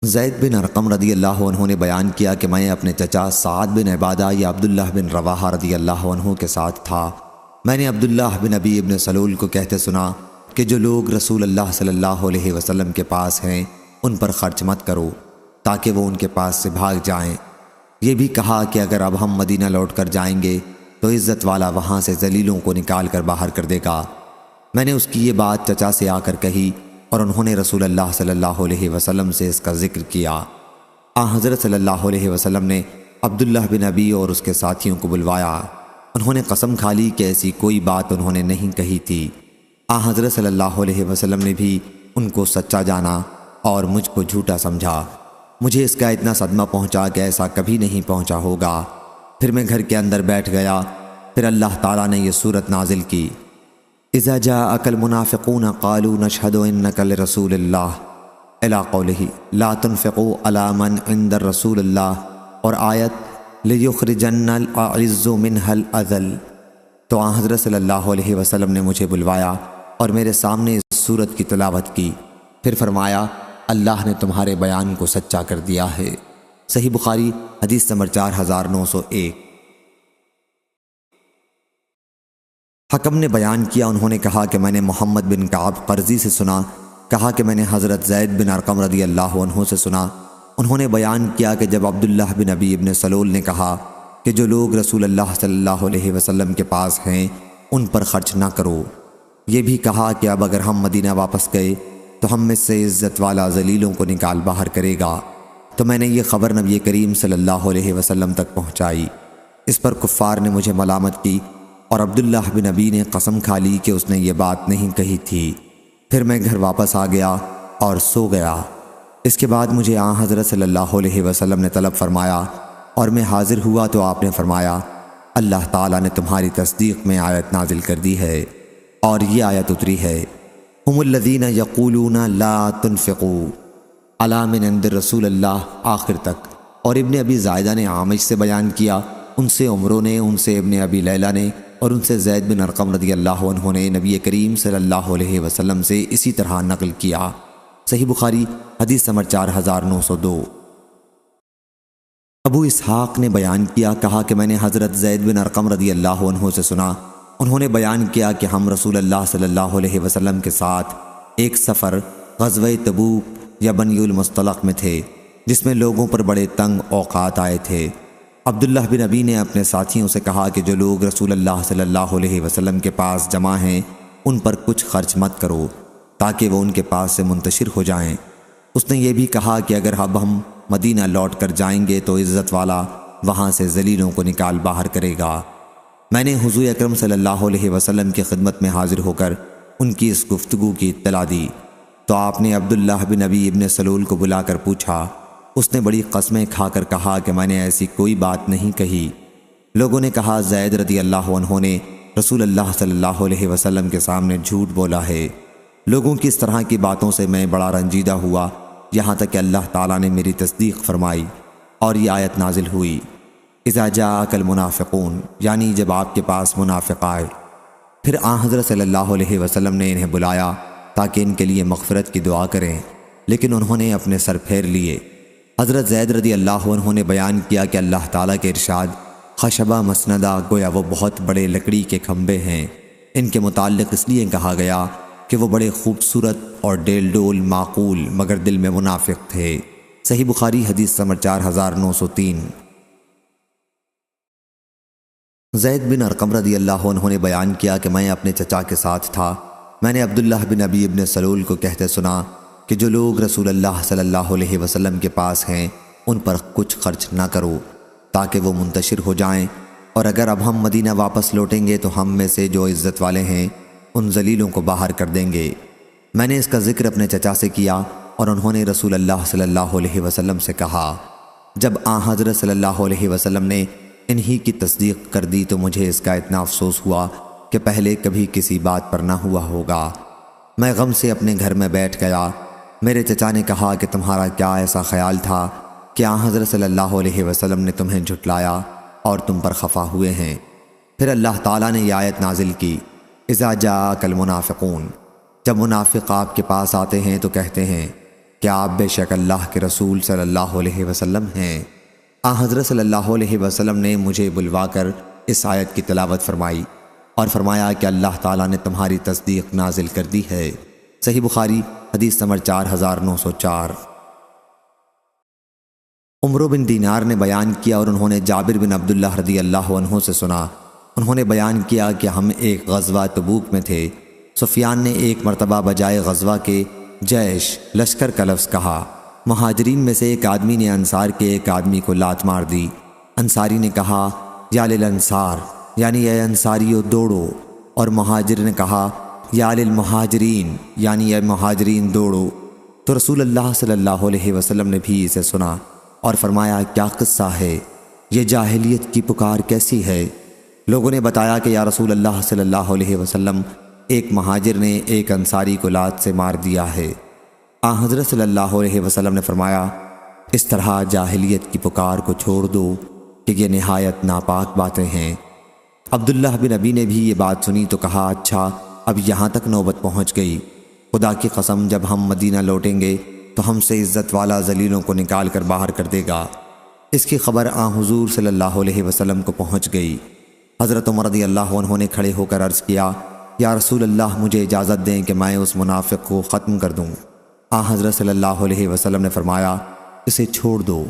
زید بن ارقم رضی اللہ عنہ نے بیان کیا کہ میں اپنے چچا سعد بن عبادہ یا عبداللہ بن رواحہ رضی اللہ عنہ کے ساتھ تھا۔ میں نے عبداللہ بن ابی ابن سلول کو کہتے سنا کہ جو لوگ رسول اللہ صلی اللہ علیہ وسلم کے پاس ہیں ان پر خرچ مت کرو تاکہ وہ ان کے پاس سے بھاگ جائیں۔ یہ بھی کہا کہ اگر اب ہم مدینہ لوٹ کر جائیں گے تو عزت والا وہاں سے ذلیلوں کو نکال کر باہر کر دے گا۔ میں نے اس کی یہ بات چچا سے آ کر کہی اور انہوں نے رسول اللہ صلی اللہ علیہ وسلم سے اس کا ذکر کیا۔ حضرت صلی اللہ علیہ وسلم نے عبداللہ بن ابی اور اس کے ساتھیوں کو بلوایا۔ انہوں نے قسم کھا لی کہ ایسی کوئی بات انہوں نے نہیں کہی تھی۔ حضرت صلی اللہ علیہ وسلم نے بھی ان کو سچا جانا اور مجھ کو جھوٹا سمجھا۔ مجھے اس کا اتنا صدمہ پہنچا کہ ایسا کبھی نہیں پہنچا ہوگا۔ پھر میں گھر کے اندر بیٹھ گیا۔ پھر اللہ تعالیٰ نے یہ سورت نازل کی، اذا جاءک المنافقون قالوا نشهد انک لرسول اللہ الی قولہ لا تنفقوا علی من عند الرسول اللہ، اور آیت لیخرجن الاعز منها الاذل۔ تو حضرت صلی اللہ علیہ وسلم نے مجھے بلوایا اور میرے سامنے اس سورت کی تلاوت کی۔ پھر فرمایا، اللہ نے تمہارے بیان کو سچا کر دیا ہے۔ صحیح بخاری حدیث نمبر 4901۔ حکم نے بیان کیا، انہوں نے کہا کہ میں نے محمد بن کعب قرظی سے سنا، کہا کہ میں نے حضرت زید بن ارقم رضی اللہ عنہ سے سنا۔ انہوں نے بیان کیا کہ جب عبداللہ بن ابی ابن سلول نے کہا کہ جو لوگ رسول اللہ صلی اللہ علیہ وسلم کے پاس ہیں ان پر خرچ نہ کرو، یہ بھی کہا کہ اب اگر ہم مدینہ واپس گئے تو ہم میں سے عزت والا ذلیلوں کو نکال باہر کرے گا، تو میں نے یہ خبر نبی کریم صلی اللہ علیہ وسلم تک پہنچائی۔ اس پر کفار نے مجھے ملامت کی اور عبداللہ بن ابی نے قسم کھا لی کہ اس نے یہ بات نہیں کہی تھی۔ پھر میں گھر واپس آ گیا اور سو گیا۔ اس کے بعد مجھے حضرت صلی اللہ علیہ وسلم نے طلب فرمایا اور میں حاضر ہوا تو آپ نے فرمایا، اللہ تعالیٰ نے تمہاری تصدیق میں آیت نازل کر دی ہے، اور یہ آیت اتری ہے، ہم الذین یقولون لا تنفقوا علی من عند رسول اللہ، آخر تک۔ اور ابن ابی زائدہ نے عامش سے بیان کیا، ان سے عمرو نے، ان سے ابن ابی لیلہ نے، اور ان سے زید بن ارقم رضی اللہ عنہ نے نبی کریم صلی اللہ علیہ وسلم سے اسی طرح نقل کیا۔ صحیح بخاری حدیث نمبر 4902۔ ابو اسحاق نے بیان کیا، کہا کہ میں نے حضرت زید بن ارقم رضی اللہ عنہ سے سنا، انہوں نے بیان کیا کہ ہم رسول اللہ صلی اللہ علیہ وسلم کے ساتھ ایک سفر غزوہ تبوک یا بنی المصطلق میں تھے، جس میں لوگوں پر بڑے تنگ اوقات آئے تھے۔ عبداللہ بن ابی نے اپنے ساتھیوں سے کہا کہ جو لوگ رسول اللہ صلی اللہ علیہ وسلم کے پاس جمع ہیں ان پر کچھ خرچ مت کرو تاکہ وہ ان کے پاس سے منتشر ہو جائیں۔ اس نے یہ بھی کہا کہ اگر اب ہم مدینہ لوٹ کر جائیں گے تو عزت والا وہاں سے ذلیلوں کو نکال باہر کرے گا۔ میں نے حضور اکرم صلی اللہ علیہ وسلم کی خدمت میں حاضر ہو کر ان کی اس گفتگو کی اطلاع دی تو آپ نے عبداللہ بن ابی ابن سلول کو بلا کر پوچھا۔ اس نے بڑی قسمیں کھا کر کہا کہ میں نے ایسی کوئی بات نہیں کہی۔ لوگوں نے کہا، زید رضی اللہ عنہ نے رسول اللہ صلی اللہ علیہ وسلم کے سامنے جھوٹ بولا ہے۔ لوگوں کی اس طرح کی باتوں سے میں بڑا رنجیدہ ہوا، یہاں تک کہ اللہ تعالیٰ نے میری تصدیق فرمائی اور یہ آیت نازل ہوئی، اذا جاءک المنافقون، یعنی جب آپ کے پاس منافق آئے۔ پھر حضرت صلی اللہ علیہ وسلم نے انہیں بلایا تاکہ ان کے لیے مغفرت کی دعا کریں، لیکن انہوں نے اپنے سر پھیر لیے۔ حضرت زید رضی اللہ عنہ نے بیان کیا کہ اللہ تعالیٰ کے ارشاد، خشبہ مسندہ، گویا وہ بہت بڑے لکڑی کے کھمبے ہیں۔ ان کے متعلق اس لیے کہا گیا کہ وہ بڑے خوبصورت اور ڈیل ڈول معقول مگر دل میں منافق تھے۔ صحیح بخاری حدیث نمبر 4903۔ زید بن ارقم رضی اللہ عنہ نے بیان کیا کہ میں اپنے چچا کے ساتھ تھا۔ میں نے عبداللہ بن ابی ابن سلول کو کہتے سنا کہ جو لوگ رسول اللہ صلی اللہ علیہ وسلم کے پاس ہیں ان پر کچھ خرچ نہ کرو تاکہ وہ منتشر ہو جائیں، اور اگر اب ہم مدینہ واپس لوٹیں گے تو ہم میں سے جو عزت والے ہیں ان ذلیلوں کو باہر کر دیں گے۔ میں نے اس کا ذکر اپنے چچا سے کیا اور انہوں نے رسول اللہ صلی اللہ علیہ وسلم سے کہا۔ جب حضرت صلی اللہ علیہ وسلم نے انہی کی تصدیق کر دی تو مجھے اس کا اتنا افسوس ہوا کہ پہلے کبھی کسی بات پر نہ ہوا ہوگا۔ میں غم سے اپنے گھر میں بیٹھ گیا۔ میرے چچا نے کہا کہ تمہارا کیا ایسا خیال تھا کہ حضرت صلی اللہ علیہ وسلم نے تمہیں جھٹلایا اور تم پر خفا ہوئے ہیں؟ پھر اللہ تعالیٰ نے یہ آیت نازل کی، اذا جاءک المنافقون، جب منافق آپ کے پاس آتے ہیں تو کہتے ہیں کہ آپ بے شک اللہ کے رسول صلی اللہ علیہ وسلم ہیں۔ حضرت صلی اللہ علیہ وسلم نے مجھے بلوا کر اس آیت کی تلاوت فرمائی اور فرمایا کہ اللہ تعالیٰ نے تمہاری تصدیق نازل کر دی ہے۔ صحیح بخاری حدیث نمبر 4904۔ عمرو بن دینار نے بیان کیا اور انہوں نے جابر بن عبداللہ رضی اللہ عنہ سے سنا، انہوں نے بیان کیا کہ ہم ایک غزوہ تبوک میں تھے۔ سفیان نے ایک مرتبہ بجائے غزوہ کے جیش لشکر کا لفظ کہا۔ مہاجرین میں سے ایک آدمی نے انصار کے ایک آدمی کو لات مار دی۔ انصاری نے کہا یا للانصار، یعنی اے انصاریو دوڑو، اور مہاجر نے کہا یا للمہاجرین، یعنی اے مہاجرین دوڑو۔ تو رسول اللہ صلی اللہ علیہ وسلم نے بھی اسے سنا اور فرمایا کیا قصہ ہے؟ یہ جاہلیت کی پکار کیسی ہے؟ لوگوں نے بتایا کہ یا رسول اللہ صلی اللہ علیہ وسلم، ایک مہاجر نے ایک انصاری کو لات سے مار دیا ہے۔ حضرت صلی اللہ علیہ وسلم نے فرمایا اس طرح جاہلیت کی پکار کو چھوڑ دو کہ یہ نہایت ناپاک باتیں ہیں۔ عبداللہ بن ابی نے بھی یہ بات سنی تو کہا اچھا اب یہاں تک نوبت پہنچ گئی، خدا کی قسم جب ہم مدینہ لوٹیں گے تو ہم سے عزت والا ذلیلوں کو نکال کر باہر کر دے گا۔ اس کی خبر حضور صلی اللہ علیہ وسلم کو پہنچ گئی۔ حضرت عمر رضی اللہ عنہ نے کھڑے ہو کر عرض کیا یا رسول اللہ مجھے اجازت دیں کہ میں اس منافق کو ختم کر دوں۔ حضرت صلی اللہ علیہ وسلم نے فرمایا اسے چھوڑ دو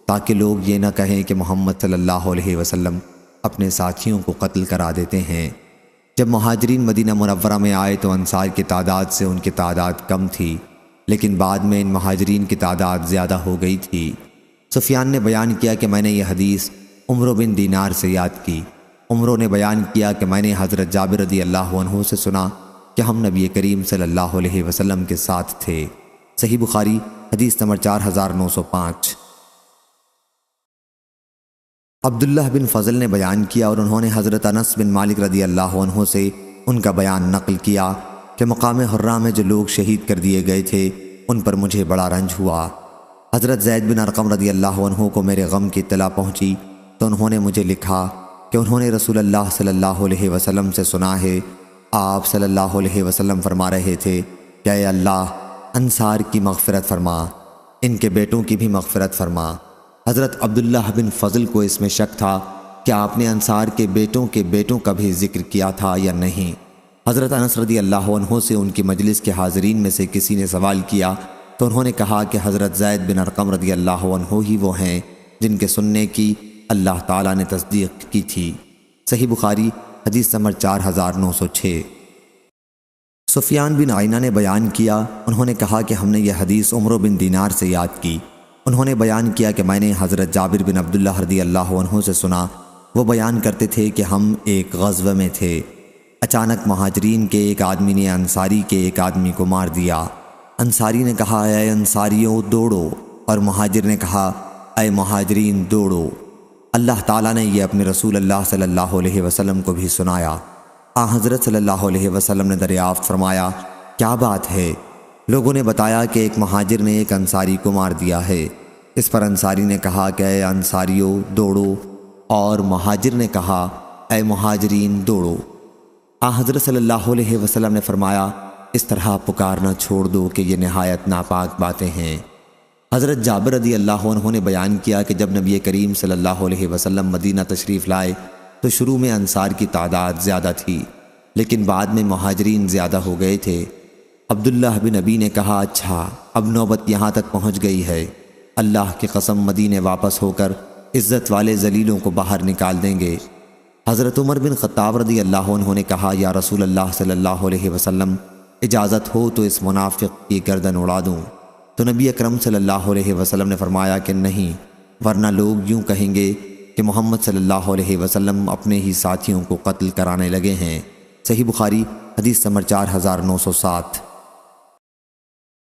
تاکہ لوگ یہ نہ کہیں کہ محمد صلی اللہ علیہ وسلم اپنے ساتھیوں کو قتل کرا دیتے ہیں۔ جب مہاجرین مدینہ منورہ میں آئے تو انصار کی تعداد سے ان کی تعداد کم تھی، لیکن بعد میں ان مہاجرین کی تعداد زیادہ ہو گئی تھی۔ سفیان نے بیان کیا کہ میں نے یہ حدیث عمرو بن دینار سے یاد کی۔ عمرو نے بیان کیا کہ میں نے حضرت جابر رضی اللہ عنہ سے سنا کہ ہم نبی کریم صلی اللہ علیہ وسلم کے ساتھ تھے۔ صحیح بخاری حدیث نمبر 4905۔ عبداللہ بن فضل نے بیان کیا اور انہوں نے حضرت انس بن مالک رضی اللہ عنہ سے ان کا بیان نقل کیا کہ مقام حرہ میں جو لوگ شہید کر دیے گئے تھے ان پر مجھے بڑا رنج ہوا۔ حضرت زید بن ارقم رضی اللہ عنہ کو میرے غم کی اطلاع پہنچی تو انہوں نے مجھے لکھا کہ انہوں نے رسول اللہ صلی اللہ علیہ وسلم سے سنا ہے، آپ صلی اللہ علیہ وسلم فرما رہے تھے کہ اے اللہ انصار کی مغفرت فرما، ان کے بیٹوں کی بھی مغفرت فرما۔ حضرت عبداللہ بن فضل کو اس میں شک تھا کہ آپ نے انصار کے بیٹوں کا بھی ذکر کیا تھا یا نہیں۔ حضرت انس رضی اللہ عنہ سے ان کی مجلس کے حاضرین میں سے کسی نے سوال کیا تو انہوں نے کہا کہ حضرت زید بن ارقم رضی اللہ عنہ ہی وہ ہیں جن کے سننے کی اللہ تعالیٰ نے تصدیق کی تھی۔ صحیح بخاری حدیث نمبر 4906۔ سفیان بن عینہ نے بیان کیا، انہوں نے کہا کہ ہم نے یہ حدیث عمرو بن دینار سے یاد کی۔ انہوں نے بیان کیا کہ میں نے حضرت جابر بن عبداللہ رضی اللہ عنہ سے سنا، وہ بیان کرتے تھے کہ ہم ایک غزوہ میں تھے، اچانک مہاجرین کے ایک آدمی نے انصاری کے ایک آدمی کو مار دیا۔ انصاری نے کہا اے انصاریوں دوڑو، اور مہاجر نے کہا اے مہاجرین دوڑو۔ اللہ تعالیٰ نے یہ اپنے رسول اللہ صلی اللہ علیہ وسلم کو بھی سنایا۔ حضرت صلی اللہ علیہ وسلم نے دریافت فرمایا کیا بات ہے؟ لوگوں نے بتایا کہ ایک مہاجر نے ایک انصاری کو مار دیا ہے۔ اس پر انصاری نے کہا کہ اے انصاریوں دوڑو، اور مہاجر نے کہا اے مہاجرین دوڑو۔ حضرت صلی اللہ علیہ وسلم نے فرمایا اس طرح پکارنا چھوڑ دو کہ یہ نہایت ناپاک باتیں ہیں۔ حضرت جابر رضی اللہ عنہ نے بیان کیا کہ جب نبی کریم صلی اللہ علیہ وسلم مدینہ تشریف لائے تو شروع میں انصار کی تعداد زیادہ تھی، لیکن بعد میں مہاجرین زیادہ ہو گئے تھے۔ عبداللہ بن ابی نے کہا اچھا اب نوبت یہاں تک پہنچ گئی ہے، اللہ کی قسم مدینے واپس ہو کر عزت والے ذلیلوں کو باہر نکال دیں گے۔ حضرت عمر بن خطاب رضی اللہ عنہ نے کہا یا رسول اللہ صلی اللہ علیہ وسلم اجازت ہو تو اس منافق کی گردن اڑا دوں۔ تو نبی اکرم صلی اللہ علیہ وسلم نے فرمایا کہ نہیں، ورنہ لوگ یوں کہیں گے کہ محمد صلی اللہ علیہ وسلم اپنے ہی ساتھیوں کو قتل کرانے لگے ہیں۔ صحیح بخاری حدیث نمبر 4907۔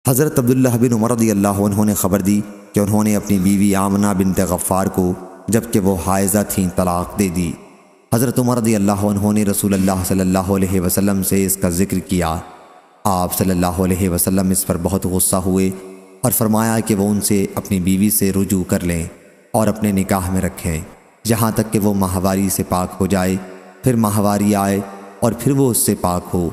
حضرت عبداللہ بن عمر رضی اللہ عنہ نے خبر دی کہ انہوں نے اپنی بیوی آمنہ بنت غفار کو جبکہ وہ حائضہ تھیں طلاق دے دی۔ حضرت عمر رضی اللہ عنہ نے رسول اللہ صلی اللہ علیہ وسلم سے اس کا ذکر کیا۔ آپ صلی اللہ علیہ وسلم اس پر بہت غصہ ہوئے اور فرمایا کہ وہ ان سے اپنی بیوی سے رجوع کر لیں اور اپنے نکاح میں رکھیں یہاں تک کہ وہ ماہواری سے پاک ہو جائے، پھر ماہواری آئے اور پھر وہ اس سے پاک ہو۔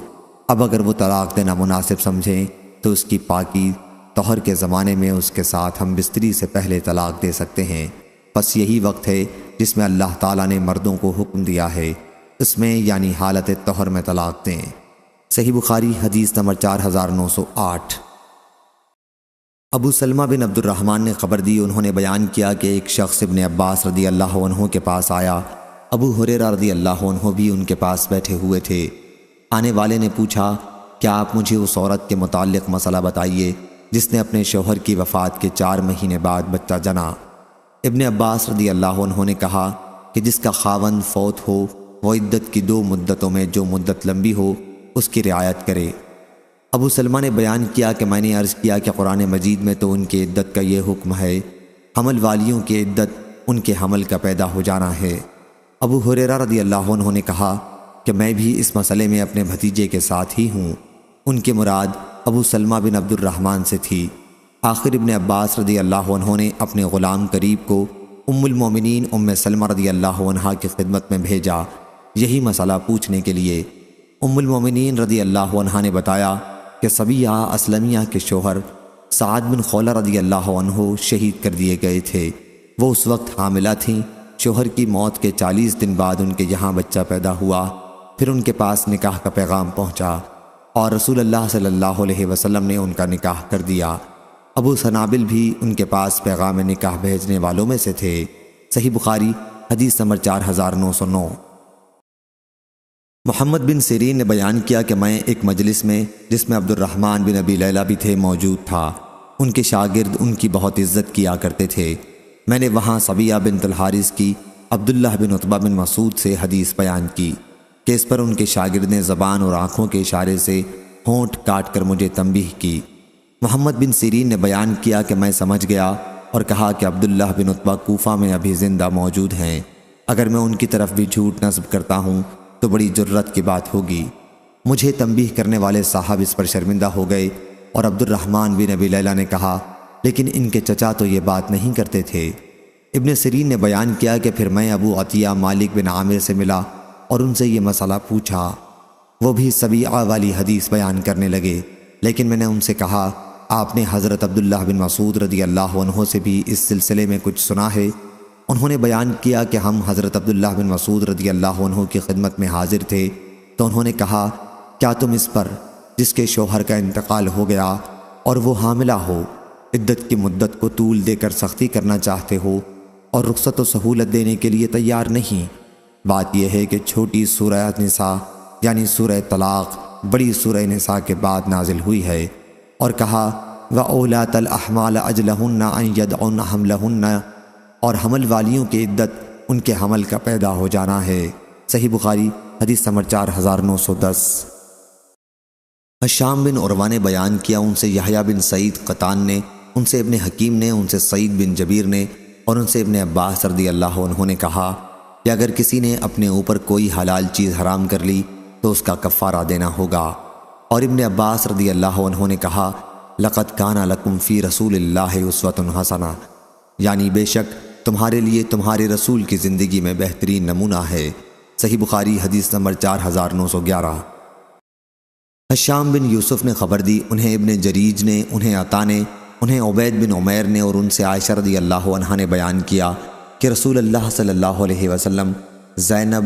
اب اگر وہ طلاق دینا مناسب سمجھیں تو اس کی پاکی طہر کے زمانے میں اس کے ساتھ ہم بستری سے پہلے طلاق دے سکتے ہیں، بس یہی وقت ہے جس میں اللہ تعالیٰ نے مردوں کو حکم دیا ہے اس میں یعنی حالت طہر میں طلاق دیں۔ صحیح بخاری حدیث نمبر 4908۔ ابو سلمہ بن عبد الرحمن نے خبر دی، انہوں نے بیان کیا کہ ایک شخص ابن عباس رضی اللہ عنہ کے پاس آیا۔ ابو ہریرہ رضی اللہ عنہ بھی ان کے پاس بیٹھے ہوئے تھے۔ آنے والے نے پوچھا، کیا آپ مجھے اس عورت کے متعلق مسئلہ بتائیے جس نے اپنے شوہر کی وفات کے 4 مہینے بعد بچہ جنا؟ ابن عباس رضی اللہ عنہ نے کہا کہ جس کا خاوند فوت ہو وہ عدت کی 2 مدتوں میں جو مدت لمبی ہو اس کی رعایت کرے۔ ابو سلمہ نے بیان کیا کہ میں نے عرض کیا کہ قرآن مجید میں تو ان کی عدت کا یہ حکم ہے، حمل والیوں کی عدت ان کے حمل کا پیدا ہو جانا ہے۔ ابو ہریرہ رضی اللہ عنہ نے کہا کہ میں بھی اس مسئلے میں اپنے بھتیجے کے ساتھ ہی ہوں۔ ان کی مراد ابو سلمہ بن عبد الرحمن سے تھی۔ آخر ابن عباس رضی اللہ عنہ نے اپنے غلام قریب کو ام المومنین ام سلمہ رضی اللہ عنہا کی خدمت میں بھیجا یہی مسئلہ پوچھنے کے لیے۔ ام المومنین رضی اللہ عنہا نے بتایا کہ صبیہ اسلمیہ کے شوہر سعد بن خولہ رضی اللہ عنہ شہید کر دیے گئے تھے۔ وہ اس وقت حاملہ تھیں۔ شوہر کی موت کے 40 دن بعد ان کے یہاں بچہ پیدا ہوا، پھر ان کے پاس نکاح کا پیغام پہنچا اور رسول اللہ صلی اللہ علیہ وسلم نے ان کا نکاح کر دیا۔ ابو سنابل بھی ان کے پاس پیغام نکاح بھیجنے والوں میں سے تھے۔ صحیح بخاری حدیث نمبر 4909۔ محمد بن سیرین نے بیان کیا کہ میں ایک مجلس میں جس میں عبد الرحمن بن ابی لیلہ بھی تھے موجود تھا۔ ان کے شاگرد ان کی بہت عزت کیا کرتے تھے۔ میں نے وہاں صبیہ بنت الحارث کی عبداللہ بن عتبہ بن مسعود سے حدیث بیان کی کہ اس پر ان کے شاگرد نے زبان اور آنکھوں کے اشارے سے ہونٹ کاٹ کر مجھے تنبیہ کی۔ محمد بن سیرین نے بیان کیا کہ میں سمجھ گیا اور کہا کہ عبداللہ بن عتبہ کوفہ میں ابھی زندہ موجود ہیں، اگر میں ان کی طرف بھی جھوٹ نسب کرتا ہوں تو بڑی جرت کی بات ہوگی۔ مجھے تنبیہ کرنے والے صاحب اس پر شرمندہ ہو گئے اور عبد الرحمن بن ابی لیلہ نے کہا، لیکن ان کے چچا تو یہ بات نہیں کرتے تھے۔ ابن سیرین نے بیان کیا کہ پھر میں ابو عطیہ مالک بن عامر سے ملا اور ان سے یہ مسئلہ پوچھا۔ وہ بھی صبیعہ والی حدیث بیان کرنے لگے، لیکن میں نے ان سے کہا، آپ نے حضرت عبداللہ بن مسعود رضی اللہ عنہ سے بھی اس سلسلے میں کچھ سنا ہے؟ انہوں نے بیان کیا کہ ہم حضرت عبداللہ بن مسعود رضی اللہ عنہ کی خدمت میں حاضر تھے تو انہوں نے کہا، کیا تم اس پر جس کے شوہر کا انتقال ہو گیا اور وہ حاملہ ہو عدت کی مدت کو طول دے کر سختی کرنا چاہتے ہو اور رخصت و سہولت دینے کے لیے تیار نہیں؟ بات یہ ہے کہ چھوٹی سورہ نساء یعنی سورہ طلاق بڑی سورہ نساء کے بعد نازل ہوئی ہے، اور کہا وَأُولَاتَ الْأَحْمَالَ أَجْلَهُنَّ أَن يَضَعْنَ حَمْلَهُنَّ، اور حمل والیوں کی عدت ان کے حمل کا پیدا ہو جانا ہے۔ صحیح بخاری حدیث نمبر 4910۔ ہشام بن عروہ نے بیان کیا، ان سے یحییٰ بن سعید قطان نے، ان سے ابن حکیم نے، ان سے سعید بن جبیر نے اور ان سے ابن عباس رضی اللہ عنہ نے کہا کہ اگر کسی نے اپنے اوپر کوئی حلال چیز حرام کر لی تو اس کا کفارہ دینا ہوگا۔ اور ابن عباس رضی اللہ عنہ نے کہا، لَقَدْ كَانَ لَكُمْ فِي رَسُولِ اللَّهِ أُسْوَةٌ حَسَنَةٌ، یعنی بے شک تمہارے لیے تمہارے رسول کی زندگی میں بہترین نمونہ ہے۔ صحیح بخاری حدیث نمبر 4911۔ ہشام بن یوسف نے خبر دی، انہیں ابن جریج نے، انہیں عطا نے، انہیں عبید بن عمیر نے اور ان سے عائشہ رضی اللہ عنہا نے بیان کیا کہ رسول اللہ صلی اللہ علیہ وسلم زینب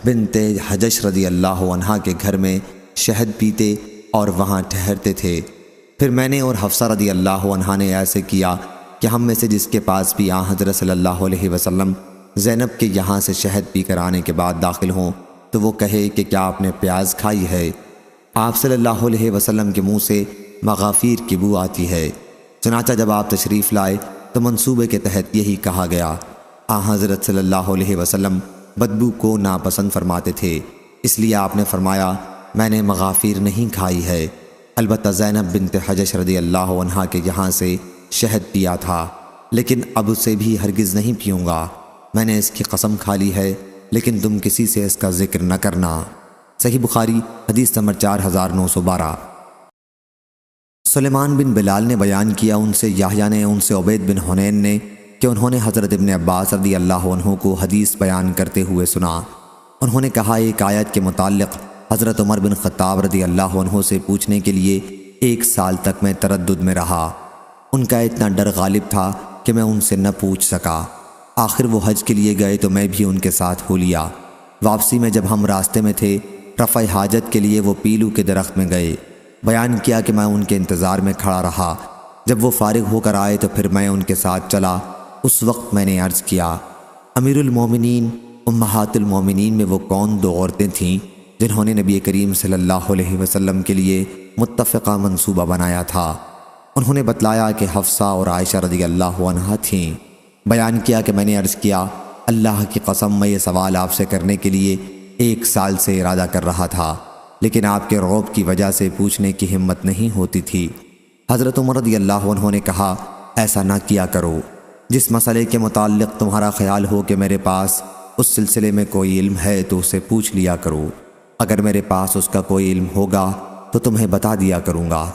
بنت حجش رضی اللہ عنہا کے گھر میں شہد پیتے اور وہاں ٹھہرتے تھے۔ پھر میں نے اور حفصہ رضی اللہ عنہا نے ایسے کیا کہ ہم میں سے جس کے پاس بھی حضرت صلی اللہ علیہ وسلم زینب کے یہاں سے شہد پی کر آنے کے بعد داخل ہوں تو وہ کہے کہ کیا آپ نے پیاز کھائی ہے؟ آپ صلی اللہ علیہ وسلم کے منہ سے مغافیر کی بو آتی ہے۔ چنانچہ جب آپ تشریف لائے تو منصوبے کے تحت یہی کہا گیا۔ حضرت صلی اللہ علیہ وسلم بدبو کو ناپسند فرماتے تھے، اس لیے آپ نے فرمایا، میں نے مغافیر نہیں کھائی ہے، البتہ زینب بنت حجش رضی اللہ عنہا کے یہاں سے شہد پیا تھا، لیکن اب اسے بھی ہرگز نہیں پیوں گا۔ میں نے اس کی قسم کھا لی ہے، لیکن تم کسی سے اس کا ذکر نہ کرنا۔ صحیح بخاری حدیث نمبر 4912۔ سلیمان بن بلال نے بیان کیا، ان سے یحییٰ نے، ان سے عبید بن حنین نے کہ انہوں نے حضرت ابن عباس رضی اللہ عنہ کو حدیث بیان کرتے ہوئے سنا۔ انہوں نے کہا، ایک آیت کے متعلق حضرت عمر بن خطاب رضی اللہ عنہ سے پوچھنے کے لیے 1 سال تک میں تردد میں رہا۔ ان کا اتنا ڈر غالب تھا کہ میں ان سے نہ پوچھ سکا۔ آخر وہ حج کے لیے گئے تو میں بھی ان کے ساتھ ہو لیا۔ واپسی میں جب ہم راستے میں تھے، رفع حاجت کے لیے وہ پیلو کے درخت میں گئے۔ بیان کیا کہ میں ان کے انتظار میں کھڑا رہا۔ جب وہ فارغ ہو کر آئے تو پھر میں ان کے ساتھ چلا۔ اس وقت میں نے عرض کیا، امیر المومنین، امہات المومنین میں وہ کون دو عورتیں تھیں جنہوں نے نبی کریم صلی اللہ علیہ وسلم کے لیے متفقہ منصوبہ بنایا تھا؟ انہوں نے بتلایا کہ حفصہ اور عائشہ رضی اللہ عنہا تھیں۔ بیان کیا کہ میں نے عرض کیا، اللہ کی قسم میں یہ سوال آپ سے کرنے کے لیے 1 سال سے ارادہ کر رہا تھا، لیکن آپ کے رعب کی وجہ سے پوچھنے کی ہمت نہیں ہوتی تھی۔ حضرت عمر رضی اللہ عنہ نے کہا، ایسا نہ کیا کرو۔ جس مسئلے کے متعلق تمہارا خیال ہو کہ میرے پاس اس سلسلے میں کوئی علم ہے تو اسے پوچھ لیا کرو، اگر میرے پاس اس کا کوئی علم ہوگا تو تمہیں بتا دیا کروں گا۔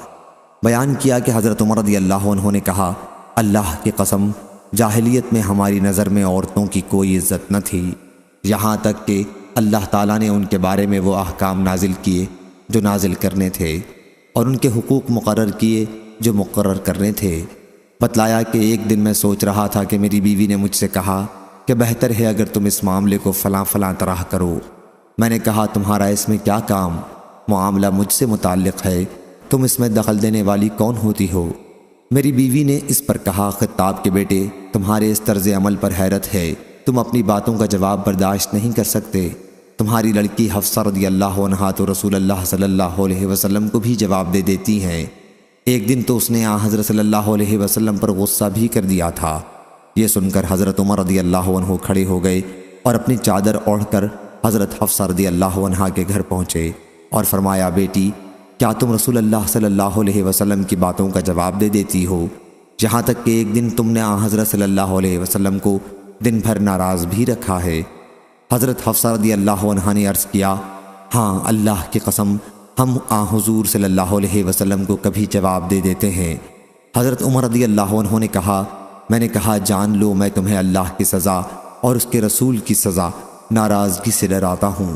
بیان کیا کہ حضرت عمر رضی اللہ عنہ نے کہا، اللہ کی قسم، جاہلیت میں ہماری نظر میں عورتوں کی کوئی عزت نہ تھی، یہاں تک کہ اللہ تعالیٰ نے ان کے بارے میں وہ احکام نازل کیے جو نازل کرنے تھے، اور ان کے حقوق مقرر کیے جو مقرر کرنے تھے۔ بتلایا کہ ایک دن میں سوچ رہا تھا کہ میری بیوی نے مجھ سے کہا کہ بہتر ہے اگر تم اس معاملے کو فلاں فلاں طرح کرو۔ میں نے کہا، تمہارا اس میں کیا کام؟ معاملہ مجھ سے متعلق ہے، تم اس میں دخل دینے والی کون ہوتی ہو؟ میری بیوی نے اس پر کہا، خطاب کے بیٹے، تمہارے اس طرز عمل پر حیرت ہے، تم اپنی باتوں کا جواب برداشت نہیں کر سکتے۔ تمہاری لڑکی حفصہ رضی اللہ عنہا تو رسول اللہ صلی اللہ علیہ وسلم کو بھی جواب دے دیتی ہیں۔ ایک دن تو اس نے حضرت صلی اللہ علیہ وسلم پر غصہ بھی کر دیا تھا۔ یہ سن کر حضرت عمر رضی اللہ عنہ کھڑے ہو گئے اور اپنی چادر اوڑھ کر حضرت حفصہ رضی اللہ عنہا کے گھر پہنچے اور فرمایا، بیٹی، کیا تم رسول اللہ صلی اللہ علیہ وسلم کی باتوں کا جواب دے دیتی ہو؟ یہاں تک کہ ایک دن تم نے حضرت صلی اللہ علیہ وسلم کو دن بھر ناراض بھی رکھا ہے۔ حضرت حفصہ رضی اللہ عنہا نے عرض کیا، ہاں، اللہ کی قسم، ہم حضور صلی اللہ علیہ وسلم کو کبھی جواب دے دیتے ہیں۔ حضرت عمر رضی اللہ عنہ نے کہا، میں نے کہا، جان لو میں تمہیں اللہ کی سزا اور اس کے رسول کی سزا ناراضگی سے ڈراتا ہوں۔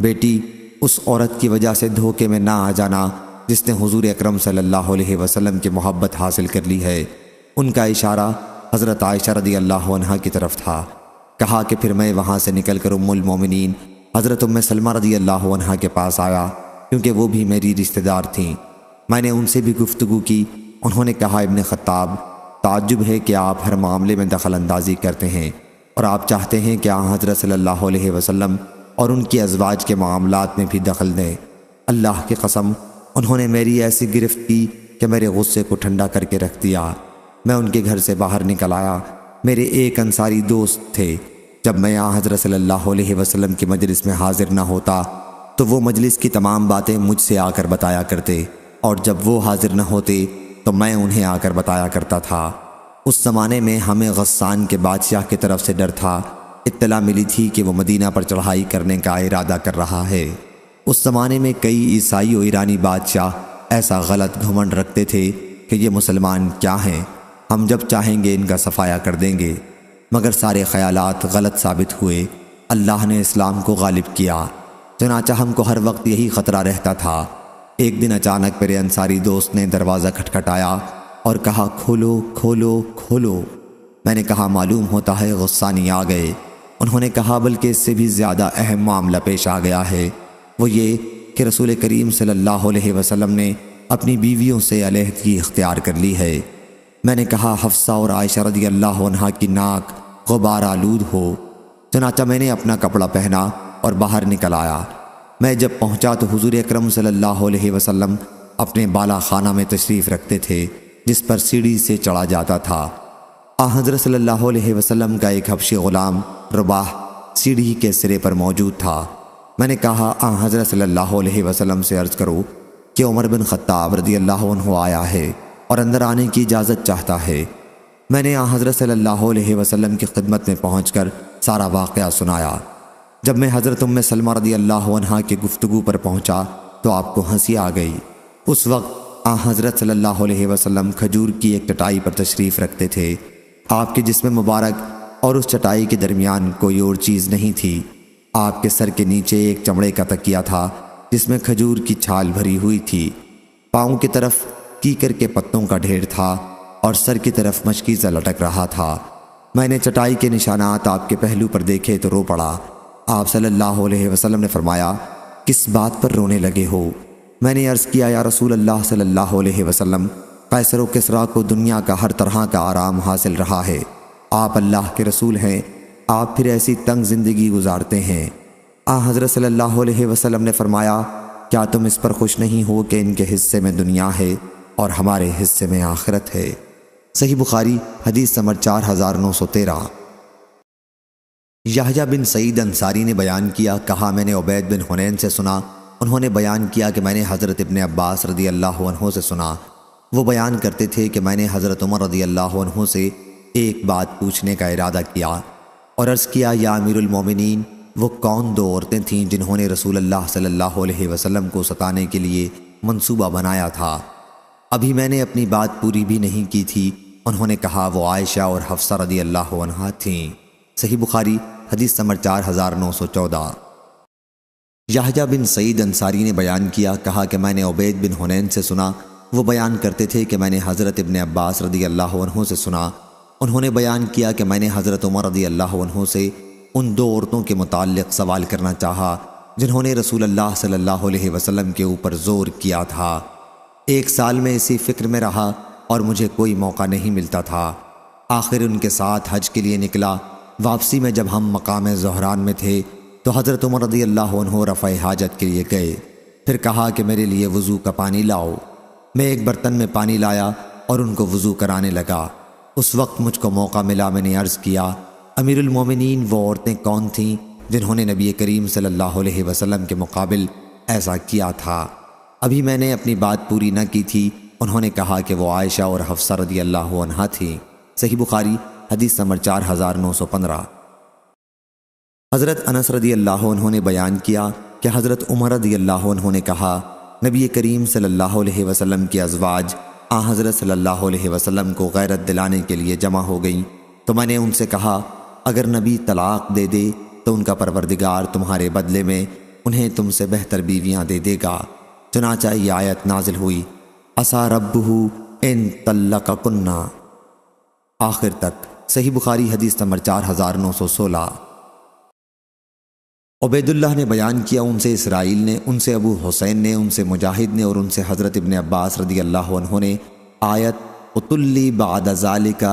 بیٹی، اس عورت کی وجہ سے دھوکے میں نہ آ جانا جس نے حضور اکرم صلی اللہ علیہ وسلم کی محبت حاصل کر لی ہے۔ ان کا اشارہ حضرت عائشہ رضی اللہ عنہا کی طرف تھا۔ کہا کہ پھر میں وہاں سے نکل کر ام المومنین حضرت ام سلمہ رضی اللہ عنہا کے پاس آیا، کیونکہ وہ بھی میری رشتہ دار تھیں۔ میں نے ان سے بھی گفتگو کی۔ انہوں نے کہا، ابن خطاب، تعجب ہے کہ آپ ہر معاملے میں دخل اندازی کرتے ہیں اور آپ چاہتے ہیں کہ حضرت صلی اللہ علیہ وسلم اور ان کی ازواج کے معاملات میں بھی دخل دیں۔ اللہ کی قسم، انہوں نے میری ایسی گرفت کی کہ میرے غصے کو ٹھنڈا کر کے رکھ دیا۔ میں ان کے گھر سے باہر نکل آیا۔ میرے ایک انصاری دوست تھے۔ جب میں حضرت صلی اللہ علیہ وسلم کی مجلس میں حاضر نہ ہوتا تو وہ مجلس کی تمام باتیں مجھ سے آ کر بتایا کرتے، اور جب وہ حاضر نہ ہوتے تو میں انہیں آ کر بتایا کرتا تھا۔ اس زمانے میں ہمیں غسان کے بادشاہ کی طرف سے ڈر تھا۔ اطلاع ملی تھی کہ وہ مدینہ پر چڑھائی کرنے کا ارادہ کر رہا ہے۔ اس زمانے میں کئی عیسائی و ایرانی بادشاہ ایسا غلط گھمنڈ رکھتے تھے کہ یہ مسلمان کیا ہیں، ہم جب چاہیں گے ان کا صفایا کر دیں گے، مگر سارے خیالات غلط ثابت ہوئے۔ اللہ نے اسلام کو غالب کیا، چنانچہ ہم کو ہر وقت یہی خطرہ رہتا تھا۔ ایک دن اچانک میرے انصاری دوست نے دروازہ کھٹکھٹایا اور کہا، کھولو کھولو کھولو۔ میں نے کہا، معلوم ہوتا ہے غسانی آ گئے۔ انہوں نے کہا، بلکہ اس سے بھی زیادہ اہم معاملہ پیش آ گیا ہے، وہ یہ کہ رسول کریم صلی اللہ علیہ وسلم نے اپنی بیویوں سے علیحدگی اختیار کر لی ہے۔ میں نے کہا، حفصہ اور عائشہ رضی اللہ عنہا کی ناک غبار آلود ہو۔ چنانچہ میں نے اپنا کپڑا پہنا اور باہر نکل آیا۔ میں جب پہنچا تو حضور اکرم صلی اللہ علیہ وسلم اپنے بالا خانہ میں تشریف رکھتے تھے، جس پر سیڑھی سے چڑھا جاتا تھا۔ حضرت صلی اللہ علیہ وسلم کا ایک حبشی غلام رباح سیڑھی کے سرے پر موجود تھا۔ میں نے کہا، حضرت صلی اللہ علیہ وسلم سے عرض کرو کہ عمر بن خطاب رضی اللہ عنہ آیا ہے اور اندر آنے کی اجازت چاہتا ہے۔ میں نے حضرت صلی اللہ علیہ وسلم کی خدمت میں پہنچ کر سارا واقعہ سنایا۔ جب میں حضرت ام سلمہ رضی اللہ عنہا کی گفتگو پر پہنچا تو آپ کو ہنسی آ گئی۔ اس وقت حضرت صلی اللہ علیہ وسلم کھجور کی ایک چٹائی پر تشریف رکھتے تھے۔ آپ کے جسم مبارک اور اس چٹائی کے درمیان کوئی اور چیز نہیں تھی۔ آپ کے سر کے نیچے ایک چمڑے کا تکیہ تھا جس میں کھجور کی چھال بھری ہوئی تھی۔ پاؤں کی طرف کیکر کے پتوں کا ڈھیر تھا اور سر کی طرف مشکیزہ لٹک رہا تھا۔ میں نے چٹائی کے نشانات آپ کے پہلو پر دیکھے تو رو پڑا۔ آپ صلی اللہ علیہ وسلم نے فرمایا، کس بات پر رونے لگے ہو؟ میں نے عرض کیا، یا رسول اللہ صلی اللہ علیہ وسلم، قیصر و کسریٰ کو دنیا کا ہر طرح کا آرام حاصل رہا ہے، آپ اللہ کے رسول ہیں، آپ پھر ایسی تنگ زندگی گزارتے ہیں۔ حضرت صلی اللہ علیہ وسلم نے فرمایا، کیا تم اس پر خوش نہیں ہو کہ ان کے حصے میں دنیا ہے اور ہمارے حصے میں آخرت ہے؟ صحیح بخاری حدیث نمبر 4913۔ یحییٰ بن سعید انصاری نے بیان کیا، کہا میں نے عبید بن حنین سے سنا، انہوں نے بیان کیا کہ میں نے حضرت ابن عباس رضی اللہ عنہ سے سنا، وہ بیان کرتے تھے کہ میں نے حضرت عمر رضی اللہ عنہ سے ایک بات پوچھنے کا ارادہ کیا اور عرض کیا، یا امیر المومنین، وہ کون دو عورتیں تھیں جنہوں نے رسول اللہ صلی اللہ علیہ وسلم کو ستانے کے لیے منصوبہ بنایا تھا؟ ابھی میں نے اپنی بات پوری بھی نہیں کی تھی، انہوں نے کہا وہ عائشہ اور حفصہ رضی اللہ عنہا تھیں۔ صحیح بخاری حدیث نمبر 4914۔ یحییٰ بن سعید انصاری نے بیان کیا، کہا کہ میں نے عبید بن حنین سے سنا، وہ بیان کرتے تھے کہ میں نے حضرت ابن عباس رضی اللہ عنہ سے سنا، انہوں نے بیان کیا کہ میں نے حضرت عمر رضی اللہ عنہ سے ان دو عورتوں کے متعلق سوال کرنا چاہا جنہوں نے رسول اللہ صلی اللہ علیہ وسلم کے اوپر زور کیا تھا۔ ایک سال میں اسی فکر میں رہا اور مجھے کوئی موقع نہیں ملتا تھا۔ آخر ان کے ساتھ حج کے لیے نکلا۔ واپسی میں جب ہم مقام زہران میں تھے تو حضرت عمر رضی اللہ عنہ رفع حاجت کے لیے گئے، پھر کہا کہ میرے لیے وضو کا پانی لاؤ۔ میں ایک برتن میں پانی لایا اور ان کو وضو کرانے لگا۔ اس وقت مجھ کو موقع ملا، میں نے عرض کیا، امیر المومنین، وہ عورتیں کون تھیں جنہوں نے نبی کریم صلی اللہ علیہ وسلم کے مقابل ایسا کیا تھا؟ ابھی میں نے اپنی بات پوری نہ کی تھی، انہوں نے کہا کہ وہ عائشہ اور حفصہ رضی اللہ عنہا تھیں۔ صحیح بخاری حدیث نمبر 4915۔ حضرت انس رضی اللہ عنہ نے بیان کیا کہ حضرت عمر رضی اللہ عنہ نے کہا، نبی کریم صلی اللہ علیہ وسلم کی ازواج حضرت صلی اللہ علیہ وسلم کو غیرت دلانے کے لیے جمع ہو گئیں، تو میں نے ان سے کہا، اگر نبی طلاق دے دے تو ان کا پروردگار تمہارے بدلے میں انہیں تم سے بہتر بیویاں دے دے گا۔ چنانچہ یہ آیت نازل ہوئی، عسیٰ ربہ ان طلقکن، آخر تک۔ صحیح بخاری حدیث نمبر 4916۔ عبید اللہ نے بیان کیا، ان سے اسرائیل نے، ان سے ابو حسین نے، ان سے مجاہد نے اور ان سے حضرت ابن عباس رضی اللہ عنہ نے آیت اطلی بعد ذالک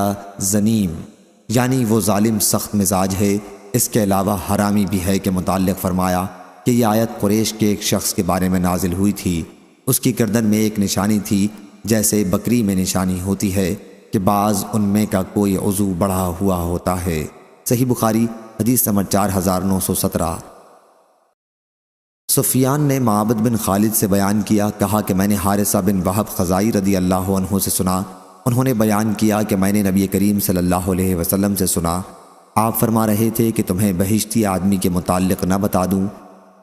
زنیم، یعنی وہ ظالم سخت مزاج ہے، اس کے علاوہ حرامی بھی ہے، کے متعلق فرمایا کہ یہ آیت قریش کے ایک شخص کے بارے میں نازل ہوئی تھی۔ اس کی گردن میں ایک نشانی تھی جیسے بکری میں نشانی ہوتی ہے کہ بعض ان میں کا کوئی عضو بڑھا ہوا ہوتا ہے۔ صحیح بخاری حدیث نمبر 4917۔ سفیان نے معبد بن خالد سے بیان کیا، کہا کہ میں نے حارثہ بن وہب خزائی رضی اللہ عنہ سے سنا، انہوں نے بیان کیا کہ میں نے نبی کریم صلی اللہ علیہ وسلم سے سنا، آپ فرما رہے تھے کہ تمہیں بہشتی آدمی کے متعلق نہ بتا دوں،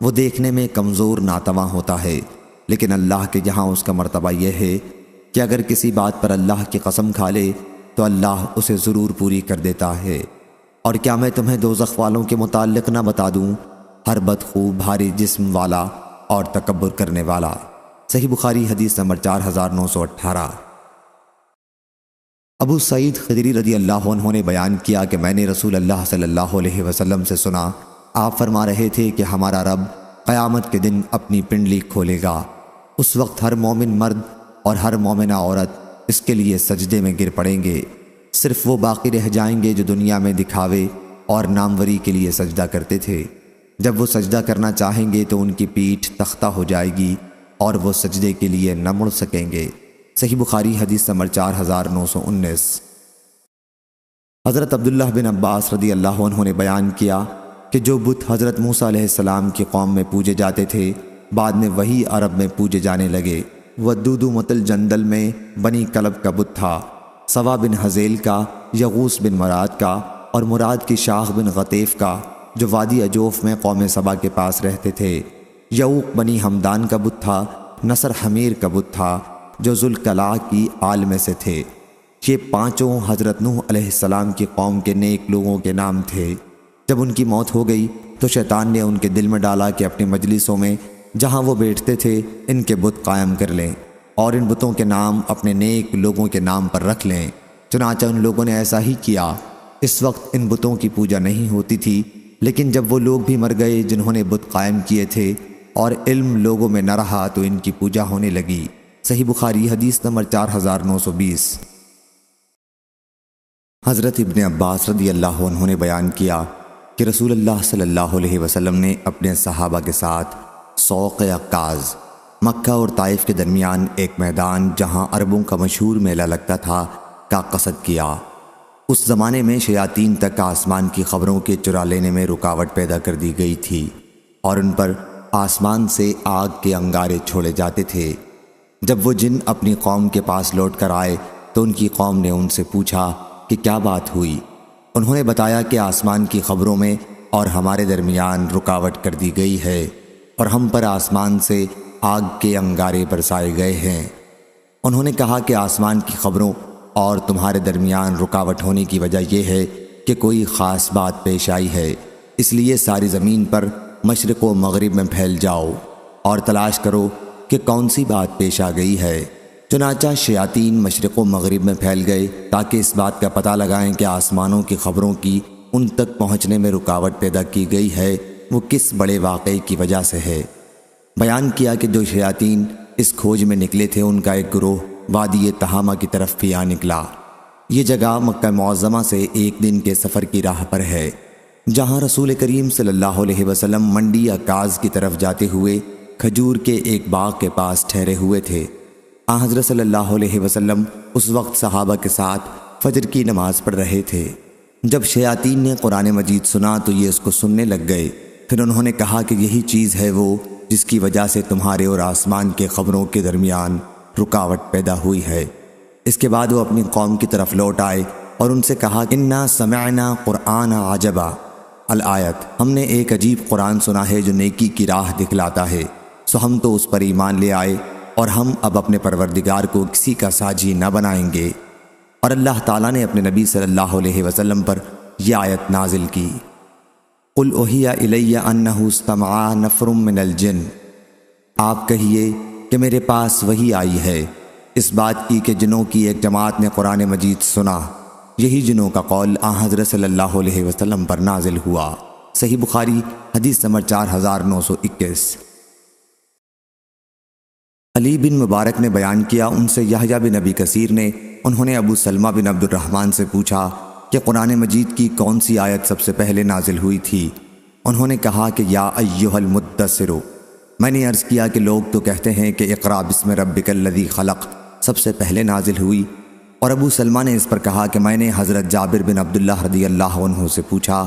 وہ دیکھنے میں کمزور ناتواں ہوتا ہے، لیکن اللہ کے یہاں اس کا مرتبہ یہ ہے کہ اگر کسی بات پر اللہ کی قسم کھا لے تو اللہ اسے ضرور پوری کر دیتا ہے۔ اور کیا میں تمہیں دوزخ والوں کے متعلق نہ بتا دوں؟ ہر بدخو، بھاری جسم والا اور تکبر کرنے والا۔ صحیح بخاری حدیث نمبر 4918۔ ابو سعید خدری رضی اللہ عنہ نے بیان کیا کہ میں نے رسول اللہ صلی اللہ علیہ وسلم سے سنا، آپ فرما رہے تھے کہ ہمارا رب قیامت کے دن اپنی پنڈلی کھولے گا، اس وقت ہر مومن مرد اور ہر مومنہ عورت اس کے لیے سجدے میں گر پڑیں گے، صرف وہ باقی رہ جائیں گے جو دنیا میں دکھاوے اور ناموری کے لیے سجدہ کرتے تھے۔ جب وہ سجدہ کرنا چاہیں گے تو ان کی پیٹھ تختہ ہو جائے گی اور وہ سجدے کے لیے نہ مڑ سکیں گے۔ صحیح بخاری حدیث نمبر 4919۔ حضرت عبداللہ بن عباس رضی اللہ عنہ نے بیان کیا کہ جو بت حضرت موسیٰ علیہ السلام کی قوم میں پوجے جاتے تھے بعد میں وہی عرب میں پوجے جانے لگے۔ ودود متل جندل میں بنی کلب کا بت تھا، سوا بن حزیل کا، یغوس بن مراد کا اور مراد کی شاخ بن غطیف کا جو وادی اجوف میں قوم سبا کے پاس رہتے تھے۔ یعوق بنی حمدان کا بت تھا، نصر حمیر کا بت تھا جو ذوالقلاع کی آل میں سے تھے۔ یہ پانچوں حضرت نوح علیہ السلام کی قوم کے نیک لوگوں کے نام تھے۔ جب ان کی موت ہو گئی تو شیطان نے ان کے دل میں ڈالا کہ اپنی مجلسوں میں جہاں وہ بیٹھتے تھے ان کے بت قائم کر لیں۔ اور ان بتوں کے نام اپنے نیک لوگوں کے نام پر رکھ لیں۔ چنانچہ ان لوگوں نے ایسا ہی کیا۔ اس وقت ان بتوں کی پوجا نہیں ہوتی تھی، لیکن جب وہ لوگ بھی مر گئے جنہوں نے بت قائم کیے تھے اور علم لوگوں میں نہ رہا تو ان کی پوجا ہونے لگی۔ صحیح بخاری حدیث نمبر 4920۔ حضرت ابن عباس رضی اللہ عنہ نے بیان کیا کہ رسول اللہ صلی اللہ علیہ وسلم نے اپنے صحابہ کے ساتھ سوق عکاظ، مکہ اور طائف کے درمیان ایک میدان جہاں عربوں کا مشہور میلہ لگتا تھا کا قصد کیا۔ اس زمانے میں شیاطین تک آسمان کی خبروں کے چرا لینے میں رکاوٹ پیدا کر دی گئی تھی اور ان پر آسمان سے آگ کے انگارے چھوڑے جاتے تھے۔ جب وہ جن اپنی قوم کے پاس لوٹ کر آئے تو ان کی قوم نے ان سے پوچھا کہ کیا بات ہوئی۔ انہوں نے بتایا کہ آسمان کی خبروں میں اور ہمارے درمیان رکاوٹ کر دی گئی ہے اور ہم پر آسمان سے آگ کے انگارے برسائے گئے ہیں۔ انہوں نے کہا کہ آسمان کی خبروں اور تمہارے درمیان رکاوٹ ہونے کی وجہ یہ ہے کہ کوئی خاص بات پیش آئی ہے، اس لیے ساری زمین پر مشرق و مغرب میں پھیل جاؤ اور تلاش کرو کہ کون سی بات پیش آ گئی ہے۔ چنانچہ شیاطین مشرق و مغرب میں پھیل گئے تاکہ اس بات کا پتہ لگائیں کہ آسمانوں کی خبروں کی ان تک پہنچنے میں رکاوٹ پیدا کی گئی ہے وہ کس بڑے واقعے کی وجہ سے ہے۔ بیان کیا کہ جو شیاطین اس کھوج میں نکلے تھے ان کا ایک گروہ وادی تہامہ کی طرف بھی آ نکلا۔ یہ جگہ مکہ معظمہ سے ایک دن کے سفر کی راہ پر ہے، جہاں رسول کریم صلی اللہ علیہ وسلم منڈی عکاظ کی طرف جاتے ہوئے کھجور کے ایک باغ کے پاس ٹھہرے ہوئے تھے۔ حضرت صلی اللہ علیہ وسلم اس وقت صحابہ کے ساتھ فجر کی نماز پڑھ رہے تھے۔ جب شیاطین نے قرآن مجید سنا تو یہ اس کو سننے لگ گئے۔ پھر انہوں نے کہا کہ یہی چیز ہے وہ جس کی وجہ سے تمہارے اور آسمان کے خبروں کے درمیان رکاوٹ پیدا ہوئی ہے۔ اس کے بعد وہ اپنی قوم کی طرف لوٹ آئے اور ان سے کہا کہ انا سمعنا قرآن عجبا الآیت، ہم نے ایک عجیب قرآن سنا ہے جو نیکی کی راہ دکھلاتا ہے، سو ہم تو اس پر ایمان لے آئے اور ہم اب اپنے پروردگار کو کسی کا ساجی نہ بنائیں گے۔ اور اللہ تعالیٰ نے اپنے نبی صلی اللہ علیہ وسلم پر یہ آیت نازل کی، قل اوحی الی انہ استمع نفر من الجن، آپ کہیے کہ میرے پاس وحی آئی ہے اس بات کی کہ جنوں کی ایک جماعت نے قرآن مجید سنا، یہی جنوں کا قول حضرت صلی اللہ علیہ وسلم پر نازل ہوا۔ صحیح بخاری حدیث نمبر 4921۔ علی بن مبارک نے بیان کیا، ان سے یحییٰ بن ابی کثیر نے، انہوں نے ابو سلمہ بن عبد الرحمن سے پوچھا کہ قرآن مجید کی کون سی آیت سب سے پہلے نازل ہوئی تھی؟ انہوں نے کہا کہ یا ایھا المدثر۔ میں نے عرض کیا کہ لوگ تو کہتے ہیں کہ اقرأ بسم ربک الذی خلق سب سے پہلے نازل ہوئی، اور ابو سلمہ نے اس پر کہا کہ میں نے حضرت جابر بن عبداللہ رضی اللہ عنہ سے پوچھا،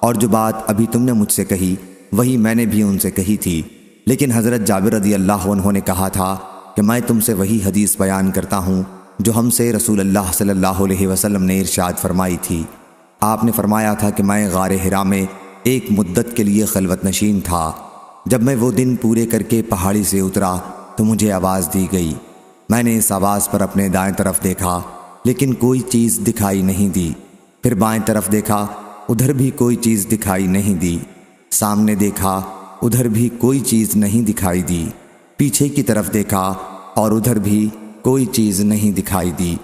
اور جو بات ابھی تم نے مجھ سے کہی وہی میں نے بھی ان سے کہی تھی، لیکن حضرت جابر رضی اللہ عنہ نے کہا تھا کہ میں تم سے وہی حدیث بیان کرتا ہوں جو ہم سے رسول اللہ صلی اللہ علیہ وسلم نے ارشاد فرمائی تھی۔ آپ نے فرمایا تھا کہ میں غار حرا میں ایک مدت کے لیے خلوت نشین تھا، جب میں وہ دن پورے کر کے پہاڑی سے اترا تو مجھے آواز دی گئی، میں نے اس آواز پر اپنے دائیں طرف دیکھا لیکن کوئی چیز دکھائی نہیں دی، پھر بائیں طرف دیکھا ادھر بھی کوئی چیز دکھائی نہیں دی، سامنے دیکھا ادھر بھی کوئی چیز نہیں دکھائی دی، پیچھے کی طرف دیکھا اور ادھر بھی کوئی چیز نہیں دکھائی دی۔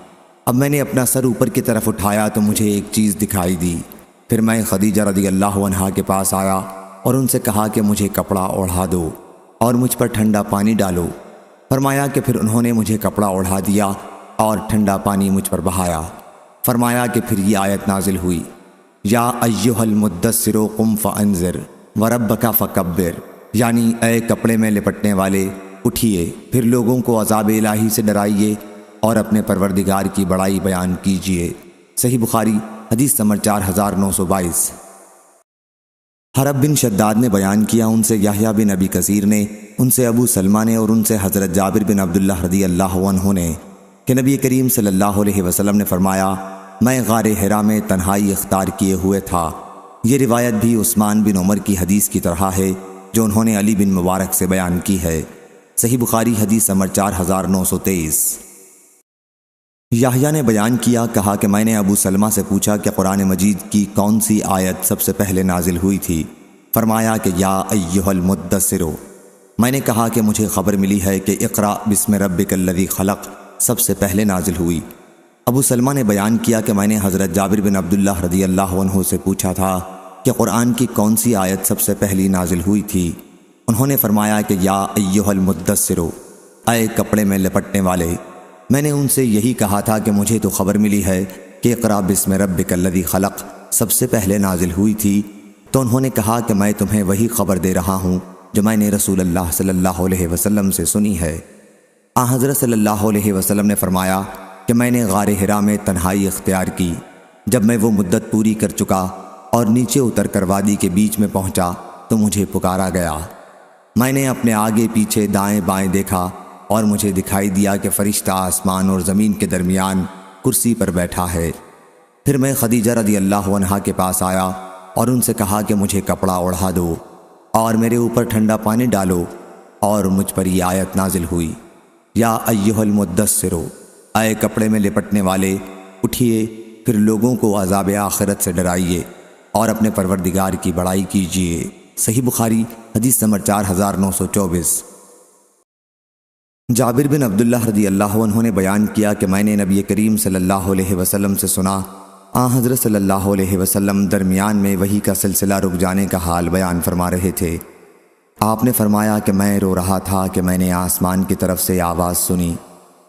اب میں نے اپنا سر اوپر کی طرف اٹھایا تو مجھے ایک چیز دکھائی دی، پھر میں خدیجہ رضی اللہ عنہا کے پاس آیا اور ان سے کہا کہ مجھے کپڑا اوڑھا دو اور مجھ پر ٹھنڈا پانی ڈالو۔ فرمایا کہ پھر انہوں نے مجھے کپڑا اوڑھا دیا اور ٹھنڈا پانی مجھ پر بہایا۔ فرمایا کہ پھر یہ آیت نازل ہوئی، یا ایھا المدثر قم فانذر وربک فکبر، یعنی اے کپڑے میں لپٹنے والے اٹھیے، پھر لوگوں کو عذاب الہی سے ڈرائیے اور اپنے پروردگار کی بڑائی بیان کیجیے۔ صحیح بخاری حدیث نمبر 4922۔ حرب بن شداد نے بیان کیا، ان سے یحییٰ بن ابی کثیر نے، ان سے ابو سلمہ نے اور ان سے حضرت جابر بن عبداللہ رضی اللہ عنہ نے کہ نبی کریم صلی اللہ علیہ وسلم نے فرمایا، میں غار حرا میں تنہائی اختیار کیے ہوئے تھا۔ یہ روایت بھی عثمان بن عمر کی حدیث کی طرح ہے جو انہوں نے علی بن مبارک سے بیان کی ہے۔ صحیح بخاری حدیث نمبر 4923۔ یحییٰ نے بیان کیا، کہا کہ میں نے ابو سلمہ سے پوچھا کہ قرآن مجید کی کون سی آیت سب سے پہلے نازل ہوئی تھی؟ فرمایا کہ یا ایھا المدثر۔ میں نے کہا کہ مجھے خبر ملی ہے کہ اقرا بسم ربک الذی خلق سب سے پہلے نازل ہوئی۔ ابو سلمہ نے بیان کیا کہ میں نے حضرت جابر بن عبداللہ رضی اللہ عنہ سے پوچھا تھا کہ قرآن کی کون سی آیت سب سے پہلی نازل ہوئی تھی۔ انہوں نے فرمایا کہ یا ایھا المدثر، اے کپڑے میں لپٹنے والے۔ میں نے ان سے یہی کہا تھا کہ مجھے تو خبر ملی ہے کہ اقرا بسم ربک الذی خلق سب سے پہلے نازل ہوئی تھی، تو انہوں نے کہا کہ میں تمہیں وہی خبر دے رہا ہوں جو میں نے رسول اللہ صلی اللہ علیہ وسلم سے سنی ہے۔ حضرت صلی اللہ علیہ وسلم نے فرمایا کہ میں نے غار حرا میں تنہائی اختیار کی۔ جب میں وہ مدت پوری کر چکا اور نیچے اتر کر وادی کے بیچ میں پہنچا تو مجھے پکارا گیا۔ میں نے اپنے آگے پیچھے دائیں بائیں دیکھا اور مجھے دکھائی دیا کہ فرشتہ آسمان اور زمین کے درمیان کرسی پر بیٹھا ہے۔ پھر میں خدیجہ رضی اللہ عنہا کے پاس آیا اور ان سے کہا کہ مجھے کپڑا اوڑھا دو اور میرے اوپر ٹھنڈا پانی ڈالو، اور مجھ پر یہ آیت نازل ہوئی، یا ایھا المدثر، اے کپڑے میں لپٹنے والے، اٹھیے پھر لوگوں کو عذاب آخرت سے ڈرائیے اور اپنے پروردگار کی بڑائی کیجیے۔ صحیح بخاری حدیث نمبر 4924۔ جابر بن عبداللہ رضی اللہ عنہ نے بیان کیا کہ میں نے نبی کریم صلی اللہ علیہ وسلم سے سنا، حضرت صلی اللہ علیہ وسلم درمیان میں وحی کا سلسلہ رک جانے کا حال بیان فرما رہے تھے۔ آپ نے فرمایا کہ میں رو رہا تھا کہ میں نے آسمان کی طرف سے آواز سنی۔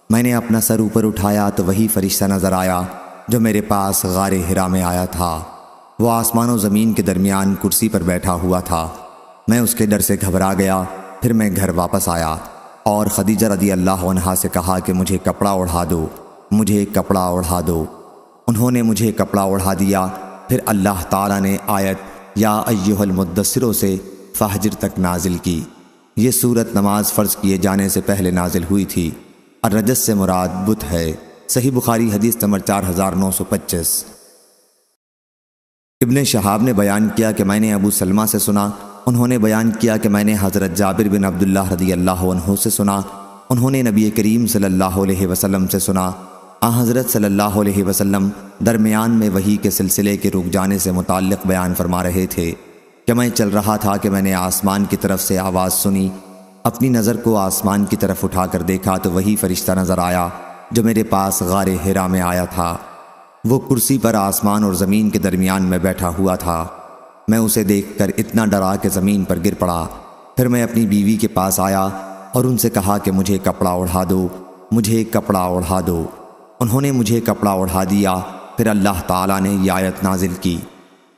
میں نے اپنا سر اوپر اٹھایا تو وہی فرشتہ نظر آیا جو میرے پاس غار حرا میں آیا تھا۔ وہ آسمان و زمین کے درمیان کرسی پر بیٹھا ہوا تھا۔ میں اس کے ڈر سے گھبرا گیا۔ پھر میں گھر واپس آیا اور خدیجہ رضی اللہ عنہا سے کہا کہ مجھے کپڑا اوڑھا دو، مجھے کپڑا اوڑھا دو۔ انہوں نے مجھے کپڑا اوڑھا دیا۔ پھر اللہ تعالیٰ نے آیت یا ایھا المدثر سے فہجر تک نازل کی۔ یہ صورت نماز فرض کیے جانے سے پہلے نازل ہوئی تھی۔ الرجس سے مراد بت ہے۔ صحیح بخاری حدیث نمبر 4925۔ ابن شہاب نے بیان کیا کہ میں نے ابو سلمہ سے سنا۔ انہوں نے بیان کیا کہ میں نے حضرت جابر بن عبداللہ رضی اللہ عنہ سے سنا۔ انہوں نے نبی کریم صلی اللہ علیہ وسلم سے سنا۔ حضرت صلی اللہ علیہ وسلم درمیان میں وحی کے سلسلے کے رک جانے سے متعلق بیان فرما رہے تھے کہ میں چل رہا تھا کہ میں نے آسمان کی طرف سے آواز سنی۔ اپنی نظر کو آسمان کی طرف اٹھا کر دیکھا تو وہی فرشتہ نظر آیا جو میرے پاس غار حرا میں آیا تھا۔ وہ کرسی پر آسمان اور زمین کے درمیان میں بیٹھا ہوا تھا۔ میں اسے دیکھ کر اتنا ڈرا کہ زمین پر گر پڑا۔ پھر میں اپنی بیوی کے پاس آیا اور ان سے کہا کہ مجھے کپڑا اوڑھا دو، مجھے کپڑا اوڑھا دو۔ انہوں نے مجھے کپڑا اوڑھا دیا۔ پھر اللہ تعالیٰ نے یہ آیت نازل کی،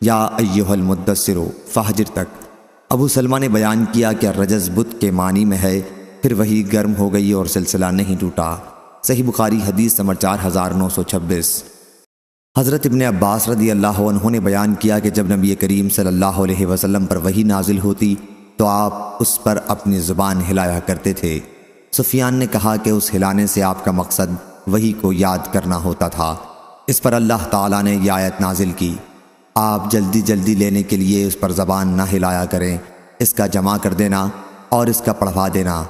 یا ایھا المدثر فہجر تک۔ ابو سلمہ نے بیان کیا کہ الرجز بت کے معنی میں ہے۔ پھر وہی گرم ہو گئی اور سلسلہ نہیں ٹوٹا۔ صحیح بخاری حدیث نمبر 4926۔ حضرت ابن عباس رضی اللہ عنہ نے بیان کیا کہ جب نبی کریم صلی اللہ علیہ وسلم پر وحی نازل ہوتی تو آپ اس پر اپنی زبان ہلایا کرتے تھے۔ سفیان نے کہا کہ اس ہلانے سے آپ کا مقصد وحی کو یاد کرنا ہوتا تھا۔ اس پر اللہ تعالیٰ نے یہ آیت نازل کی، آپ جلدی جلدی لینے کے لیے اس پر زبان نہ ہلایا کریں، اس کا جمع کر دینا اور اس کا پڑھوا دینا،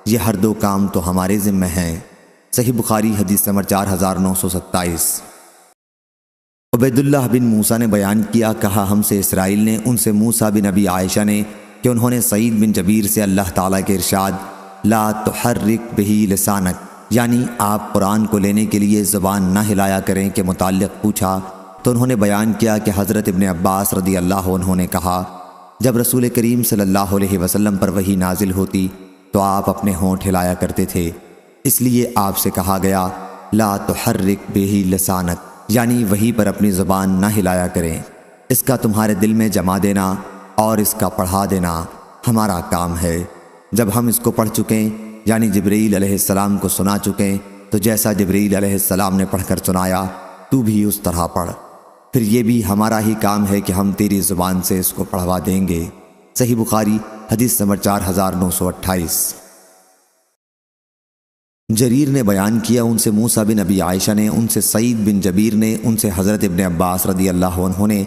یہ ہر دو کام تو ہمارے ذمہ ہیں۔ صحیح بخاری حدیث نمبر 4927۔ عبید اللہ بن موسیٰ نے بیان کیا، کہا ہم سے اسرائیل نے، ان سے موسیٰ بن ابی عائشہ نے، کہ انہوں نے سعید بن جبیر سے اللہ تعالیٰ کے ارشاد لا تحرک بہ لسانک، یعنی آپ قرآن کو لینے کے لیے زبان نہ ہلایا کریں کے متعلق پوچھا تو انہوں نے بیان کیا کہ حضرت ابن عباس رضی اللہ عنہ نے کہا جب رسول کریم صلی اللہ علیہ وسلم پر وحی نازل ہوتی تو آپ اپنے ہونٹ ہلایا کرتے تھے، اس لیے آپ سے کہا گیا لا تحرک بہ لسانک، یعنی وحی پر اپنی زبان نہ ہلایا کریں، اس کا تمہارے دل میں جما دینا اور اس کا پڑھا دینا ہمارا کام ہے۔ جب ہم اس کو پڑھ چکیں یعنی جبرائیل علیہ السلام کو سنا چکیں تو جیسا جبرائیل علیہ السلام نے پڑھ کر سنایا تو بھی اس طرح پڑھ، پھر یہ بھی ہمارا ہی کام ہے کہ ہم تیری زبان سے اس کو پڑھوا دیں گے۔ صحیح بخاری حدیث نمبر 4928۔ جریر نے بیان کیا، ان سے موسیٰ بن ابی عائشہ نے، ان سے سعید بن جبیر نے، ان سے حضرت ابن عباس رضی اللہ عنہ نے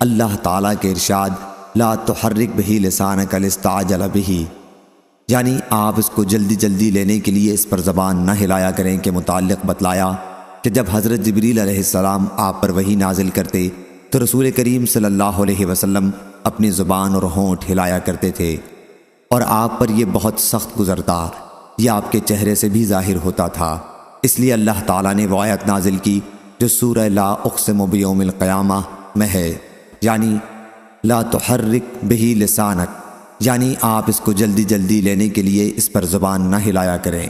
اللہ تعالیٰ کے ارشاد لا تحرک بہ لسانک لتستعجل بہ، یعنی آپ اس کو جلدی جلدی لینے کے لیے اس پر زبان نہ ہلایا کریں کے متعلق بتلایا کہ جب حضرت جبریل علیہ السلام آپ پر وحی نازل کرتے تو رسول کریم صلی اللہ علیہ وسلم اپنی زبان اور ہونٹ ہلایا کرتے تھے۔ اور آپ پر یہ بہت سخت گزرتا، یہ آپ کے چہرے سے بھی ظاہر ہوتا تھا۔ اس لیے اللہ تعالیٰ نے وہ آیت نازل کی جو سورہ لا اقسم بیوم القیامہ میں ہے، یعنی لا تحرک بہ لسانک، یعنی آپ اس کو جلدی جلدی لینے کے لیے اس پر زبان نہ ہلایا کریں،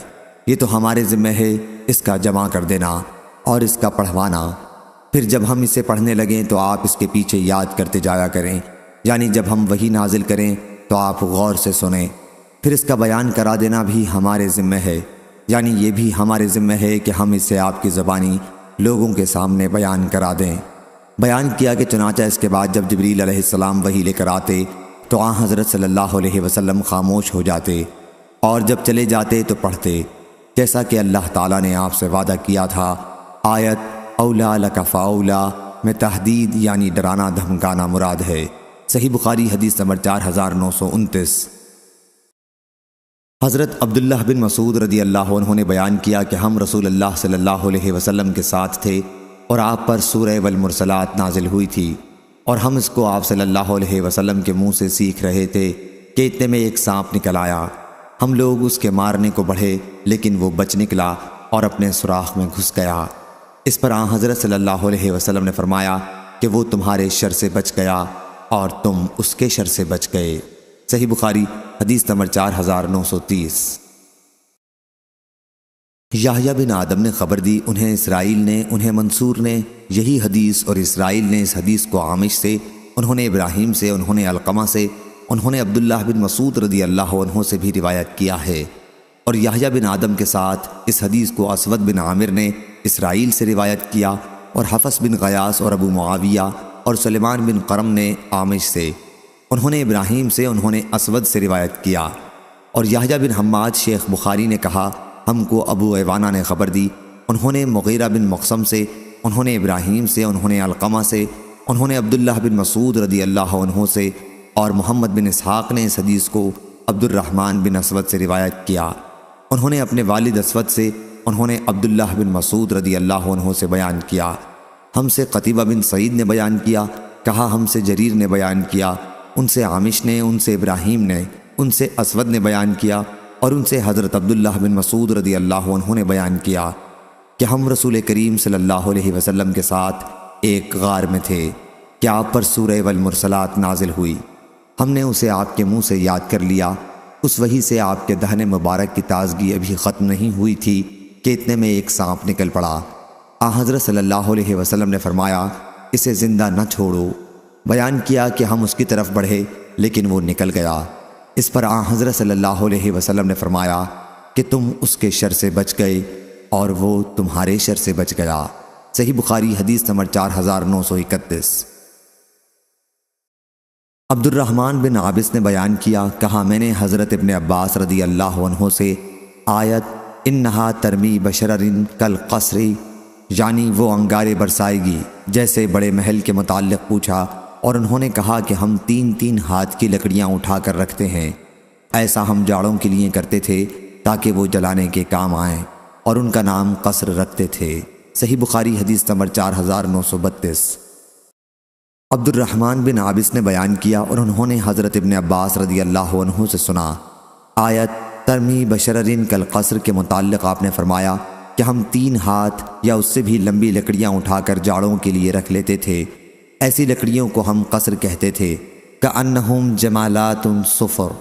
یہ تو ہمارے ذمہ ہے اس کا جمع کر دینا اور اس کا پڑھوانا۔ پھر جب ہم اسے پڑھنے لگیں تو آپ اس کے پیچھے یاد کرتے جایا کریں، یعنی جب ہم وحی نازل کریں تو آپ غور سے سنیں۔ پھر اس کا بیان کرا دینا بھی ہمارے ذمہ ہے، یعنی یہ بھی ہمارے ذمہ ہے کہ ہم اسے آپ کی زبانی لوگوں کے سامنے بیان کرا دیں۔ بیان کیا کہ چنانچہ اس کے بعد جب جبریل علیہ السلام وحی لے کر آتے تو آن حضرت صلی اللہ علیہ وسلم خاموش ہو جاتے، اور جب چلے جاتے تو پڑھتے، جیسا کہ اللہ تعالیٰ نے آپ سے وعدہ کیا تھا۔ آیت اولا لک فاولا میں تحدید یعنی ڈرانا دھمکانا مراد ہے۔ صحیح بخاری حدیث نمبر 4929۔ حضرت عبداللہ بن مسعود رضی اللہ عنہ نے بیان کیا کہ ہم رسول اللہ صلی اللہ علیہ وسلم کے ساتھ تھے اور آپ پر سورہ والمرسلات نازل ہوئی تھی، اور ہم اس کو آپ صلی اللہ علیہ وسلم کے منہ سے سیکھ رہے تھے کہ اتنے میں ایک سانپ نکل آیا۔ ہم لوگ اس کے مارنے کو بڑھے لیکن وہ بچ نکلا اور اپنے سوراخ میں گھس گیا۔ اس پر آن حضرت صلی اللہ علیہ وسلم نے فرمایا کہ وہ تمہارے شر سے بچ گیا اور تم اس کے شر سے بچ گئے۔ صحیح بخاری حدیث نمبر 4930۔ یحییٰ بن آدم نے خبر دی، انہیں اسرائیل نے، انہیں منصور نے یہی حدیث، اور اسرائیل نے اس حدیث کو عامش سے، انہوں نے ابراہیم سے، انہوں نے علقمہ سے، انہوں نے عبداللہ بن مسعود رضی اللہ عنہ سے بھی روایت کیا ہے، اور یحییٰ بن آدم کے ساتھ اس حدیث کو اسود بن عامر نے اسرائیل سے روایت کیا، اور حفص بن غیاث اور ابو معاویہ اور سلیمان بن قرم نے عامش سے، انہوں نے ابراہیم سے، انہوں نے اسود سے روایت کیا، اور یحییٰ بن حماد شیخ بخاری نے کہا ہم کو ابو ایوانہ نے خبر دی، انہوں نے مغیرہ بن مقسم سے، انہوں نے ابراہیم سے، انہوں نے علقمہ سے، انہوں نے عبداللہ بن مسعود رضی اللہ عنہ سے، اور محمد بن اسحاق نے اس حدیث کو عبد الرحمن بن اسود سے روایت کیا، انہوں نے اپنے والد اسود سے، انہوں نے عبداللہ بن مسعود رضی اللہ عنہ سے بیان کیا۔ ہم سے قتیبہ بن سعید نے بیان کیا، کہا ہم سے جریر نے بیان کیا، ان سے عامش نے، ان سے ابراہیم نے، ان سے اسود نے بیان کیا، اور ان سے حضرت عبداللہ بن مسعود رضی اللہ عنہ نے بیان کیا کہ ہم رسول کریم صلی اللہ علیہ وسلم کے ساتھ ایک غار میں تھے کہ آپ پر سورہ والمرسلات نازل ہوئی۔ ہم نے اسے آپ کے منہ سے یاد کر لیا، اس وحی سے آپ کے دہن مبارک کی تازگی ابھی ختم نہیں ہوئی تھی کہ اتنے میں ایک سانپ نکل پڑا۔ آن حضرت صلی اللہ علیہ وسلم نے فرمایا اسے زندہ نہ چھوڑو۔ بیان کیا کہ ہم اس کی طرف بڑھے لیکن وہ نکل گیا۔ اس پر آن حضرت صلی اللہ علیہ وسلم نے فرمایا کہ تم اس کے شر سے بچ گئے اور وہ تمہارے شر سے بچ گیا۔ صحیح بخاری حدیث نمبر 4931۔ عبد الرحمن بن عابس نے بیان کیا، کہا میں نے حضرت ابن عباس رضی اللہ عنہ سے آیت انہا ترمی بشرر کالقصر یعنی وہ انگارے برسائے گی جیسے بڑے محل کے متعلق پوچھا، اور انہوں نے کہا کہ ہم 3 ہاتھ کی لکڑیاں اٹھا کر رکھتے ہیں، ایسا ہم جاڑوں کے لیے کرتے تھے تاکہ وہ جلانے کے کام آئیں، اور ان کا نام قصر رکھتے تھے۔ صحیح بخاری حدیث نمبر 4932۔ عبد الرحمن بن عابس نے بیان کیا، اور انہوں نے حضرت ابن عباس رضی اللہ عنہ سے سنا، آیت ترمی بشررن کالقصر کے متعلق آپ نے فرمایا کہ ہم 3 ہاتھ یا اس سے بھی لمبی لکڑیاں اٹھا کر جاڑوں کے لیے رکھ لیتے تھے، ایسی لکڑیوں کو ہم قصر کہتے تھے۔ کأنہم جمالات صفر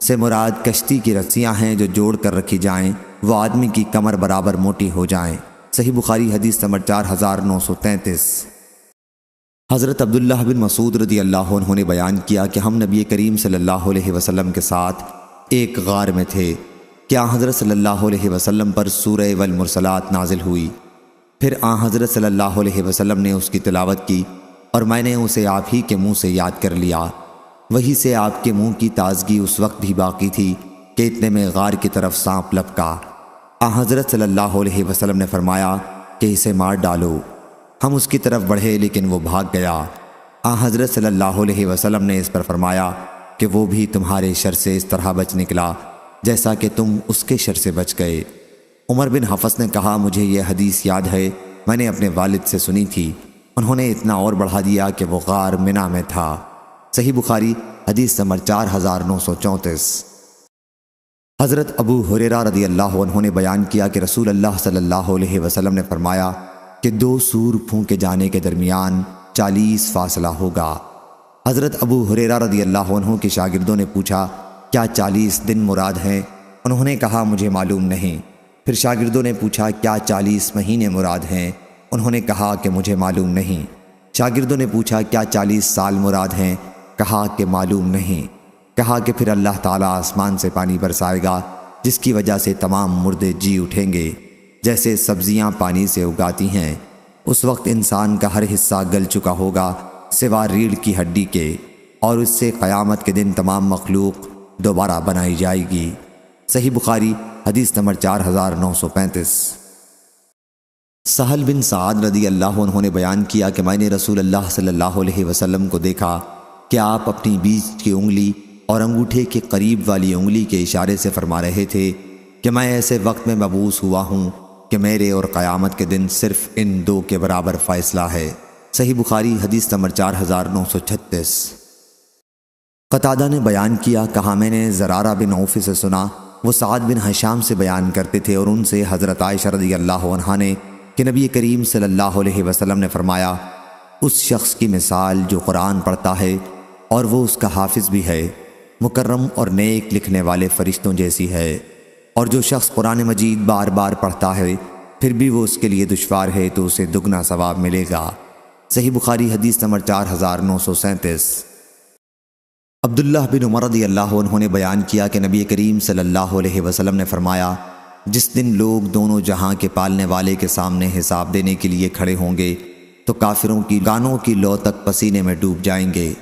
سے مراد کشتی کی رسیاں ہیں جو جوڑ کر رکھی جائیں، وہ آدمی کی کمر برابر موٹی ہو جائیں۔ صحیح بخاری حدیث نمبر 4933۔ حضرت عبداللہ بن مسعود رضی اللہ عنہ نے بیان کیا کہ ہم نبی کریم صلی اللہ علیہ وسلم کے ساتھ ایک غار میں تھے کہ آن حضرت صلی اللہ علیہ وسلم پر سورہ والمرسلات نازل ہوئی۔ پھر آن حضرت صلی اللہ علیہ وسلم نے اس کی تلاوت کی اور میں نے اسے آپ ہی کے منہ سے یاد کر لیا۔ وہی سے آپ کے منہ کی تازگی اس وقت بھی باقی تھی کہ اتنے میں غار کی طرف سانپ لپکا۔ آن حضرت صلی اللہ علیہ وسلم نے فرمایا کہ اسے مار ڈالو۔ ہم اس کی طرف بڑھے لیکن وہ بھاگ گیا۔ آن حضرت صلی اللہ علیہ وسلم نے اس پر فرمایا کہ وہ بھی تمہارے شر سے اس طرح بچ نکلا جیسا کہ تم اس کے شر سے بچ گئے۔ عمر بن حفص نے کہا مجھے یہ حدیث یاد ہے، میں نے اپنے والد سے سنی تھی، انہوں نے اتنا اور بڑھا دیا کہ وہ غار منی میں تھا۔ صحیح بخاری حدیث نمبر 4934۔ حضرت ابو ہریرہ رضی اللہ عنہ نے بیان کیا کہ رسول اللہ صلی اللہ علیہ وسلم نے فرمایا کہ 2 سور پھونکے جانے کے درمیان 40 فاصلہ ہوگا۔ حضرت ابو ہریرہ رضی اللہ عنہ کے شاگردوں نے پوچھا کیا 40 دن مراد ہیں؟ انہوں نے کہا مجھے معلوم نہیں۔ پھر شاگردوں نے پوچھا کیا 40 مہینے مراد ہیں؟ انہوں نے کہا کہ مجھے معلوم نہیں۔ شاگردوں نے پوچھا کیا 40 سال مراد ہیں؟ کہا کہ معلوم نہیں۔ کہا کہ پھر اللہ تعالیٰ آسمان سے پانی برسائے گا جس کی وجہ سے تمام مردے جی اٹھیں گے، جیسے سبزیاں پانی سے اگاتی ہیں۔ اس وقت انسان کا ہر حصہ گل چکا ہوگا سوا ریڑھ کی ہڈی کے، اور اس سے قیامت کے دن تمام مخلوق دوبارہ بنائی جائے گی۔ صحیح بخاری حدیث نمبر 4935۔ سہل بن سعد رضی اللہ عنہ نے بیان کیا کہ میں نے رسول اللہ صلی اللہ علیہ وسلم کو دیکھا کہ آپ اپنی بیچ کی انگلی اور انگوٹھے کے قریب والی انگلی کے اشارے سے فرما رہے تھے کہ میں ایسے وقت میں مبعوث ہوا ہوں کہ میرے اور قیامت کے دن صرف ان 2 کے برابر فیصلہ ہے۔ صحیح بخاری حدیث نمبر 4936۔ قتادہ نے بیان کیا کہا میں نے زرارہ بن عوف سے سنا، وہ سعد بن ہشام سے بیان کرتے تھے اور ان سے حضرت عائشہ رضی اللہ عنہا نے کہ نبی کریم صلی اللہ علیہ وسلم نے فرمایا اس شخص کی مثال جو قرآن پڑھتا ہے اور وہ اس کا حافظ بھی ہے، مکرم اور نیک لکھنے والے فرشتوں جیسی ہے، اور جو شخص قرآن مجید بار بار پڑھتا ہے پھر بھی وہ اس کے لیے دشوار ہے تو اسے دگنا ثواب ملے گا۔ صحیح بخاری حدیث نمبر 4937۔ عبداللہ بن عمر رضی اللہ عنہ نے بیان کیا کہ نبی کریم صلی اللہ علیہ وسلم نے فرمایا جس دن لوگ دونوں جہاں کے پالنے والے کے سامنے حساب دینے کے لیے کھڑے ہوں گے تو کافروں کی گانوں کی لو تک پسینے میں ڈوب جائیں گے۔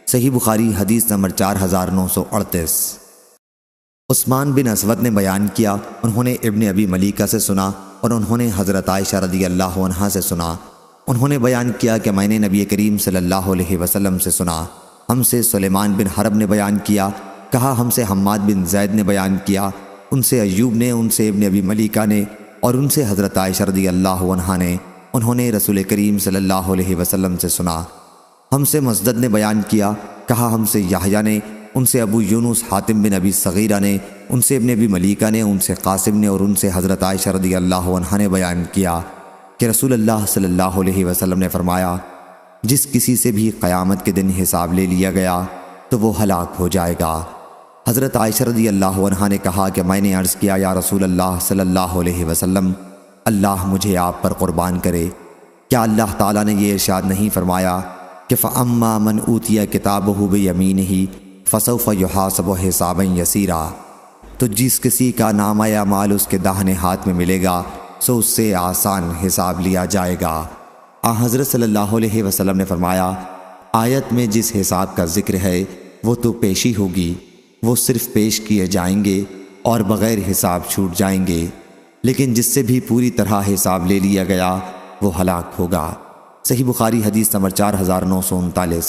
صحیح بخاری حدیث نمبر 4938۔ عثمان بن اسود نے بیان کیا انہوں نے ابن ابی ملیکہ سے سنا اور انہوں نے حضرت عائشہ رضی اللہ عنہا سے سنا، انہوں نے بیان کیا کہ میں نے نبی کریم صلی اللہ علیہ وسلم سے سنا۔ ہم سے سلیمان بن حرب نے بیان کیا، کہا ہم سے حماد بن زید نے بیان کیا، ان سے ایوب نے، ان سے ابن ابی ملیکہ نے اور ان سے حضرت عائشہ رضی اللہ عنہا نے، انہوں نے رسول کریم صلی اللہ علیہ وسلم سے سنا۔ ہم سے مسدد نے بیان کیا، کہا ہم سے یحییٰ نے، ان سے ابو یونس حاتم بن ابی صغیرہ نے، ان سے ابن ابی ملیکہ نے، ان سے قاسم نے اور ان سے حضرت عائشہ رضی اللہ عنہا نے بیان کیا کہ رسول اللہ صلی اللہ علیہ وسلم نے فرمایا جس کسی سے بھی قیامت کے دن حساب لے لیا گیا تو وہ ہلاک ہو جائے گا۔ حضرت عائشہ رضی اللہ عنہا نے کہا کہ میں نے عرض کیا یا رسول اللہ صلی اللہ علیہ وسلم اللہ مجھے آپ پر قربان کرے، کیا اللہ تعالیٰ نے یہ ارشاد نہیں فرمایا کہ فَأَمَّا مَنْ أُوتِيَ كِتَابَهُ بِيَمِينِهِ فَسَوْفَ يُحَاسَبُ حِسَابًا يَسِيرًا، تو جس کسی کا نامہ یا مال اس کے داہنے ہاتھ میں ملے گا سو اس سے آسان حساب لیا جائے گا۔ حضرت صلی اللہ علیہ وسلم نے فرمایا آیت میں جس حساب کا ذکر ہے وہ تو پیشی ہوگی، وہ صرف پیش کیے جائیں گے اور بغیر حساب چھوٹ جائیں گے، لیکن جس سے بھی پوری طرح حساب لے لیا گیا وہ ہلاک ہوگا۔ صحیح بخاری حدیث نمبر 4939۔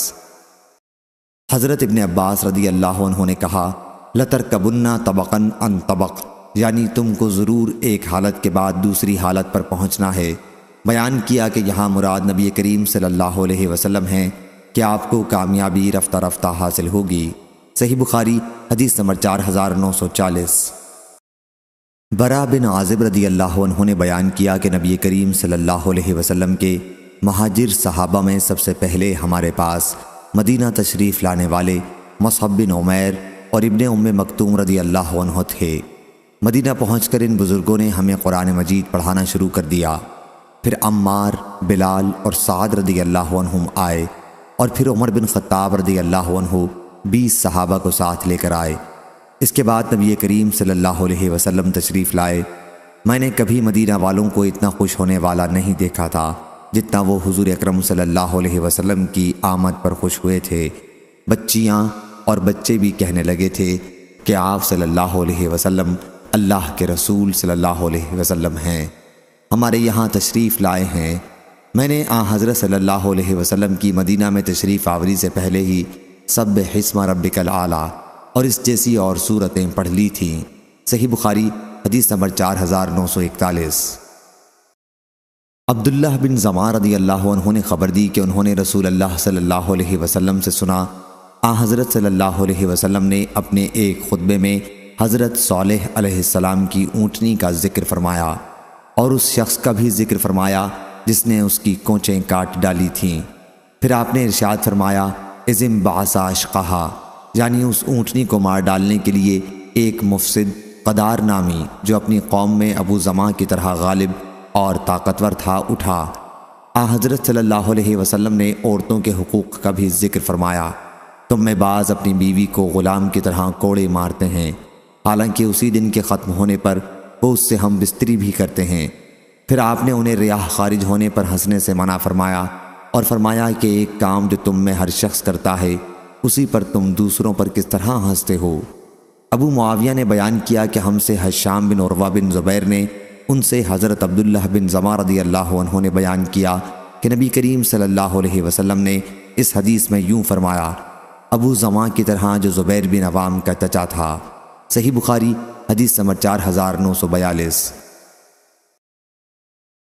حضرت ابن عباس رضی اللہ عنہ نے کہا لَتَرْكَبُنَّ طَبَقًا عَنْ طَبَقٍ، یعنی تم کو ضرور ایک حالت کے بعد دوسری حالت پر پہنچنا ہے۔ بیان کیا کہ یہاں مراد نبی کریم صلی اللہ علیہ وسلم ہیں کہ آپ کو کامیابی رفتہ رفتہ حاصل ہوگی۔ صحیح بخاری حدیث نمبر 4940۔ برا بن عازب رضی اللہ عنہ نے بیان کیا کہ نبی کریم صلی اللہ علیہ وسلم کے مہاجر صحابہ میں سب سے پہلے ہمارے پاس مدینہ تشریف لانے والے مصعب بن عمیر اور ابن ام مکتوم رضی اللہ عنہ تھے۔ مدینہ پہنچ کر ان بزرگوں نے ہمیں قرآن مجید پڑھانا شروع کر دیا، پھر عمار، بلال اور سعد رضی اللہ عنہم آئے، اور پھر عمر بن خطاب رضی اللہ عنہ 20 صحابہ کو ساتھ لے کر آئے۔ اس کے بعد نبی کریم صلی اللہ علیہ وسلم تشریف لائے۔ میں نے کبھی مدینہ والوں کو اتنا خوش ہونے والا نہیں دیکھا تھا جتنا وہ حضور اکرم صلی اللہ علیہ وسلم کی آمد پر خوش ہوئے تھے۔ بچیاں اور بچے بھی کہنے لگے تھے کہ آپ صلی اللہ علیہ وسلم اللہ کے رسول صلی اللہ علیہ وسلم ہیں، ہمارے یہاں تشریف لائے ہیں۔ میں نے حضرت صلی اللہ علیہ وسلم کی مدینہ میں تشریف آوری سے پہلے ہی سبح اسم ربک الاعلیٰ اور اس جیسی اور صورتیں پڑھ لی تھیں۔ صحیح بخاری حدیث نمبر 4941۔ عبداللہ بن زماں رضی اللہ عنہ نے خبر دی کہ انہوں نے رسول اللہ صلی اللہ علیہ وسلم سے سنا، حضرت صلی اللہ علیہ وسلم نے اپنے ایک خطبے میں حضرت صالح علیہ السلام کی اونٹنی کا ذکر فرمایا اور اس شخص کا بھی ذکر فرمایا جس نے اس کی کونچیں کاٹ ڈالی تھیں۔ پھر آپ نے ارشاد فرمایا اذم بعثا اشقہا، یعنی اس اونٹنی کو مار ڈالنے کے لیے ایک مفسد قدار نامی جو اپنی قوم میں ابو زماں کی طرح غالب اور طاقتور تھا اٹھا۔ حضرت صلی اللہ علیہ وسلم نے عورتوں کے حقوق کا بھی ذکر فرمایا۔ تم میں بعض اپنی بیوی کو غلام کی طرح کوڑے مارتے ہیں، حالانکہ اسی دن کے ختم ہونے پر وہ اس سے ہم بستری بھی کرتے ہیں۔ پھر آپ نے انہیں ریاح خارج ہونے پر ہنسنے سے منع فرمایا اور فرمایا کہ ایک کام جو تم میں ہر شخص کرتا ہے اسی پر تم دوسروں پر کس طرح ہنستے ہو۔ ابو معاویہ نے بیان کیا کہ ہم سے حشام بن عروہ بن زبیر نے، ان سے حضرت عبداللہ بن زماں رضی اللہ عنہ نے بیان کیا کہ نبی کریم صلی اللہ علیہ وسلم نے اس حدیث میں یوں فرمایا، ابو زماں کی طرح جو زبیر بن عوام کا چچا تھا۔ صحیح بخاری حدیث نمبر 4942۔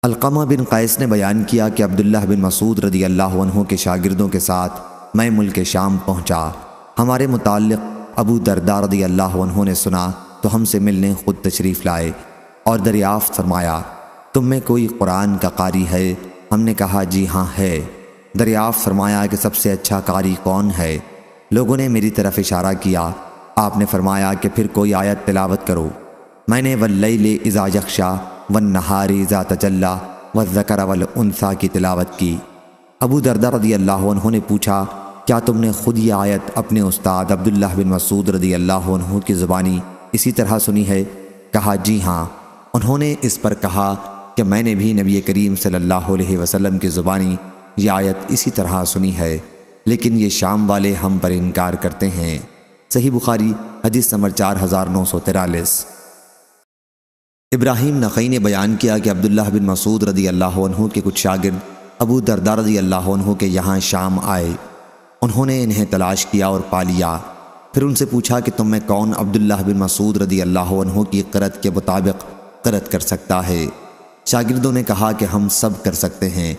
علقمہ بن قیس نے بیان کیا کہ عبداللہ بن مسعود رضی اللہ عنہ کے شاگردوں کے ساتھ میں ملک شام پہنچا۔ ہمارے متعلق ابو درداء رضی اللہ عنہ نے سنا تو ہم سے ملنے خود تشریف لائے اور دریافت فرمایا تم میں کوئی قرآن کا قاری ہے؟ ہم نے کہا جی ہاں ہے۔ دریافت فرمایا کہ سب سے اچھا قاری کون ہے؟ لوگوں نے میری طرف اشارہ کیا۔ آپ نے فرمایا کہ پھر کوئی آیت تلاوت کرو۔ میں نے واللیل اذا یغشی والنہار اذا تجلی والذکر والانثی کی تلاوت کی۔ ابو درداء رضی اللہ عنہ نے پوچھا کیا تم نے خود یہ آیت اپنے استاد عبداللہ بن مسعود رضی اللہ عنہ کی زبانی اسی طرح سنی ہے؟ کہا جی ہاں۔ انہوں نے اس پر کہا کہ میں نے بھی نبی کریم صلی اللہ علیہ وسلم کی زبانی یہ آیت اسی طرح سنی ہے، لیکن یہ شام والے ہم پر انکار کرتے ہیں۔ صحیح بخاری حدیث نمبر 4943۔ ابراہیم نخعی نے بیان کیا کہ عبداللہ بن مسعود رضی اللہ عنہ کے کچھ شاگرد ابو درداء رضی اللہ عنہ کے یہاں شام آئے۔ انہوں نے انہیں تلاش کیا اور پا لیا۔ پھر ان سے پوچھا کہ تم میں کون عبداللہ بن مسعود رضی اللہ عنہ کی قرأت کے مطابق قرأت کر سکتا ہے؟ شاگردوں نے کہا کہ ہم سب کر سکتے ہیں۔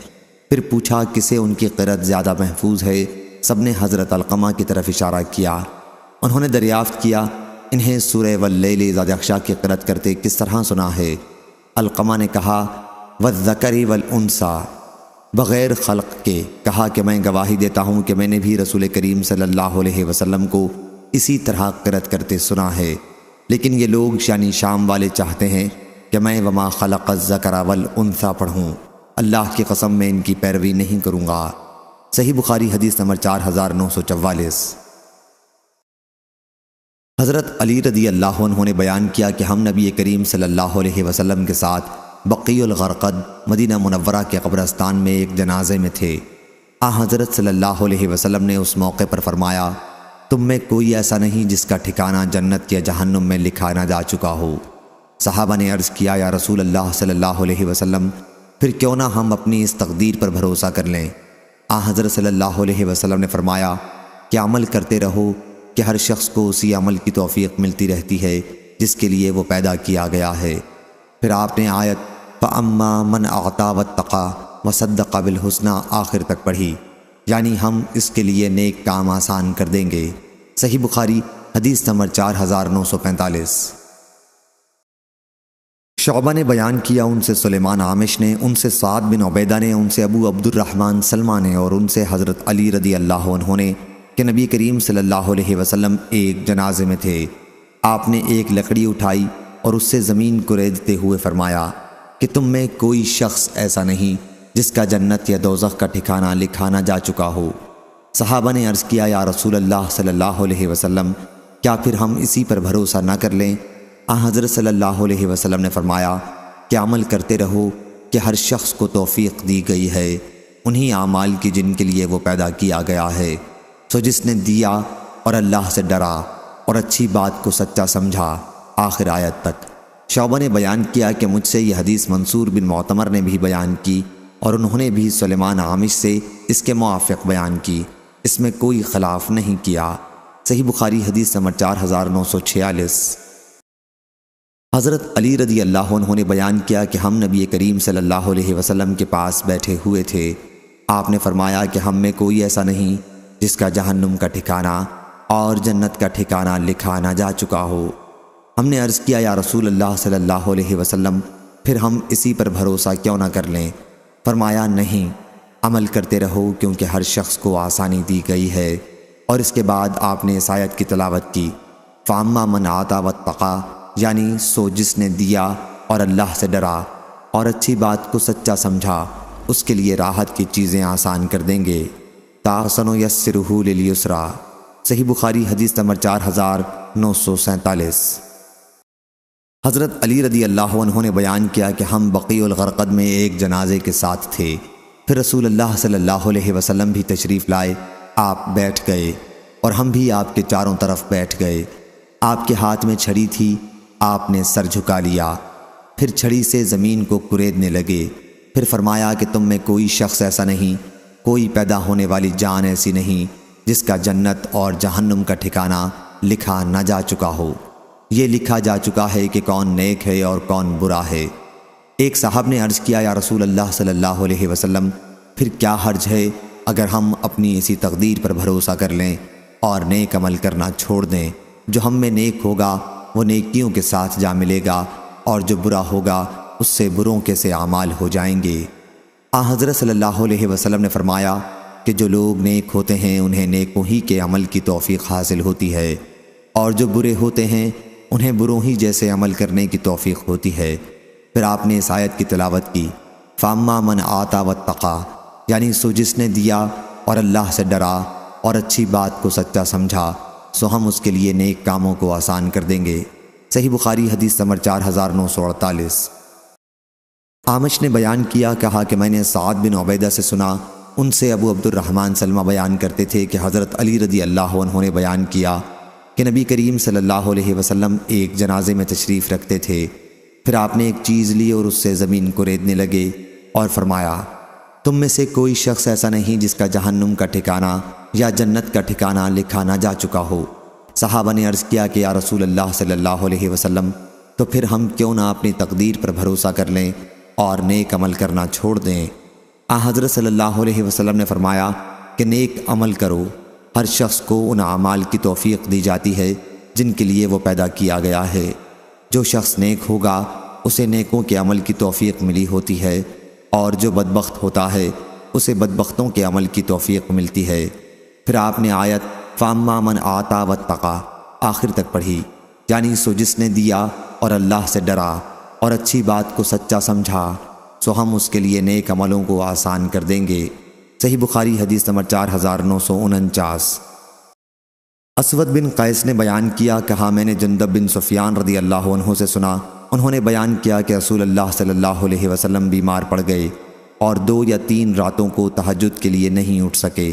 پھر پوچھا کسے ان کی قرأت زیادہ محفوظ ہے؟ سب نے حضرت علقمہ کی طرف اشارہ کیا۔ انہوں نے دریافت کیا انہیں سورہ واللیل اذا یغشی کی قرأت کرتے کس طرح سنا ہے؟ علقمہ نے کہا والذکر والانثی، بغیر خلق کے۔ کہا کہ میں گواہی دیتا ہوں کہ میں نے بھی رسول کریم صلی اللہ علیہ وسلم کو اسی طرح قرأت کرتے سنا ہے، لیکن یہ لوگ یعنی شام والے چاہتے ہیں کہ میں وما خلق الذکر والانثی پڑھوں۔ اللہ کی قسم میں ان کی پیروی نہیں کروں گا۔ صحیح بخاری حدیث نمبر 4944۔ حضرت علی رضی اللہ عنہ نے بیان کیا کہ ہم نبی کریم صلی اللہ علیہ وسلم کے ساتھ بقیع الغرقد مدینہ منورہ کے قبرستان میں ایک جنازے میں تھے۔ حضرت صلی اللہ علیہ وسلم نے اس موقع پر فرمایا تم میں کوئی ایسا نہیں جس کا ٹھکانہ جنت یا جہنم میں لکھا نہ جا چکا ہو۔ صحابہ نے عرض کیا یا رسول اللہ صلی اللہ علیہ وسلم پھر کیوں نہ ہم اپنی اس تقدیر پر بھروسہ کر لیں؟ حضرت صلی اللہ علیہ وسلم نے فرمایا کہ عمل کرتے رہو کہ ہر شخص کو اسی عمل کی توفیق ملتی رہتی ہے جس کے لیے وہ پیدا کیا گیا ہے۔ پھر آپ نے آیت فَأَمَّا مَنْ أَعْطَىٰ وَاتَّقَىٰ وَصَدَّقَ بِالْحُسْنَىٰ آخر تک پڑھی، یعنی ہم اس کے لیے نیک کام آسان کر دیں گے۔ صحیح بخاری حدیث نمبر 4945۔ شعبہ نے بیان کیا ان سے سلیمان عامش نے، ان سے سعد بن عبیدہ نے، ان سے ابو عبد الرحمن سلمہ نے اور ان سے حضرت علی رضی اللہ عنہ نے کہ نبی کریم صلی اللہ علیہ وسلم ایک جنازے میں تھے۔ آپ نے ایک لکڑی اٹھائی اور اس سے زمین کو ریدتے ہوئے فرمایا کہ تم میں کوئی شخص ایسا نہیں جس کا جنت یا دوزخ کا ٹھکانہ لکھا نہ جا چکا ہو۔ صحابہ نے عرض کیا یا رسول اللہ صلی اللہ علیہ وسلم کیا پھر ہم اسی پر بھروسہ نہ کر لیں؟ حضرت صلی اللہ علیہ وسلم نے فرمایا کہ عمل کرتے رہو کہ ہر شخص کو توفیق دی گئی ہے انہی اعمال کی جن کے لیے وہ پیدا کیا گیا ہے۔ سو جس نے دیا اور اللہ سے ڈرا اور اچھی بات کو سچا سمجھا آخر آیت تک۔ شعبہ نے بیان کیا کہ مجھ سے یہ حدیث منصور بن معتمر نے بھی بیان کی اور انہوں نے بھی سلیمان عامش سے اس کے موافق بیان کی، اس میں کوئی خلاف نہیں کیا۔ صحیح بخاری حدیث نمبر 4946۔ حضرت علی رضی اللہ عنہ نے بیان کیا کہ ہم نبی کریم صلی اللہ علیہ وسلم کے پاس بیٹھے ہوئے تھے۔ آپ نے فرمایا کہ ہم میں کوئی ایسا نہیں جس کا جہنم کا ٹھکانہ اور جنت کا ٹھکانہ لکھا نہ جا چکا ہو۔ ہم نے عرض کیا یا رسول اللہ صلی اللہ علیہ وسلم پھر ہم اسی پر بھروسہ کیوں نہ کر لیں؟ فرمایا نہیں، عمل کرتے رہو کیونکہ ہر شخص کو آسانی دی گئی ہے۔ اور اس کے بعد آپ نے اس آیت کی تلاوت کی، فَأَمَّا مَنْ آتَى وَاتَّقَىٰ، یعنی سو جس نے دیا اور اللہ سے ڈرا اور اچھی بات کو سچا سمجھا، اس کے لیے راحت کی چیزیں آسان کر دیں گے۔ سَنُيَسِّرُهُ لِلْيُسْرَىٰ، صحیح بخاری حدیث نمبر 4947۔ حضرت علی رضی اللہ عنہ نے بیان کیا کہ ہم بقیع الغرقد میں ایک جنازے کے ساتھ تھے، پھر رسول اللہ صلی اللہ علیہ وسلم بھی تشریف لائے، آپ بیٹھ گئے اور ہم بھی آپ کے چاروں طرف بیٹھ گئے۔ آپ کے ہاتھ میں چھڑی تھی، آپ نے سر جھکا لیا، پھر چھڑی سے زمین کو کریدنے لگے، پھر فرمایا کہ تم میں کوئی شخص ایسا نہیں، کوئی پیدا ہونے والی جان ایسی نہیں جس کا جنت اور جہنم کا ٹھکانہ لکھا نہ جا چکا ہو۔ یہ لکھا جا چکا ہے کہ کون نیک ہے اور کون برا ہے۔ ایک صاحب نے عرض کیا یا رسول اللہ صلی اللہ علیہ وسلم پھر کیا حرج ہے اگر ہم اپنی اسی تقدیر پر بھروسہ کر لیں اور نیک عمل کرنا چھوڑ دیں؟ جو ہم میں نیک ہوگا وہ نیکیوں کے ساتھ جا ملے گا، اور جو برا ہوگا اس سے بروں کے سے اعمال ہو جائیں گے۔ حضرت صلی اللہ علیہ وسلم نے فرمایا کہ جو لوگ نیک ہوتے ہیں انہیں نیکوں ہی کے عمل کی توفیق حاصل ہوتی ہے، اور جو برے ہوتے ہیں انہیں بروں ہی جیسے عمل کرنے کی توفیق ہوتی ہے۔ پھر آپ نے اس آیت کی تلاوت کی، فَأَمَّا مَنْ آتَى وَاتَّقَىٰ، یعنی سو جس نے دیا اور اللہ سے ڈرا اور اچھی بات کو سچا سمجھا، سو ہم اس کے لیے نیک کاموں کو آسان کر دیں گے۔ صحیح بخاری حدیث نمبر 4948۔ اعمش نے بیان کیا، کہا کہ میں نے سعد بن عبیدہ سے سنا، ان سے ابو عبد الرحمن سلمہ بیان کرتے تھے کہ حضرت علی رضی اللہ عنہ نے بیان کیا کہ نبی کریم صلی اللہ علیہ وسلم ایک جنازے میں تشریف رکھتے تھے، پھر آپ نے ایک چیز لی اور اس سے زمین کو ریدنے لگے اور فرمایا تم میں سے کوئی شخص ایسا نہیں جس کا جہنم کا ٹھکانہ یا جنت کا ٹھکانہ لکھا نہ جا چکا ہو۔ صحابہ نے عرض کیا کہ یا رسول اللہ صلی اللہ علیہ وسلم تو پھر ہم کیوں نہ اپنی تقدیر پر بھروسہ کر لیں اور نیک عمل کرنا چھوڑ دیں؟ حضرت صلی اللہ علیہ وسلم نے فرمایا کہ نیک عمل کرو، ہر شخص کو ان اعمال کی توفیق دی جاتی ہے جن کے لیے وہ پیدا کیا گیا ہے۔ جو شخص نیک ہوگا اسے نیکوں کے عمل کی توفیق ملی ہوتی ہے، اور جو بدبخت ہوتا ہے اسے بدبختوں کے عمل کی توفیق ملتی ہے۔ پھر آپ نے آیت فَأَمَّا مَنْ آتَى وَاتَّقَىٰ آخر تک پڑھی، یعنی سو جس نے دیا اور اللہ سے ڈرا اور اچھی بات کو سچا سمجھا، سو ہم اس کے لیے نیک عملوں کو آسان کر دیں گے۔ صحیح بخاری حدیث نمبر 4949۔ اسود بن قیس نے بیان کیا، کہا میں نے جندب بن سفیان رضی اللہ عنہ سے سنا، انہوں نے بیان کیا کہ رسول اللہ صلی اللہ علیہ وسلم بیمار پڑ گئے اور 2 یا 3 راتوں کو تہجد کے لیے نہیں اٹھ سکے۔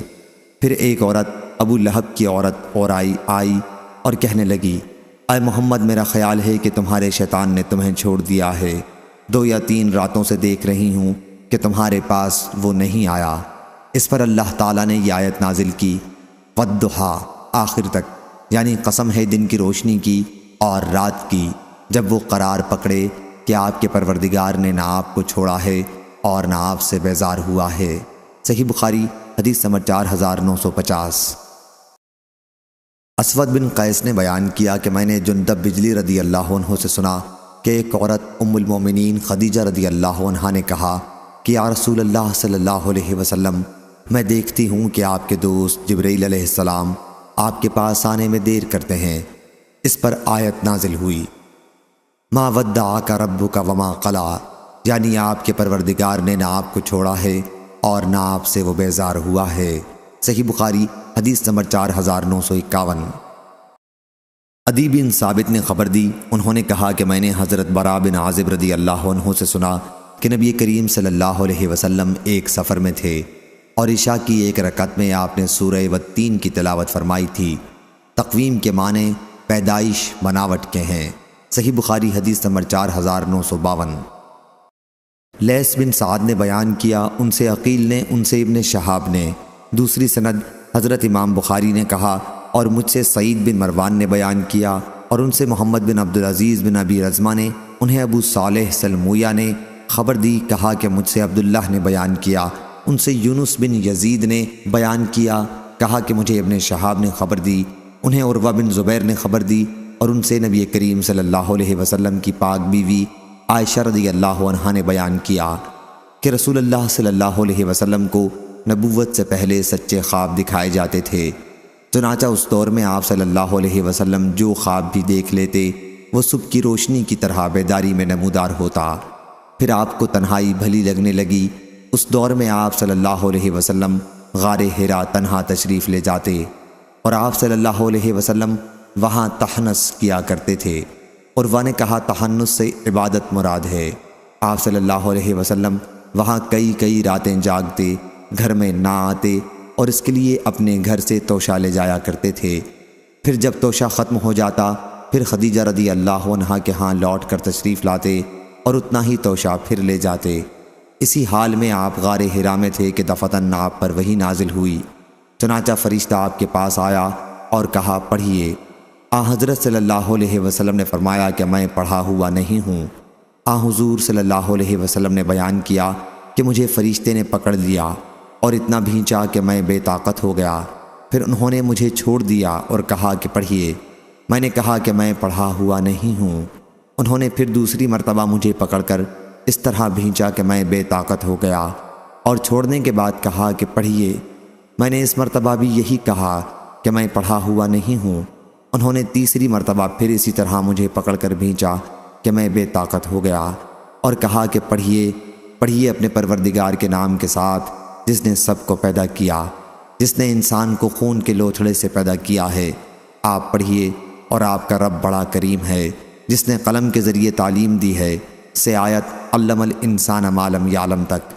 پھر ایک عورت، ابو لہب کی عورت اور آئی اور کہنے لگی، اے محمد میرا خیال ہے کہ تمہارے شیطان نے تمہیں چھوڑ دیا ہے، 2 یا 3 راتوں سے دیکھ رہی ہوں کہ تمہارے پاس وہ نہیں آیا۔ اس پر اللہ تعالیٰ نے یہ آیت نازل کی، وَالضُّحَىٰ آخر تک، یعنی قسم ہے دن کی روشنی کی اور رات کی جب وہ قرار پکڑے کہ آپ کے پروردگار نے نہ آپ کو چھوڑا ہے اور نہ آپ سے بیزار ہوا ہے۔ صحیح بخاری حدیث نمبر 4950۔ اسود بن قیس نے بیان کیا کہ میں نے جندب بجلی رضی اللہ عنہ سے سنا کہ ایک عورت ام المومنین خدیجہ رضی اللہ عنہا نے کہا کہ یا رسول اللہ صلی اللہ علیہ وسلم میں دیکھتی ہوں کہ آپ کے دوست جبرائیل علیہ السلام آپ کے پاس آنے میں دیر کرتے ہیں۔ اس پر آیت نازل ہوئی، ما ودعک ربک وما قلی، یعنی آپ کے پروردگار نے نہ آپ کو چھوڑا ہے اور نہ آپ سے وہ بیزار ہوا ہے۔ صحیح بخاری حدیث نمبر 4951۔ عدی بن ثابت نے خبر دی، انہوں نے کہا کہ میں نے حضرت براء بن عازب رضی اللہ عنہ سے سنا کہ نبی کریم صلی اللہ علیہ وسلم ایک سفر میں تھے اور عشاء کی ایک رکعت میں آپ نے سورہ والتین کی تلاوت فرمائی تھی۔ تقویم کے معنی پیدائش بناوٹ کے ہیں۔ صحیح بخاری حدیث نمبر 4952۔ لیث بن سعد نے بیان کیا، ان سے عقیل نے، ان سے ابن شہاب نے، دوسری سند حضرت امام بخاری نے کہا، اور مجھ سے سعید بن مروان نے بیان کیا، اور ان سے محمد بن عبدالعزیز بن ابی رزمہ نے، انہیں ابو صالح سلمویہ نے خبر دی، کہا کہ مجھ سے عبداللہ نے بیان کیا، ان سے یونس بن یزید نے بیان کیا، کہا کہ مجھے ابن شہاب نے خبر دی، انہیں عروہ بن زبیر نے خبر دی، اور ان سے نبی کریم صلی اللہ علیہ وسلم کی پاک بیوی عائشہ رضی اللہ عنہا نے بیان کیا کہ رسول اللہ صلی اللہ علیہ وسلم کو نبوت سے پہلے سچے خواب دکھائے جاتے تھے۔ چنانچہ اس دور میں آپ صلی اللہ علیہ وسلم جو خواب بھی دیکھ لیتے وہ صبح کی روشنی کی طرح بیداری میں نمودار ہوتا۔ پھر آپ کو تنہائی بھلی لگنے لگی۔ اس دور میں آپ صلی اللہ علیہ وسلم غار حرا تنہا تشریف لے جاتے اور آپ صلی اللہ علیہ وسلم وہاں تحنس کیا کرتے تھے۔ عروہ نے کہا تحنس سے عبادت مراد ہے۔ آپ صلی اللہ علیہ وسلم وہاں کئی راتیں جاگتے، گھر میں نہ آتے اور اس کے لیے اپنے گھر سے توشہ لے جایا کرتے تھے۔ پھر جب توشہ ختم ہو جاتا پھر خدیجہ رضی اللہ عنہا کے ہاں لوٹ کر تشریف لاتے اور اتنا ہی توشہ پھر لے جاتے۔ اسی حال میں آپ غار حرا میں تھے کہ دفتن آپ پر وحی نازل ہوئی۔ چنانچہ فرشتہ آپ کے پاس آیا اور کہا پڑھیے۔ حضرت صلی اللہ علیہ وسلم نے فرمایا کہ میں پڑھا ہوا نہیں ہوں۔ حضور صلی اللہ علیہ وسلم نے بیان کیا کہ مجھے فرشتے نے پکڑ لیا اور اتنا بھینچا کہ میں بے طاقت ہو گیا۔ پھر انہوں نے مجھے چھوڑ دیا اور کہا کہ پڑھیے۔ میں نے کہا کہ میں پڑھا ہوا نہیں ہوں۔ انہوں نے پھر دوسری مرتبہ مجھے پکڑ کر اس طرح بھینچا کہ میں بے طاقت ہو گیا اور چھوڑنے کے بعد کہا کہ پڑھیے۔ میں نے اس مرتبہ بھی یہی کہا کہ میں پڑھا ہوا نہیں ہوں۔ انہوں نے تیسری مرتبہ پھر اسی طرح مجھے پکڑ کر بھینچا کہ میں بے طاقت ہو گیا اور کہا کہ پڑھیے اپنے پروردگار کے نام کے ساتھ جس نے سب کو پیدا کیا، جس نے انسان کو خون کے لوتھڑے سے پیدا کیا ہے۔ آپ پڑھیے اور آپ کا رب بڑا کریم ہے جس نے قلم کے ذریعے تعلیم دی ہے سے آیت علم الانسان ما لم یعلم تک۔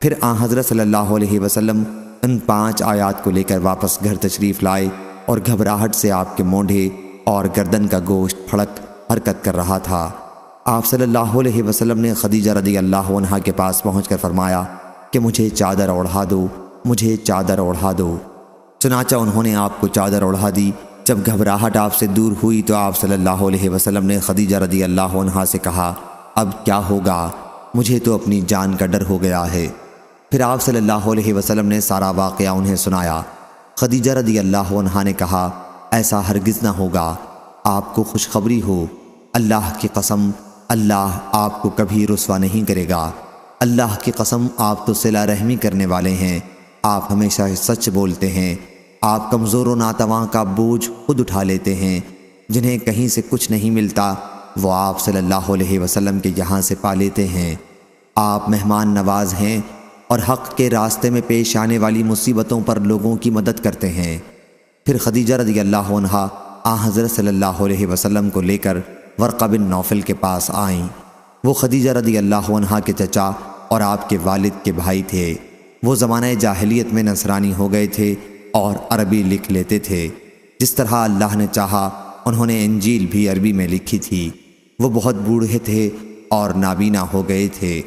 پھر حضرت صلی اللہ علیہ وسلم ان 5 آیات کو لے کر واپس گھر تشریف لائے اور گھبراہٹ سے آپ کے مونڈھے اور گردن کا گوشت پھڑک حرکت کر رہا تھا۔ آپ صلی اللہ علیہ وسلم نے خدیجہ رضی اللہ عنہا کے پاس پہنچ کر فرمایا کہ مجھے چادر اوڑھا دو، مجھے چادر اوڑھا دو۔ چنانچہ انہوں نے آپ کو چادر اوڑھا دی۔ جب گھبراہٹ آپ سے دور ہوئی تو آپ صلی اللہ علیہ وسلم نے خدیجہ رضی اللہ عنہا سے کہا اب کیا ہوگا؟ مجھے تو اپنی جان کا ڈر ہو گیا ہے۔ پھر آپ صلی اللہ علیہ وسلم نے سارا واقعہ انہیں سنایا۔ خدیجہ رضی اللہ عنہا نے کہا ایسا ہرگز نہ ہوگا، آپ کو خوشخبری ہو، اللہ کی قسم اللہ آپ کو کبھی رسوا نہیں کرے گا۔ اللہ کی قسم آپ تو صلہ رحمی کرنے والے ہیں، آپ ہمیشہ سچ بولتے ہیں، آپ کمزور و ناتواں کا بوجھ خود اٹھا لیتے ہیں، جنہیں کہیں سے کچھ نہیں ملتا وہ آپ صلی اللہ علیہ وسلم کے یہاں سے پا لیتے ہیں۔ آپ مہمان نواز ہیں اور حق کے راستے میں پیش آنے والی مصیبتوں پر لوگوں کی مدد کرتے ہیں۔ پھر خدیجہ رضی اللہ عنہا حضرت صلی اللہ علیہ وسلم کو لے کر ورقہ بن نوفل کے پاس آئیں۔ وہ خدیجہ رضی اللہ عنہا کے چچا اور آپ کے والد کے بھائی تھے۔ وہ زمانہ جاہلیت میں نصرانی ہو گئے تھے اور عربی لکھ لیتے تھے۔ جس طرح اللہ نے چاہا انہوں نے انجیل بھی عربی میں لکھی تھی۔ وہ بہت بوڑھے تھے اور نابینا ہو گئے تھے۔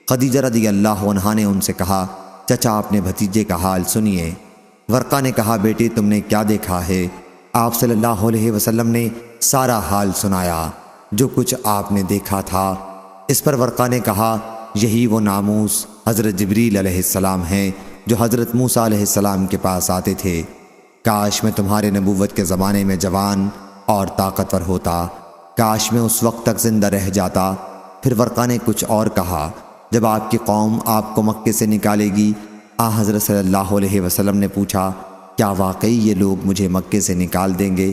خدیجہ رضی اللہ عنہا نے ان سے کہا چچا اپنے بھتیجے کا حال سنیے۔ ورقہ نے کہا بیٹے تم نے کیا دیکھا ہے؟ آپ صلی اللہ علیہ وسلم نے سارا حال سنایا جو کچھ آپ نے دیکھا تھا۔ اس پر ورقہ نے کہا یہی وہ ناموس حضرت جبریل علیہ السلام ہیں جو حضرت موسیٰ علیہ السلام کے پاس آتے تھے۔ کاش میں تمہارے نبوت کے زمانے میں جوان اور طاقتور ہوتا، کاش میں اس وقت تک زندہ رہ جاتا۔ پھر ورقہ نے کچھ اور کہا جب آپ کی قوم آپ کو مکے سے نکالے گی حضرت صلی اللہ علیہ وسلم نے پوچھا کیا واقعی یہ لوگ مجھے مکے سے نکال دیں گے؟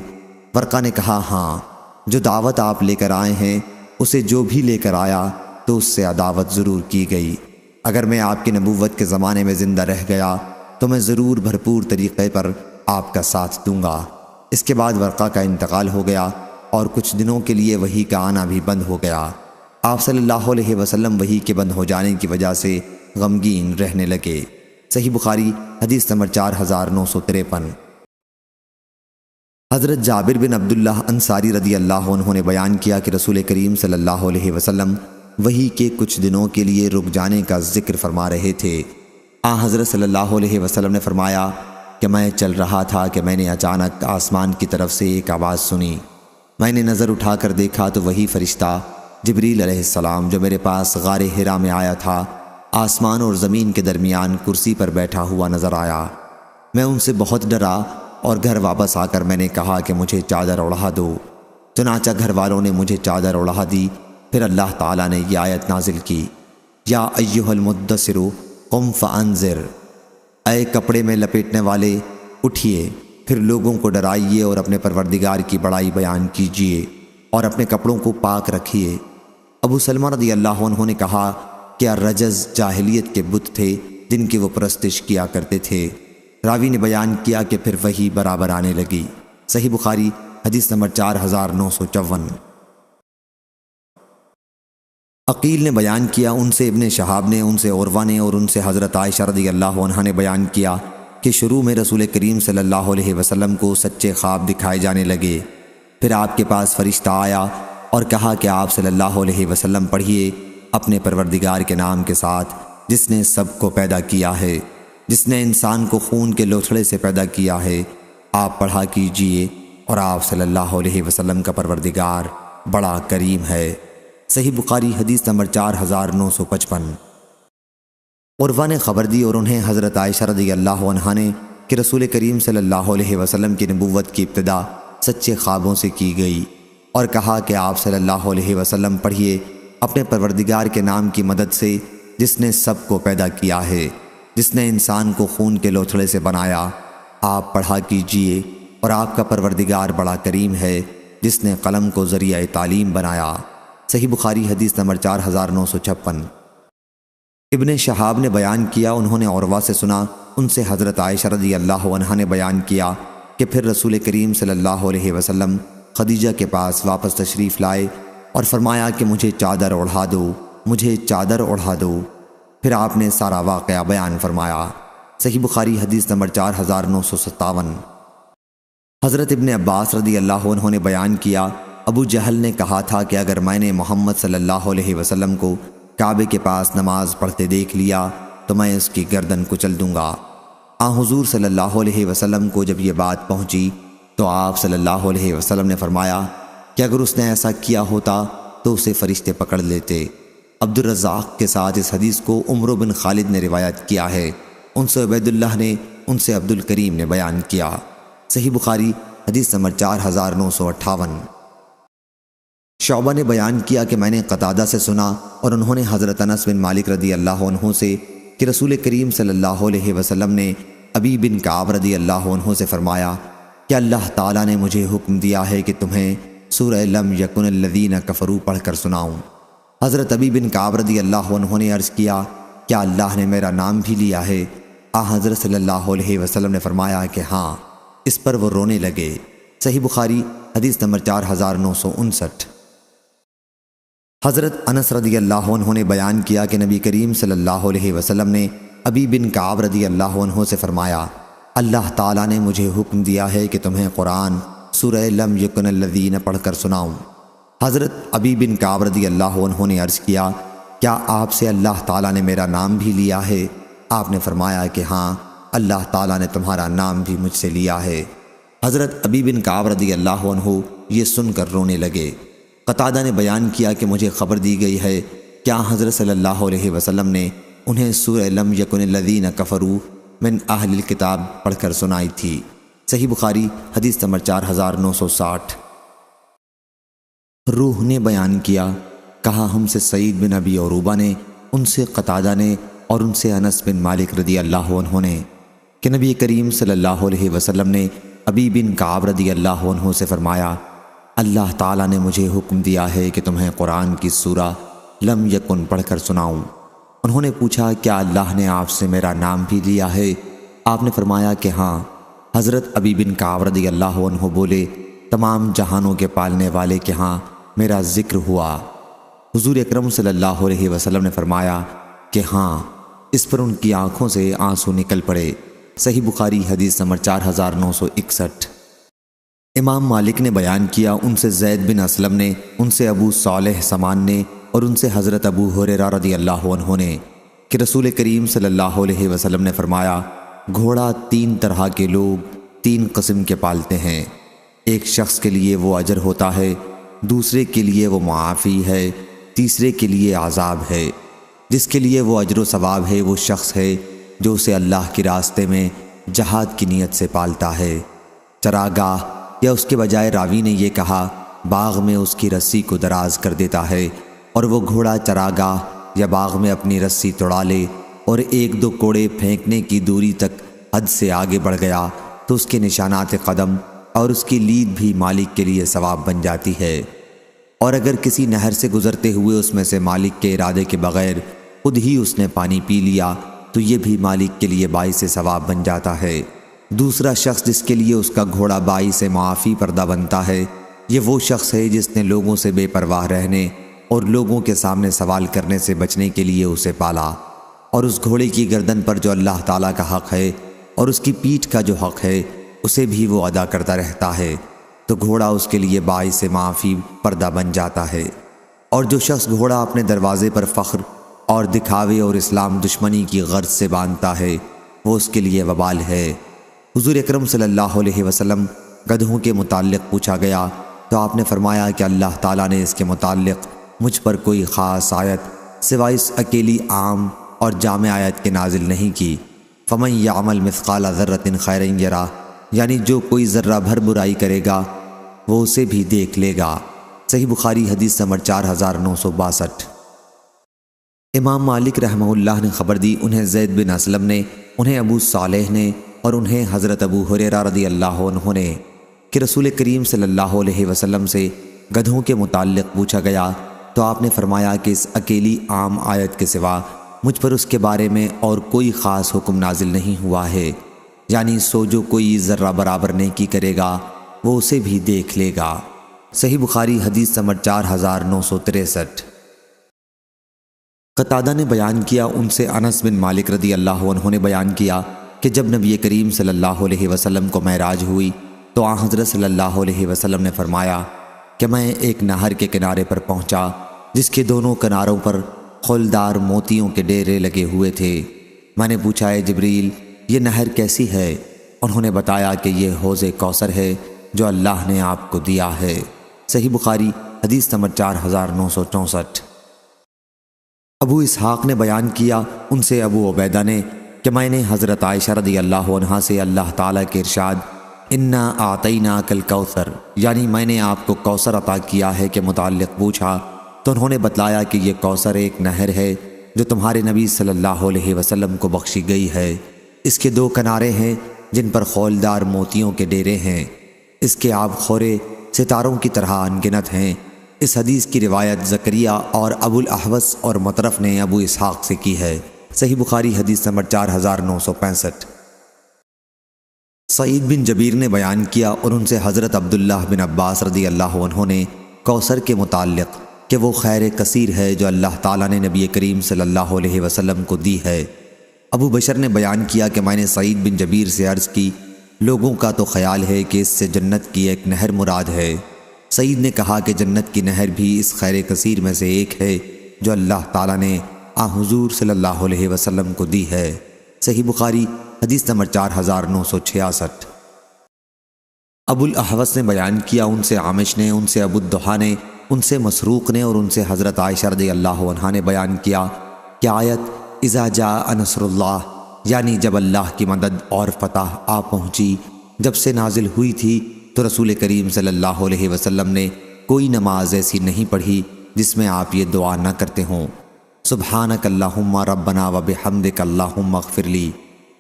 ورقہ نے کہا ہاں، جو دعوت آپ لے کر آئے ہیں اسے جو بھی لے کر آیا تو اس سے عداوت ضرور کی گئی۔ اگر میں آپ کی نبوت کے زمانے میں زندہ رہ گیا تو میں ضرور بھرپور طریقے پر آپ کا ساتھ دوں گا۔ اس کے بعد ورقہ کا انتقال ہو گیا اور کچھ دنوں کے لیے وحی کا آنا بھی بند ہو گیا۔ آپ صلی اللہ علیہ وسلم وحی کے بند ہو جانے کی وجہ سے غمگین رہنے لگے۔ صحیح بخاری حدیث نمبر 4953۔ حضرت جابر بن عبداللہ انصاری رضی اللہ عنہ نے بیان کیا کہ رسول کریم صلی اللہ علیہ وسلم وحی کے کچھ دنوں کے لیے رک جانے کا ذکر فرما رہے تھے۔ حضرت صلی اللہ علیہ وسلم نے فرمایا کہ میں چل رہا تھا کہ میں نے اچانک آسمان کی طرف سے ایک آواز سنی۔ میں نے نظر اٹھا کر دیکھا تو وہی فرشتہ جبریل علیہ السلام جو میرے پاس غار حرا میں آیا تھا آسمان اور زمین کے درمیان کرسی پر بیٹھا ہوا نظر آیا۔ میں ان سے بہت ڈرا اور گھر واپس آ کر میں نے کہا کہ مجھے چادر اوڑھا دو۔ چنانچہ گھر والوں نے مجھے چادر اڑا دی۔ پھر اللہ تعالیٰ نے یہ آیت نازل کی، یا ایھا المدثر قم فانذر، اے کپڑے میں لپیٹنے والے اٹھیے، پھر لوگوں کو ڈرائیے اور اپنے پروردگار کی بڑائی بیان کیجیے اور اپنے کپڑوں کو پاک رکھیے۔ ابو سلمہ رضی اللہ عنہ نے کہا کہ الرجز جاہلیت کے بت تھے جن کی وہ پرستش کیا کرتے تھے۔ راوی نے بیان کیا کہ پھر وحی برابر آنے لگی۔ صحیح بخاری حدیث نمبر 4954۔ عقیل نے بیان کیا، ان سے ابن شہاب نے، ان سے عروہ نے اور ان سے حضرت عائشہ رضی اللہ عنہا نے بیان کیا کہ شروع میں رسول کریم صلی اللہ علیہ وسلم کو سچے خواب دکھائے جانے لگے۔ پھر آپ کے پاس فرشتہ آیا اور کہا کہ آپ صلی اللہ علیہ وسلم پڑھیے اپنے پروردگار کے نام کے ساتھ جس نے سب کو پیدا کیا ہے، جس نے انسان کو خون کے لوتھڑے سے پیدا کیا ہے، آپ پڑھا کیجئے اور آپ صلی اللہ علیہ وسلم کا پروردگار بڑا کریم ہے۔ صحیح بخاری حدیث نمبر 4955۔ عروہ نے خبر دی اور انہیں حضرت عائشہ رضی اللہ عنہا نے کہ رسول کریم صلی اللہ علیہ وسلم کی نبوت کی ابتدا سچے خوابوں سے کی گئی، اور کہا کہ آپ صلی اللہ علیہ وسلم پڑھیے اپنے پروردگار کے نام کی مدد سے جس نے سب کو پیدا کیا ہے، جس نے انسان کو خون کے لوتھڑے سے بنایا، آپ پڑھا کیجئے اور آپ کا پروردگار بڑا کریم ہے جس نے قلم کو ذریعہ تعلیم بنایا۔ صحیح بخاری حدیث نمبر 4956۔ ابن شہاب نے بیان کیا، انہوں نے عروہ سے سنا، ان سے حضرت عائشہ رضی اللہ عنہا نے بیان کیا کہ پھر رسول کریم صلی اللہ علیہ وسلم خدیجہ کے پاس واپس تشریف لائے اور فرمایا کہ مجھے چادر اڑھا دو، مجھے چادر اڑھا دو۔ پھر آپ نے سارا واقعہ بیان فرمایا۔ صحیح بخاری حدیث نمبر 4957۔ حضرت ابن عباس رضی اللہ عنہ نے بیان کیا، ابو جہل نے کہا تھا کہ اگر میں نے محمد صلی اللہ علیہ وسلم کو کعبے کے پاس نماز پڑھتے دیکھ لیا تو میں اس کی گردن کچل دوں گا۔ حضور صلی اللہ علیہ وسلم کو جب یہ بات پہنچی تو آپ صلی اللہ علیہ وسلم نے فرمایا کہ اگر اس نے ایسا کیا ہوتا تو اسے فرشتے پکڑ لیتے۔ عبد الرزاق کے ساتھ اس حدیث کو عمرو بن خالد نے روایت کیا ہے، ان سے عبید اللہ نے، ان سے عبد الکریم نے بیان کیا۔ صحیح بخاری حدیث نمبر 4958۔ شعبہ نے بیان کیا کہ میں نے قتادہ سے سنا اور انہوں نے حضرت انس بن مالک رضی اللہ عنہ سے کہ رسول کریم صلی اللہ علیہ وسلم نے ابی بن کعب رضی اللہ عنہ سے فرمایا کہ اللہ تعالیٰ نے مجھے حکم دیا ہے کہ تمہیں سورہ لم یکن الذین کفروا پڑھ کر سناؤں۔ حضرت ابی بن کعب رضی اللہ عنہ نے عرض کیا، کیا اللہ نے میرا نام بھی لیا ہے؟ حضرت صلی اللہ علیہ وسلم نے فرمایا کہ ہاں۔ اس پر وہ رونے لگے۔ صحیح بخاری حدیث نمبر 4959۔ حضرت انس رضی اللہ عنہ نے بیان کیا کہ نبی کریم صلی اللہ علیہ وسلم نے ابی بن کعب رضی اللہ عنہ سے فرمایا، اللہ تعالیٰ نے مجھے حکم دیا ہے کہ تمہیں قرآن سورہ لم یکن الذین پڑھ کر سناؤں۔ حضرت ابی بن کعب رضی اللہ عنہ نے عرض کیا، کیا آپ سے اللہ تعالیٰ نے میرا نام بھی لیا ہے؟ آپ نے فرمایا کہ ہاں، اللہ تعالیٰ نے تمہارا نام بھی مجھ سے لیا ہے۔ حضرت ابی بن کعب رضی اللہ عنہ یہ سن کر رونے لگے۔ قتادہ نے بیان کیا کہ مجھے خبر دی گئی ہے کیا حضرت صلی اللہ علیہ وسلم نے انہیں سورہ لم یکن الذین کفروا من اہل الکتاب پڑھ کر سنائی تھی۔ صحیح بخاری حدیث نمبر 4960۔ روح نے بیان کیا، کہا ہم سے سعید بن ابی عروبہ نے، ان سے قتادہ نے اور ان سے انس بن مالک رضی اللہ عنہ نے کہ نبی کریم صلی اللہ علیہ وسلم نے ابی بن کعب رضی اللہ عنہ سے فرمایا، اللہ تعالیٰ نے مجھے حکم دیا ہے کہ تمہیں قرآن کی سورہ لم یکن پڑھ کر سناؤں۔ انہوں نے پوچھا، کیا اللہ نے آپ سے میرا نام بھی لیا ہے؟ آپ نے فرمایا کہ ہاں۔ حضرت ابی بن کعب رضی اللہ عنہ بولے، تمام جہانوں کے پالنے والے کے ہاں میرا ذکر ہوا۔ حضور اکرم صلی اللہ علیہ وسلم نے فرمایا کہ ہاں۔ اس پر ان کی آنکھوں سے آنسو نکل پڑے۔ صحیح بخاری حدیث نمبر 4961۔ امام مالک نے بیان کیا، ان سے زید بن اسلم نے، ان سے ابو صالح سمان نے اور ان سے حضرت ابو ہریرہ رضی اللہ عنہ نے کہ رسول کریم صلی اللہ علیہ وسلم نے فرمایا، گھوڑا 3 طرح کے لوگ 3 قسم کے پالتے ہیں۔ ایک شخص کے لیے وہ اجر ہوتا ہے، دوسرے کے لیے وہ معافی ہے، تیسرے کے لیے عذاب ہے۔ جس کے لیے وہ اجر و ثواب ہے وہ شخص ہے جو اسے اللہ کے راستے میں جہاد کی نیت سے پالتا ہے۔ چراگاہ یا اس کے بجائے راوی نے یہ کہا، باغ میں اس کی رسی کو دراز کر دیتا ہے، اور وہ گھوڑا چراگاہ یا باغ میں اپنی رسی توڑا لے اور ایک دو کوڑے پھینکنے کی دوری تک حد سے آگے بڑھ گیا تو اس کے نشانات قدم اور اس کی لید بھی مالک کے لیے ثواب بن جاتی ہے۔ اور اگر کسی نہر سے گزرتے ہوئے اس میں سے مالک کے ارادے کے بغیر خود ہی اس نے پانی پی لیا تو یہ بھی مالک کے لیے باعث ثواب بن جاتا ہے۔ دوسرا شخص جس کے لیے اس کا گھوڑا باعث معافی پردہ بنتا ہے، یہ وہ شخص ہے جس نے لوگوں سے بے پرواہ رہنے اور لوگوں کے سامنے سوال کرنے سے بچنے کے لیے اسے پالا، اور اس گھوڑے کی گردن پر جو اللہ تعالیٰ کا حق ہے اور اس کی پیٹھ کا جو حق ہے اسے بھی وہ ادا کرتا رہتا ہے، تو گھوڑا اس کے لیے باعث معافی پردہ بن جاتا ہے۔ اور جو شخص گھوڑا اپنے دروازے پر فخر اور دکھاوے اور اسلام دشمنی کی غرض سے باندھتا ہے، وہ اس کے لیے وبال ہے۔ حضور اکرم صلی اللہ علیہ وسلم گدھوں کے متعلق پوچھا گیا تو آپ نے فرمایا کہ اللہ تعالیٰ نے اس کے متعلق مجھ پر کوئی خاص آیت سوائے اس اکیلی عام اور جامع آیت کے نازل نہیں کی۔ فمن یعمل مثقال ذرۃ خیرا یرا، یعنی جو کوئی ذرہ بھر برائی کرے گا وہ اسے بھی دیکھ لے گا۔ صحیح بخاری حدیث نمبر 4962۔ امام مالک رحمہ اللہ نے خبر دی، انہیں زید بن اسلم نے، انہیں ابو صالح نے اور انہیں حضرت ابو ہریرہ رضی اللہ عنہ نے کہ رسول کریم صلی اللہ علیہ وسلم سے گدھوں کے متعلق پوچھا گیا تو آپ نے فرمایا کہ اس اکیلی عام آیت کے سوا مجھ پر اس کے بارے میں اور کوئی خاص حکم نازل نہیں ہوا ہے، یعنی سو جو کوئی ذرہ برابر نیکی کرے گا وہ اسے بھی دیکھ لے گا۔ صحیح بخاری حدیث نمبر 4963۔ قتادہ نے بیان کیا، ان سے انس بن مالک رضی اللہ عنہ نے بیان کیا کہ جب نبی کریم صلی اللہ علیہ وسلم کو معراج ہوئی تو آن حضرت صلی اللہ علیہ وسلم نے فرمایا کہ میں ایک نہر کے کنارے پر پہنچا جس کے دونوں کناروں پر خولدار موتیوں کے ڈیرے لگے ہوئے تھے۔ میں نے پوچھا، اے جبریل، یہ نہر کیسی ہے؟ انہوں نے بتایا کہ یہ حوض کوثر ہے جو اللہ نے آپ کو دیا ہے۔ صحیح بخاری حدیث نمبر 4964۔ ابو اسحاق نے بیان کیا، ان سے ابو عبیدہ نے کہ میں نے حضرت عائشہ رضی اللہ عنہا سے اللہ تعالیٰ کے ارشاد انا اعطیناک الکوثر، یعنی میں نے آپ کو کوثر عطا کیا ہے کے متعلق پوچھا تو انہوں نے بتلایا کہ یہ کوثر ایک نہر ہے جو تمہارے نبی صلی اللہ علیہ وسلم کو بخشی گئی ہے۔ اس کے دو کنارے ہیں جن پر خولدار موتیوں کے ڈیرے ہیں، اس کے آب خورے ستاروں کی طرح انگنت ہیں۔ اس حدیث کی روایت زکریا اور ابو الاحوص اور مطرف نے ابو اسحاق سے کی ہے۔ صحیح بخاری حدیث نمبر 4965۔ سعید بن جبیر نے بیان کیا اور ان سے حضرت عبداللہ بن عباس رضی اللہ عنہ نے کوثر کے متعلق کہ وہ خیر کثیر ہے جو اللہ تعالیٰ نے نبی کریم صلی اللہ علیہ وسلم کو دی ہے۔ ابو بشر نے بیان کیا کہ میں نے سعید بن جبیر سے عرض کی، لوگوں کا تو خیال ہے کہ اس سے جنت کی ایک نہر مراد ہے۔ سعید نے کہا کہ جنت کی نہر بھی اس خیر کثیر میں سے ایک ہے جو اللہ تعالیٰ نے حضور صلی اللہ علیہ وسلم کو دی ہے۔ صحیح بخاری حدیث نمبر 4966۔ ابو الاحوص نے بیان کیا، ان سے عامش نے، ان سے ابو الضحیٰ نے، ان سے مسروق نے اور ان سے حضرت عائشہ رضی اللہ عنہا نے بیان کیا کہ آیت اذا جاء نصر اللہ، یعنی جب اللہ کی مدد اور فتح آ پہنچی، جب سے نازل ہوئی تھی تو رسول کریم صلی اللہ علیہ وسلم نے کوئی نماز ایسی نہیں پڑھی جس میں آپ یہ دعا نہ کرتے ہوں، سبحانک اللہم ربنا و بحمدک اللہم اغفر لی،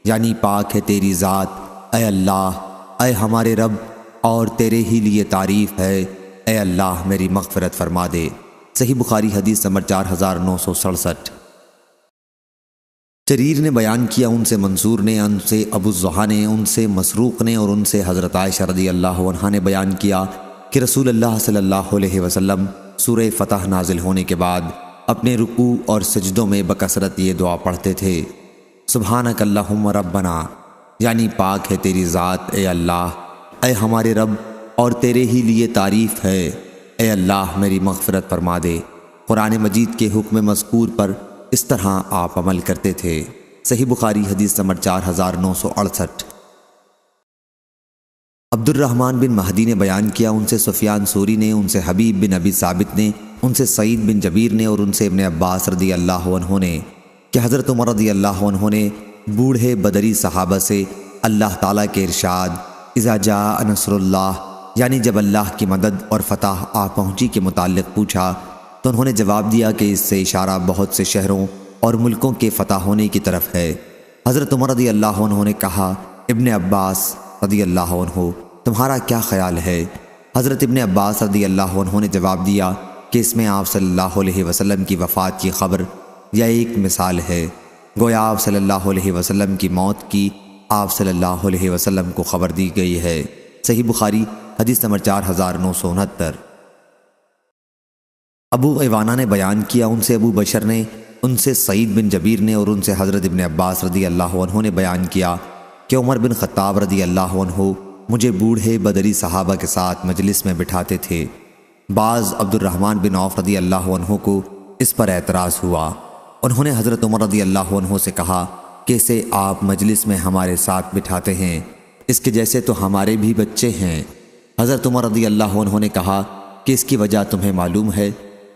یعنی پاک ہے تیری ذات اے اللہ، اے ہمارے رب، اور تیرے ہی لیے تعریف ہے، اے اللہ میری مغفرت فرما دے۔ صحیح بخاری حدیث نمبر 4967۔ جریر نے بیان کیا، ان سے منصور نے، ان سے ابو الضحیٰ نے، ان سے مسروق نے اور ان سے حضرت عائشہ رضی اللہ عنہا نے بیان کیا کہ رسول اللہ صلی اللہ علیہ وسلم سورہ فتح نازل ہونے کے بعد اپنے رکوع اور سجدوں میں بکثرت یہ دعا پڑھتے تھے، سبحانک اللہم ربنا، یعنی پاک ہے تیری ذات اے اللہ، اے ہمارے رب، اور تیرے ہی لیے تعریف ہے، اے اللہ میری مغفرت فرما دے۔ قرآن مجید کے حکم مذکور پر اس طرح آپ عمل کرتے تھے۔ صحیح بخاری حدیث نمبر 4968۔ عبد الرحمن بن مہدی نے بیان کیا، ان سے سفیان ثوری نے، ان سے حبیب بن ابی ثابت نے، ان سے سعید بن جبیر نے اور ان سے ابن عباس رضی اللہ عنہ نے کہ حضرت عمر رضی اللہ عنہ نے بوڑھے بدری صحابہ سے اللہ تعالیٰ کے ارشاد اذا جاء نصر اللہ، یعنی جب اللہ کی مدد اور فتح آ پہنچی کے متعلق پوچھا تو انہوں نے جواب دیا کہ اس سے اشارہ بہت سے شہروں اور ملکوں کے فتح ہونے کی طرف ہے۔ حضرت عمر رضی اللہ عنہ نے کہا، ابن عباس رضی اللہ عنہ تمہارا کیا خیال ہے؟ حضرت ابن عباس رضی اللہ عنہ نے جواب دیا کہ اس میں آپ صلی اللہ علیہ وسلم کی وفات کی خبر یا ایک مثال ہے، گویا آپ صلی اللہ علیہ وسلم کی موت کی آپ صلی اللہ علیہ وسلم کو خبر دی گئی ہے۔ صحیح بخاری حدیث نمبر 4969۔ ابو عوانہ نے بیان کیا، ان سے ابو بشر نے، ان سے سعید بن جبیر نے اور ان سے حضرت ابن عباس رضی اللہ عنہ نے بیان کیا کہ عمر بن خطاب رضی اللہ عنہ مجھے بوڑھے بدری صحابہ کے ساتھ مجلس میں بٹھاتے تھے۔ بعض عبد الرحمن بن عوف رضی اللہ عنہ کو اس پر اعتراض ہوا۔ انہوں نے حضرت عمر رضی اللہ عنہ سے کہا کہ اسے آپ مجلس میں ہمارے ساتھ بٹھاتے ہیں، اس کے جیسے تو ہمارے بھی بچے ہیں۔ حضرت عمر رضی اللہ عنہ نے کہا کہ اس کی وجہ تمہیں معلوم ہے؟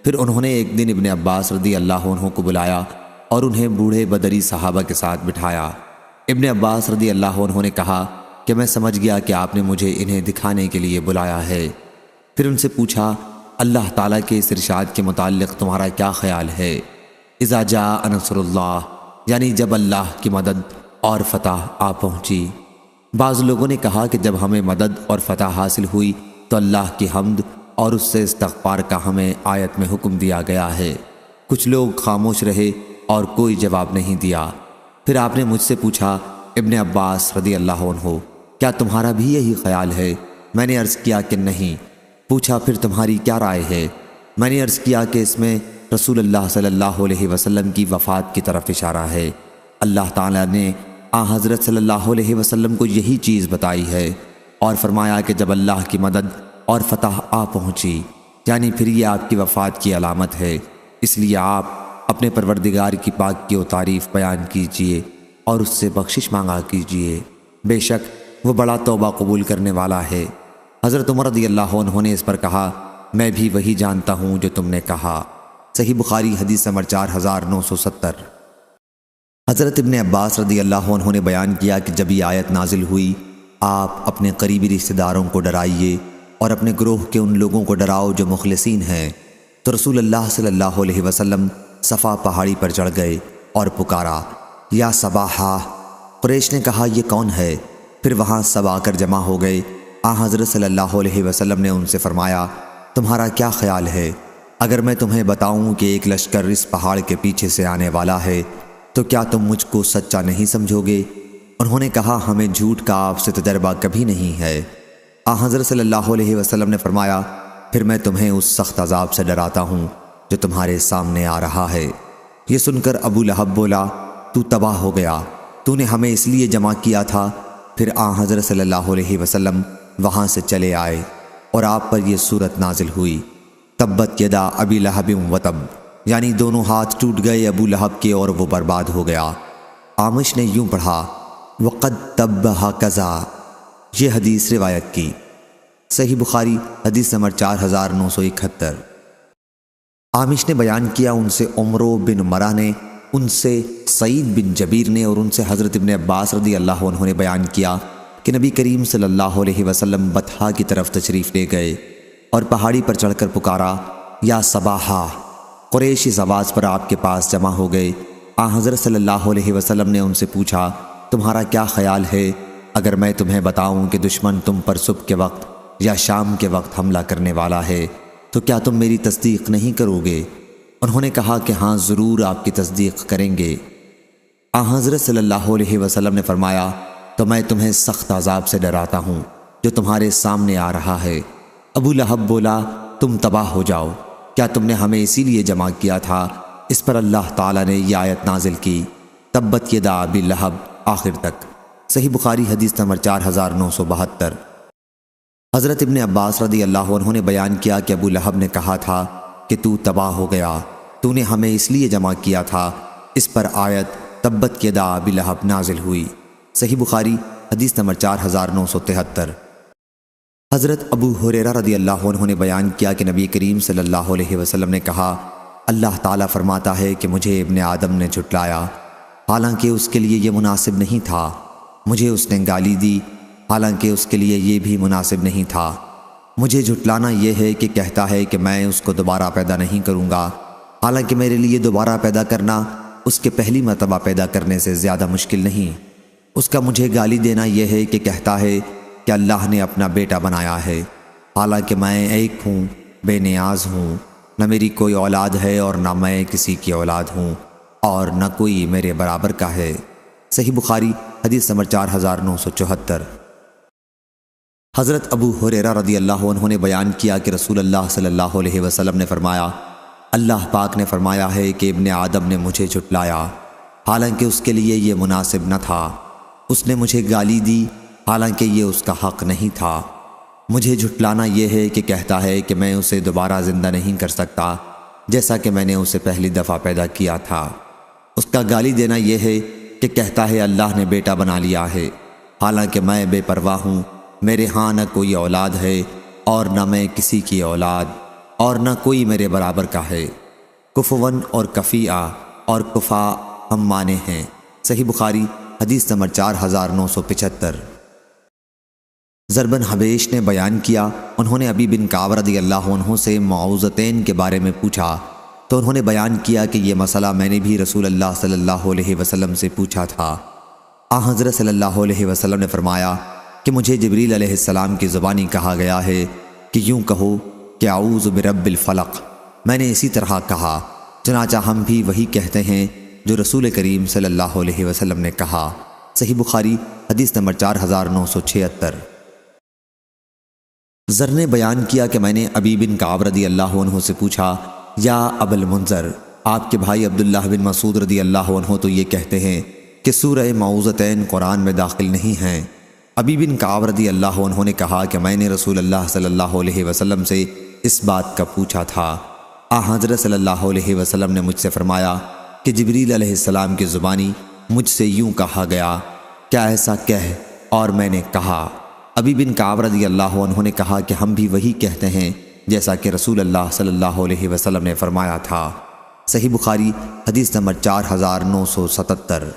پھر انہوں نے ایک دن ابن عباس رضی اللہ عنہ کو بلایا اور انہیں بوڑھے بدری صحابہ کے ساتھ بٹھایا۔ ابن عباس رضی اللہ عنہ نے کہا کہ میں سمجھ گیا کہ آپ نے مجھے انہیں دکھانے کے لیے بلایا ہے۔ پھر ان سے پوچھا، اللہ تعالیٰ کے اس ارشاد کے متعلق تمہارا کیا خیال ہے؟ اذا جاء نصر اللہ، یعنی جب اللہ کی مدد اور فتح آ پہنچی۔ بعض لوگوں نے کہا کہ جب ہمیں مدد اور فتح حاصل ہوئی تو اللہ کی حمد اور اس سے استغفار کا ہمیں آیت میں حکم دیا گیا ہے۔ کچھ لوگ خاموش رہے اور کوئی جواب نہیں دیا۔ پھر آپ نے مجھ سے پوچھا، ابن عباس رضی اللہ عنہ کیا تمہارا بھی یہی خیال ہے؟ میں نے عرض کیا کہ نہیں۔ پوچھا، پھر تمہاری کیا رائے ہے؟ میں نے عرض کیا کہ اس میں رسول اللہ صلی اللہ علیہ وسلم کی وفات کی طرف اشارہ ہے۔ اللہ تعالیٰ نے حضرت صلی اللہ علیہ وسلم کو یہی چیز بتائی ہے اور فرمایا کہ جب اللہ کی مدد اور فتح آ پہنچی، یعنی پھر یہ آپ کی وفات کی علامت ہے، اس لیے آپ اپنے پروردگار کی پاکی و تعریف بیان کیجئے اور اس سے بخشش مانگا کیجئے، بے شک وہ بڑا توبہ قبول کرنے والا ہے۔ حضرت عمر رضی اللہ عنہ نے اس پر کہا، میں بھی وہی جانتا ہوں جو تم نے کہا۔ صحیح بخاری حدیث نمبر 4970۔ حضرت ابن عباس رضی اللہ عنہ نے بیان کیا کہ جب یہ آیت نازل ہوئی، آپ اپنے قریبی رشتہ داروں کو ڈرائیے اور اپنے گروہ کے ان لوگوں کو ڈراؤ جو مخلصین ہیں۔ تو رسول اللہ صلی اللہ علیہ وسلم صفا پہاڑی پر چڑھ گئے اور پکارا، یا صباحہ۔ قریش نے کہا، یہ کون ہے؟ پھر وہاں سب آ کر جمع ہو گئے۔ حضرت صلی اللہ علیہ وسلم نے ان سے فرمایا، تمہارا کیا خیال ہے؟ اگر میں تمہیں بتاؤں کہ ایک لشکر اس پہاڑ کے پیچھے سے آنے والا ہے تو کیا تم مجھ کو سچا نہیں سمجھو گے؟ انہوں نے کہا، ہمیں جھوٹ کا آپ سے تجربہ کبھی نہیں ہے۔ حضرت صلی اللہ علیہ وسلم نے فرمایا، پھر میں تمہیں اس سخت عذاب سے ڈراتا ہوں جو تمہارے سامنے آ رہا ہے۔ یہ سن کر ابو لہب بولا، تو تباہ ہو گیا، تو نے ہمیں اس لیے جمع کیا تھا۔ پھر حضرت صلی اللہ علیہ وسلم وہاں سے چلے آئے اور آپ پر یہ صورت نازل ہوئی، تبت یدا ابی لہب وتب، یعنی دونوں ہاتھ ٹوٹ گئے ابو لہب کے اور وہ برباد ہو گیا۔ عامش نے یوں پڑھا، وقد تبہ کذا، یہ حدیث روایت کی۔ صحیح بخاری حدیث نمبر 4971۔ عامش نے بیان کیا، ان سے عمرو بن مرہ نے، ان سے سعید بن جبیر نے اور ان سے حضرت ابن عباس رضی اللہ عنہ نے بیان کیا کہ نبی کریم صلی اللہ علیہ وسلم بطحا کی طرف تشریف لے گئے اور پہاڑی پر چڑھ کر پکارا، یا صباحہ۔ قریش اس آواز پر آپ کے پاس جمع ہو گئے۔ حضرت صلی اللہ علیہ وسلم نے ان سے پوچھا، تمہارا کیا خیال ہے اگر میں تمہیں بتاؤں کہ دشمن تم پر صبح کے وقت یا شام کے وقت حملہ کرنے والا ہے تو کیا تم میری تصدیق نہیں کرو گے؟ انہوں نے کہا کہ ہاں، ضرور آپ کی تصدیق کریں گے۔ حضرت صلی اللہ علیہ وسلم نے فرمایا، تو میں تمہیں سخت عذاب سے ڈراتا ہوں جو تمہارے سامنے آ رہا ہے۔ ابو لہب بولا، تم تباہ ہو جاؤ، کیا تم نے ہمیں اسی لیے جمع کیا تھا؟ اس پر اللہ تعالیٰ نے یہ آیت نازل کی، تبت یدا ابی لہب، آخر تک۔ صحیح بخاری حدیث نمبر 4972۔ حضرت ابن عباس رضی اللہ عنہ نے بیان کیا کہ ابو لہب نے کہا تھا کہ تو تباہ ہو گیا، تو نے ہمیں اس لیے جمع کیا تھا۔ اس پر آیت تبت یدا ابی لہب نازل ہوئی۔ صحیح بخاری حدیث نمبر 4973۔ حضرت ابو ہریرہ رضی اللہ عنہ نے بیان کیا کہ نبی کریم صلی اللہ علیہ وسلم نے کہا، اللہ تعالیٰ فرماتا ہے کہ مجھے ابن آدم نے جھٹلایا، حالانکہ اس کے لیے یہ مناسب نہیں تھا۔ مجھے اس نے گالی دی، حالانکہ اس کے لیے یہ بھی مناسب نہیں تھا۔ مجھے جھٹلانا یہ ہے کہ کہتا ہے کہ میں اس کو دوبارہ پیدا نہیں کروں گا، حالانکہ میرے لیے دوبارہ پیدا کرنا اس کے پہلی مرتبہ پیدا کرنے سے زیادہ مشکل نہیں۔ اس کا مجھے گالی دینا یہ ہے کہ کہتا ہے کہ اللہ نے اپنا بیٹا بنایا ہے، حالانکہ میں ایک ہوں، بے نیاز ہوں، نہ میری کوئی اولاد ہے اور نہ میں کسی کی اولاد ہوں، اور نہ کوئی میرے برابر کا ہے۔ صحیح بخاری حدیث نمبر 4974۔ حضرت ابو ہریرہ رضی اللہ عنہ نے بیان کیا کہ رسول اللہ صلی اللہ علیہ وسلم نے فرمایا، اللہ پاک نے فرمایا ہے کہ ابن آدم نے مجھے جھٹلایا، حالانکہ اس کے لیے یہ مناسب نہ تھا۔ اس نے مجھے گالی دی، حالانکہ یہ اس کا حق نہیں تھا۔ مجھے جھٹلانا یہ ہے کہ کہتا ہے کہ میں اسے دوبارہ زندہ نہیں کر سکتا، جیسا کہ میں نے اسے پہلی دفعہ پیدا کیا تھا۔ اس کا گالی دینا یہ ہے کہ کہتا ہے اللہ نے بیٹا بنا لیا ہے، حالانکہ میں بے پرواہ ہوں، میرے ہاں نہ کوئی اولاد ہے اور نہ میں کسی کی اولاد، اور نہ کوئی میرے برابر کا ہے۔ کفون اور کفیہ اور کفا ہم معنی ہیں۔ صحیح بخاری حدیث نمبر 4975۔ زر بن حبیش نے بیان کیا، انہوں نے ابی بن کعب رضی اللہ عنہ سے معوذتین کے بارے میں پوچھا تو انہوں نے بیان کیا کہ یہ مسئلہ میں نے بھی رسول اللہ صلی اللہ علیہ وسلم سے پوچھا تھا۔ حضرت صلی اللہ علیہ وسلم نے فرمایا کہ مجھے جبریل علیہ السلام کی زبانی کہا گیا ہے کہ یوں کہو کہ اعوذ برب الفلق۔ میں نے اسی طرح کہا، چنانچہ ہم بھی وہی کہتے ہیں جو رسول کریم صلی اللہ علیہ وسلم نے کہا۔ صحیح بخاری حدیث نمبر 4976۔ زر نے بیان کیا کہ میں نے ابی بن کعب رضی اللہ عنہ سے پوچھا، یا ابا المنذر، آپ کے بھائی عبداللہ بن مسعود رضی اللہ عنہ تو یہ کہتے ہیں کہ سورہ معوذتین قرآن میں داخل نہیں ہیں۔ ابی بن کعب رضی اللہ عنہ نے کہا کہ میں نے رسول اللہ صلی اللہ علیہ وسلم سے اس بات کا پوچھا تھا۔ حضرت صلی اللہ علیہ وسلم نے مجھ سے فرمایا کہ جبریل علیہ السلام کی زبانی مجھ سے یوں کہا گیا، کیا ایسا کہہ؟ اور میں نے کہا۔ ابی بن کعب رضی اللہ عنہ نے کہا کہ ہم بھی وہی کہتے ہیں جیسا کہ رسول اللہ صلی اللہ علیہ وسلم نے فرمایا تھا۔ صحیح بخاری حدیث نمبر 4977۔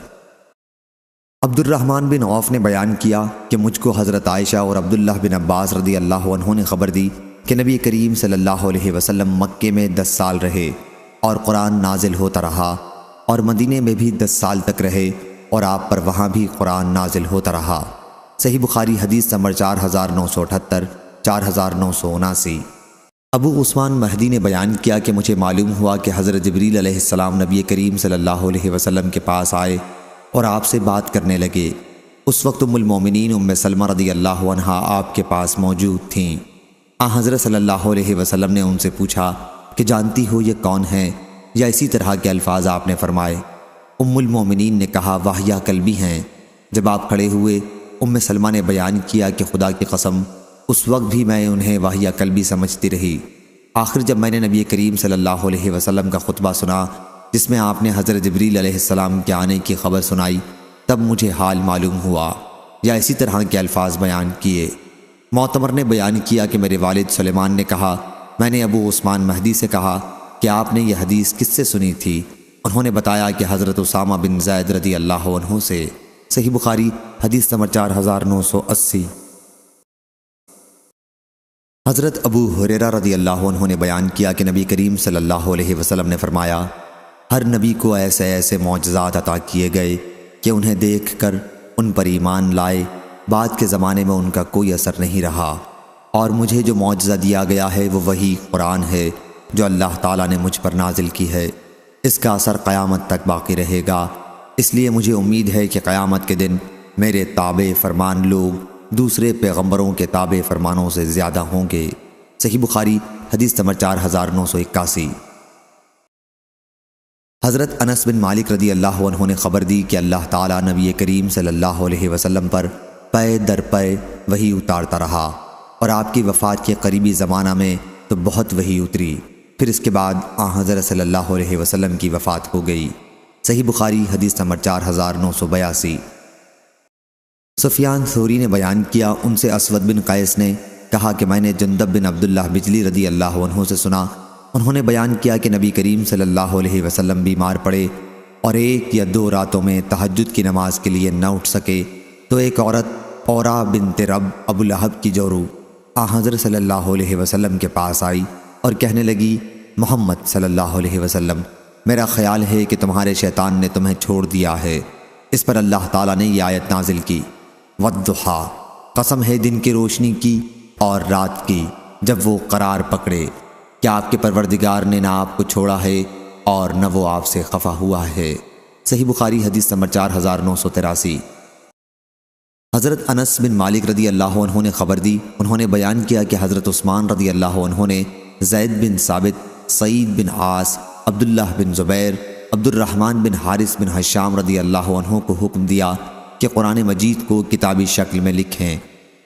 عبد الرحمن بن عوف نے بیان کیا کہ مجھ کو حضرت عائشہ اور عبداللہ بن عباس رضی اللہ عنہ نے خبر دی کہ نبی کریم صلی اللہ علیہ وسلم مکے میں 10 سال رہے اور قرآن نازل ہوتا رہا، اور مدینے میں بھی 10 سال تک رہے اور آپ پر وہاں بھی قرآن نازل ہوتا رہا۔ صحیح بخاری حدیث نمبر 4978، 4979۔ ابو عثمان مہدی نے بیان کیا کہ مجھے معلوم ہوا کہ حضرت جبریل علیہ السلام نبی کریم صلی اللہ علیہ وسلم کے پاس آئے اور آپ سے بات کرنے لگے۔ اس وقت ام المومنین ام سلمہ رضی اللہ عنہا آپ کے پاس موجود تھیں۔ حضرت صلی اللہ علیہ وسلم نے ان سے پوچھا کہ جانتی ہو یہ کون ہیں، یا اسی طرح کے الفاظ آپ نے فرمائے۔ ام المومنین نے کہا واہیہ کلبی ہیں۔ جب آپ کھڑے ہوئے، ام سلمہ نے بیان کیا کہ خدا کی قسم اس وقت بھی میں انہیں واہیہ کلبی سمجھتی رہی۔ آخر جب میں نے نبی کریم صلی اللہ علیہ وسلم کا خطبہ سنا جس میں آپ نے حضرت جبریل علیہ السلام کے آنے کی خبر سنائی، تب مجھے حال معلوم ہوا، یا اسی طرح کے الفاظ بیان کیے۔ معتمر نے بیان کیا کہ میرے والد سلیمان نے کہا، میں نے ابو عثمان مہدی سے کہا کہ آپ نے یہ حدیث کس سے سنی تھی؟ انہوں نے بتایا کہ حضرت اسامہ بن زید رضی اللہ عنہ سے۔ صحیح بخاری حدیث نمبر 4980۔ حضرت ابو ہریرہ رضی اللہ عنہ نے بیان کیا کہ نبی کریم صلی اللہ علیہ وسلم نے فرمایا، ہر نبی کو ایسے ایسے معجزات عطا کیے گئے کہ انہیں دیکھ کر ان پر ایمان لائے، بعد کے زمانے میں ان کا کوئی اثر نہیں رہا، اور مجھے جو معجزہ دیا گیا ہے وہ وہی قرآن ہے جو اللہ تعالیٰ نے مجھ پر نازل کی ہے۔ اس کا اثر قیامت تک باقی رہے گا، اس لیے مجھے امید ہے کہ قیامت کے دن میرے تابع فرمان لوگ دوسرے پیغمبروں کے تابع فرمانوں سے زیادہ ہوں گے۔ صحیح بخاری حدیث نمبر 4981۔ حضرت انس بن مالک رضی اللہ عنہ نے خبر دی کہ اللہ تعالیٰ نبی کریم صلی اللہ علیہ وسلم پر پے در پے وحی اتارتا رہا، اور آپ کی وفات کے قریبی زمانہ میں تو بہت وحی اتری، پھر اس کے بعد حضرت صلی اللہ علیہ وسلم کی وفات ہو گئی۔ صحیح بخاری حدیث نمبر 4982۔ سفیان ثوری نے بیان کیا، ان سے اسود بن قیس نے کہا کہ میں نے جندب بن عبداللہ بجلی رضی اللہ عنہ سے سنا، انہوں نے بیان کیا کہ نبی کریم صلی اللہ علیہ وسلم بیمار پڑے اور 1 یا 2 راتوں میں تہجد کی نماز کے لیے نہ اٹھ سکے، تو ایک عورت اورا بنت رب ابو لہب کی جورو حضرت صلی اللہ علیہ وسلم کے پاس آئی اور کہنے لگی، محمد صلی اللہ علیہ وسلم، میرا خیال ہے کہ تمہارے شیطان نے تمہیں چھوڑ دیا ہے۔ اس پر اللہ تعالیٰ نے یہ آیت نازل کی، وَالضُّحَىٰ، قسم ہے دن کی روشنی کی اور رات کی جب وہ قرار پکڑے، کیا آپ کے پروردگار نے نہ آپ کو چھوڑا ہے اور نہ وہ آپ سے خفا ہوا ہے۔ صحیح بخاری حدیث نمبر 4983۔ حضرت انس بن مالک رضی اللہ عنہ نے خبر دی، انہوں نے بیان کیا کہ حضرت عثمان رضی اللہ عنہ نے زید بن ثابت، سعید بن عاص، عبداللہ بن زبیر، عبد الرحمن بن حارث بن حشام رضی اللہ عنہ کو حکم دیا کہ قرآن مجید کو کتابی شکل میں لکھیں،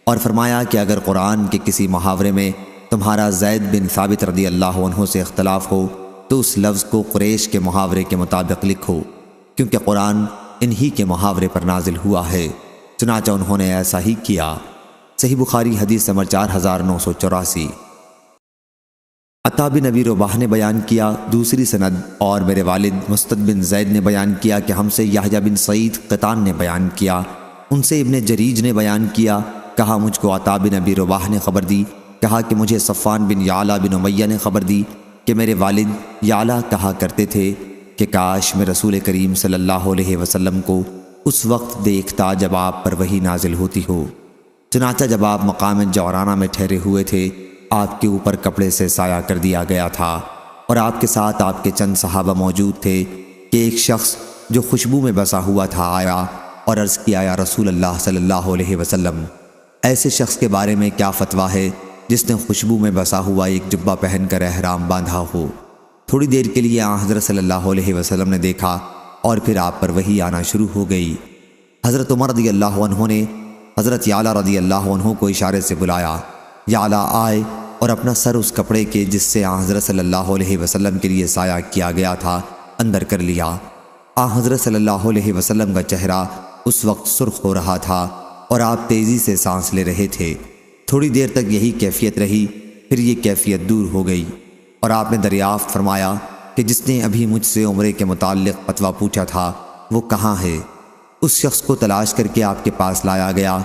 اور فرمایا کہ اگر قرآن کے کسی محاورے میں تمہارا زید بن ثابت رضی اللہ عنہ سے اختلاف ہو تو اس لفظ کو قریش کے محاورے کے مطابق لکھو، کیونکہ قرآن انہی کے محاورے پر نازل ہوا ہے۔ چنانچہ انہوں نے ایسا ہی کیا۔ صحیح بخاری حدیث نمبر 4984۔ عطا بن ابی رباح نے بیان کیا دوسری سند، اور میرے والد مستد بن زید نے بیان کیا کہ ہم سے یحییٰ بن سعید قطان نے بیان کیا، ان سے ابن جریج نے بیان کیا، کہا مجھ کو عطا بن ابی رباح نے خبر دی، کہا کہ مجھے صفوان بن یعلا بن امیہ نے خبر دی کہ میرے والد یعلا کہا کرتے تھے کہ کاش میں رسول کریم صلی اللہ علیہ وسلم کو اس وقت دیکھتا جب آپ پر وحی نازل ہوتی ہو۔ چنانچہ جب آپ مقام جعرانہ میں ٹھہرے ہوئے تھے، آپ کے اوپر کپڑے سے سایہ کر دیا گیا تھا، اور آپ کے ساتھ آپ کے چند صحابہ موجود تھے کہ ایک شخص جو خوشبو میں بسا ہوا تھا آیا اور عرض کیا، یا رسول اللہ صلی اللہ علیہ وسلم، ایسے شخص کے بارے میں کیا فتویٰ ہے جس نے خوشبو میں بسا ہوا ایک جبہ پہن کر احرام باندھا ہو؟ تھوڑی دیر کے لیے حضرت صلی اللہ علیہ وسلم نے دیکھا اور پھر آپ پر وحی آنا شروع ہو گئی۔ حضرت عمر رضی اللہ عنہ نے حضرت یعلا رضی اللہ عنہ کو اشارے سے بلایا، یعلا آئے اور اپنا سر اس کپڑے کے جس سے حضرت صلی اللہ علیہ وسلم کے لیے سایہ کیا گیا تھا اندر کر لیا۔ حضرت صلی اللہ علیہ وسلم کا چہرہ اس وقت سرخ ہو رہا تھا اور آپ تیزی سے سانس لے رہے تھے۔ تھوڑی دیر تک یہی کیفیت رہی، پھر یہ کیفیت دور ہو گئی اور آپ نے دریافت فرمایا کہ جس نے ابھی مجھ سے عمرے کے متعلق فتویٰ پوچھا تھا وہ کہاں ہے؟ اس شخص کو تلاش کر کے آپ کے پاس لایا گیا۔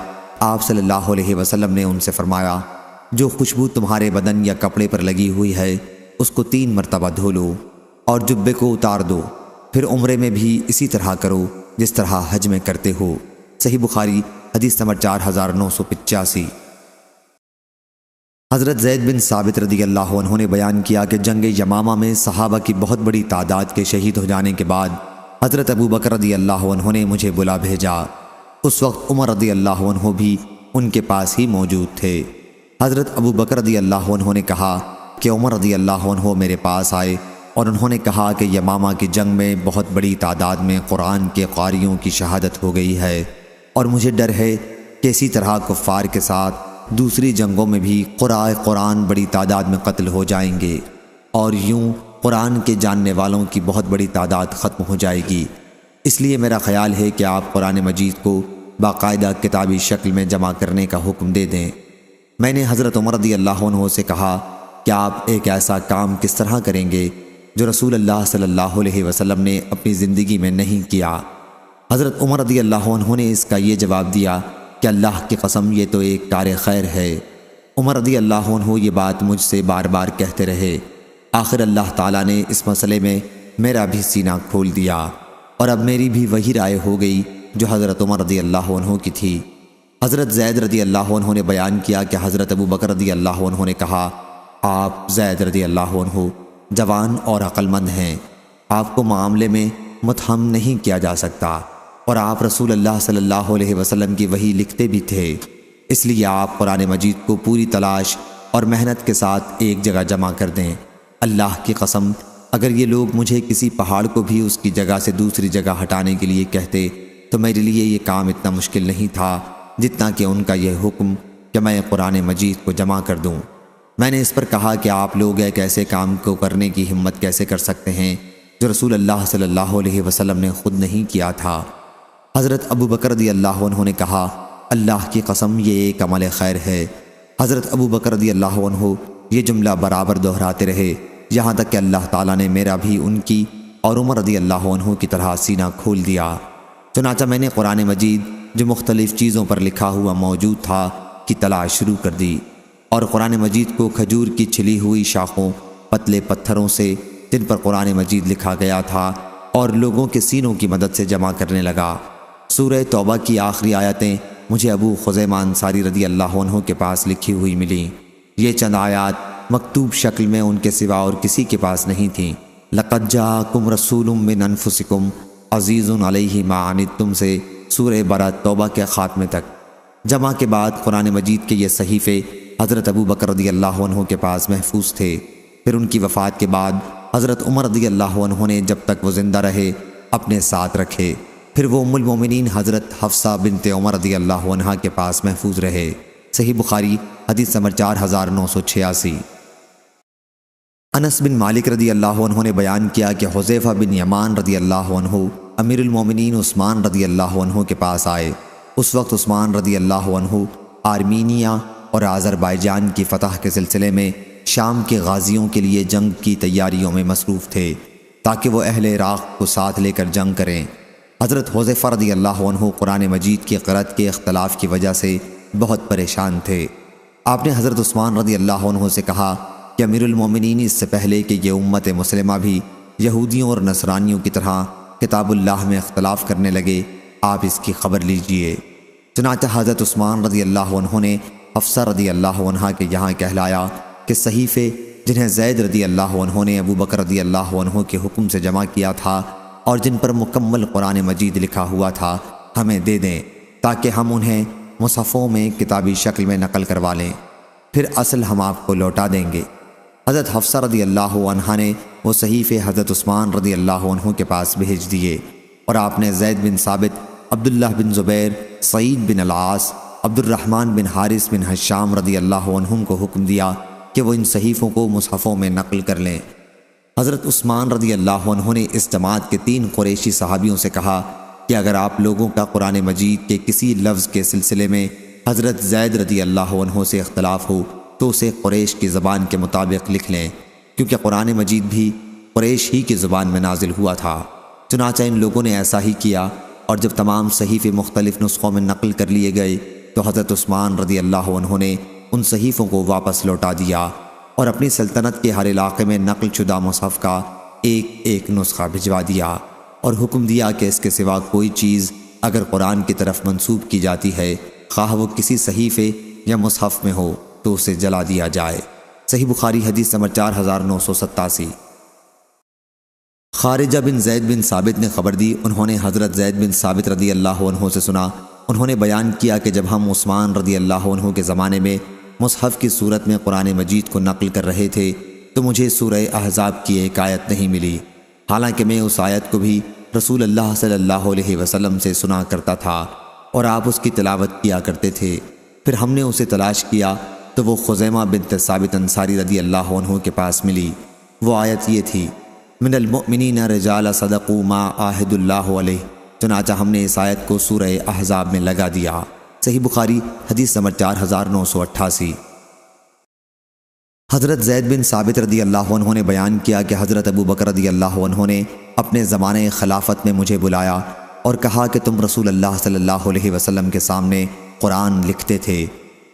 آپ صلی اللہ علیہ وسلم نے ان سے فرمایا، جو خوشبو تمہارے بدن یا کپڑے پر لگی ہوئی ہے اس کو 3 مرتبہ دھو لو اور جبے کو اتار دو، پھر عمرے میں بھی اسی طرح کرو جس طرح حج میں کرتے ہو۔ صحیح بخاری حدیث نمبر 4985۔ حضرت زید بن ثابت رضی اللہ عنہ نے بیان کیا کہ جنگ یمامہ میں صحابہ کی بہت بڑی تعداد کے شہید ہو جانے کے بعد حضرت ابو بکر رضی اللہ عنہ نے مجھے بلا بھیجا۔ اس وقت عمر رضی اللہ عنہ بھی ان کے پاس ہی موجود تھے۔ حضرت ابو بکر رضی اللہ عنہ نے کہا کہ عمر رضی اللہ عنہ میرے پاس آئے اور انہوں نے کہا کہ یمامہ کی جنگ میں بہت بڑی تعداد میں قرآن کے قاریوں کی شہادت ہو گئی ہے، اور مجھے ڈر ہے کہ اسی طرح کفار کے ساتھ دوسری جنگوں میں بھی قراء قرآن بڑی تعداد میں قتل ہو جائیں گے، اور یوں قرآن کے جاننے والوں کی بہت بڑی تعداد ختم ہو جائے گی۔ اس لیے میرا خیال ہے کہ آپ قرآن مجید کو باقاعدہ کتابی شکل میں جمع کرنے کا حکم دے دیں۔ میں نے حضرت عمر رضی اللہ عنہ سے کہا کہ آپ ایک ایسا کام کس طرح کریں گے جو رسول اللہ صلی اللہ علیہ وسلم نے اپنی زندگی میں نہیں کیا؟ حضرت عمر رضی اللہ عنہ نے اس کا یہ جواب دیا کہ اللہ کی قسم یہ تو ایک کار خیر ہے۔ عمر رضی اللہ عنہ یہ بات مجھ سے بار بار کہتے رہے، آخر اللہ تعالیٰ نے اس مسئلے میں میرا بھی سینہ کھول دیا، اور اب میری بھی وہی رائے ہو گئی جو حضرت عمر رضی اللہ عنہ کی تھی۔ حضرت زید رضی اللہ عنہ نے بیان کیا کہ حضرت ابو بکر رضی اللہ عنہ نے کہا، آپ زید رضی اللہ عنہ جوان اور عقل مند ہیں، آپ کو معاملے میں متہم نہیں کیا جا سکتا، اور آپ رسول اللہ صلی اللہ علیہ وسلم کی وحی لکھتے بھی تھے، اس لیے آپ قرآن مجید کو پوری تلاش اور محنت کے ساتھ ایک جگہ جمع کر دیں۔ اللہ کی قسم اگر یہ لوگ مجھے کسی پہاڑ کو بھی اس کی جگہ سے دوسری جگہ ہٹانے کے لیے کہتے تو میرے لیے یہ کام اتنا مشکل نہیں تھا جتنا کہ ان کا یہ حکم کہ میں قرآن مجید کو جمع کر دوں۔ میں نے اس پر کہا کہ آپ لوگ ایک ایسے کام کو کرنے کی ہمت کیسے کر سکتے ہیں جو رسول اللہ صلی اللہ علیہ وسلم نے خود نہیں کیا تھا؟ حضرت ابو بکر رضی اللہ عنہ نے کہا، اللہ کی قسم یہ ایک عمل خیر ہے۔ حضرت ابو بکر رضی اللہ عنہ یہ جملہ برابر دہراتے رہے یہاں تک کہ اللہ تعالیٰ نے میرا بھی ان کی اور عمر رضی اللہ عنہ کی طرح سینہ کھول دیا۔ چنانچہ میں نے قرآن مجید جو مختلف چیزوں پر لکھا ہوا موجود تھا کی تلاش شروع کر دی، اور قرآن مجید کو کھجور کی چھلی ہوئی شاخوں، پتلے پتھروں سے جن پر قرآن مجید لکھا گیا تھا اور لوگوں کے سینوں کی مدد سے جمع کرنے لگا۔ سورہ توبہ کی آخری آیتیں مجھے ابو خزیمہ انصاری رضی اللہ عنہ کے پاس لکھی ہوئی ملیں۔ یہ چند آیات مکتوب شکل میں ان کے سوا اور کسی کے پاس نہیں تھیں۔ لَقَدْ جَاءَكُمْ رَسُولٌ مِّنْ أَنفُسِكُمْ عَزِيزٌ عَلَيْهِ مَا عَنِتُّمْ سے سورہ برات توبہ کے خاتمے تک۔ جمع کے بعد قرآن مجید کے یہ صحیفے حضرت ابو بکر رضی اللہ عنہ کے پاس محفوظ تھے۔ پھر ان کی وفات کے بعد حضرت عمر رضی اللہ عنہ نے جب تک وہ زندہ رہے اپنے ساتھ رکھے۔ پھر وہ ام المومنین حضرت حفصہ بنت عمر رضی اللہ عنہ کے پاس محفوظ رہے۔ صحیح بخاری حدیث نمبر 4986۔ انس بن مالک رضی اللہ عنہ نے بیان کیا کہ حذیفہ بن یمان رضی اللہ عنہ امیر المومنین عثمان رضی اللہ عنہ کے پاس آئے۔ اس وقت عثمان رضی اللہ عنہ آرمینیا اور آذربائیجان کی فتح کے سلسلے میں شام کے غازیوں کے لیے جنگ کی تیاریوں میں مصروف تھے تاکہ وہ اہل عراق کو ساتھ لے کر جنگ کریں۔ حضرت حذیفہ رضی اللہ عنہ قرآن مجید کی قرأت کے اختلاف کی وجہ سے بہت پریشان تھے۔ آپ نے حضرت عثمان رضی اللہ عنہ سے کہا کہ امیر المومنین اس سے پہلے کہ یہ امت مسلمہ بھی یہودیوں اور نصرانیوں کی طرح کتاب اللہ میں اختلاف کرنے لگے، آپ اس کی خبر لیجئے۔ چنانچہ حضرت عثمان رضی اللہ عنہ نے حفصہ رضی اللہ عنہ کے یہاں کہلایا کہ صحیفے جنہیں زید رضی اللہ عنہ نے ابو بکر رضی اللہ عنہ کے حکم سے جمع کیا تھا اور جن پر مکمل قرآن مجید لکھا ہوا تھا ہمیں دے دیں تاکہ ہم انہیں مصحفوں میں کتابی شکل میں نقل کروا لیں، پھر اصل ہم آپ کو لوٹا دیں گے۔ حضرت حفصہ رضی اللہ عنہ نے وہ صحیفے حضرت عثمان رضی اللہ عنہ کے پاس بھیج دیے اور آپ نے زید بن ثابت، عبداللہ بن زبیر، سعید بن العاص، عبد الرحمن بن حارث بن حشام رضی اللہ عنہم کو حکم دیا کہ وہ ان صحیفوں کو مصحفوں میں نقل کر لیں۔ حضرت عثمان رضی اللہ عنہ نے اس جماعت کے 3 قریشی صحابیوں سے کہا کہ اگر آپ لوگوں کا قرآن مجید کے کسی لفظ کے سلسلے میں حضرت زید رضی اللہ عنہ سے اختلاف ہو تو اسے قریش کی زبان کے مطابق لکھ لیں، کیونکہ قرآن مجید بھی قریش ہی کی زبان میں نازل ہوا تھا۔ چنانچہ ان لوگوں نے ایسا ہی کیا، اور جب تمام صحیفے مختلف نسخوں میں نقل کر لیے گئے تو حضرت عثمان رضی اللہ عنہ نے ان صحیفوں کو واپس لوٹا دیا اور اپنی سلطنت کے ہر علاقے میں نقل شدہ مصحف کا ایک نسخہ بھجوا دیا اور حکم دیا کہ اس کے سوا کوئی چیز اگر قرآن کی طرف منسوب کی جاتی ہے، خواہ وہ کسی صحیفے یا مصحف میں ہو، تو اسے جلا دیا جائے۔ صحیح بخاری حدیث نمبر 4987۔ خارجہ بن زید بن ثابت نے خبر دی، انہوں نے حضرت زید بن ثابت رضی اللہ عنہ سے سنا، انہوں نے بیان کیا کہ جب ہم عثمان رضی اللہ عنہ کے زمانے میں مصحف کی صورت میں قرآن مجید کو نقل کر رہے تھے تو مجھے سورہ احزاب کی ایک آیت نہیں ملی، حالانکہ میں اس آیت کو بھی رسول اللہ صلی اللہ علیہ وسلم سے سنا کرتا تھا اور آپ اس کی تلاوت کیا کرتے تھے۔ پھر ہم نے اسے تلاش کیا تو وہ خزیمہ بنت ثابت انصاری رضی اللہ عنہ کے پاس ملی۔ وہ آیت یہ تھی، من المؤمنین رجال صدقوا ما عاہد اللہ علیہ۔ چنانچہ ہم نے اس آیت کو سورہ احزاب میں لگا دیا۔ صحیح بخاری حدیث نمبر 4988۔ حضرت زید بن ثابت رضی اللہ عنہ نے بیان کیا کہ حضرت ابو بکر رضی اللہ عنہ نے اپنے زمانے خلافت میں مجھے بلایا اور کہا کہ تم رسول اللہ صلی اللہ علیہ وسلم کے سامنے قرآن لکھتے تھے،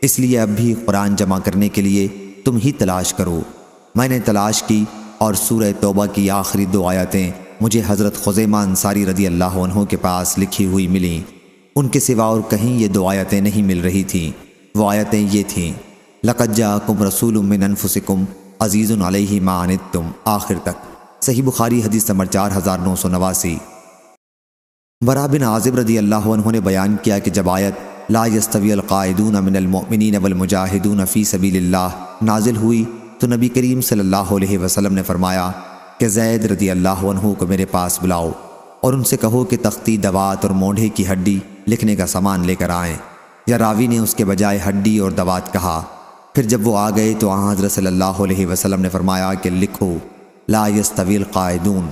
اس لیے اب بھی قرآن جمع کرنے کے لیے تم ہی تلاش کرو۔ میں نے تلاش کی اور سورہ توبہ کی آخری 2 آیتیں مجھے حضرت خزیمہ انصاری رضی اللہ عنہ کے پاس لکھی ہوئی ملیں، ان کے سوا اور کہیں یہ 2 آیتیں نہیں مل رہی تھیں۔ وہ آیتیں یہ تھیں، لَقَدْ جَاءَكُمْ رَسُولٌ مِّنْ أَنفُسِكُمْ عَزِيزٌ عَلَيْهِ مَا عَنِتُّمْ آخر تک۔ صحیح بخاری حدیث نمبر 4989۔ برا بن عازب رضی اللہ عنہ نے بیان کیا کہ جب آیت لا يستوی القاعدون من المؤمنین والمجاہدون فی سبیل اللہ نازل ہوئی تو نبی کریم صلی اللہ علیہ وسلم نے فرمایا کہ زید رضی اللہ عنہ کو میرے پاس بلاؤ اور ان سے کہو کہ تختی، دوات اور مونڈھے کی ہڈی لکھنے کا سامان لے کر آئیں، یا راوی نے اس کے بجائے ہڈی اور دوات کہا۔ پھر جب وہ آ گئے تو حضرت صلی اللہ علیہ وسلم نے فرمایا کہ لکھو لا يستوی القاعدون۔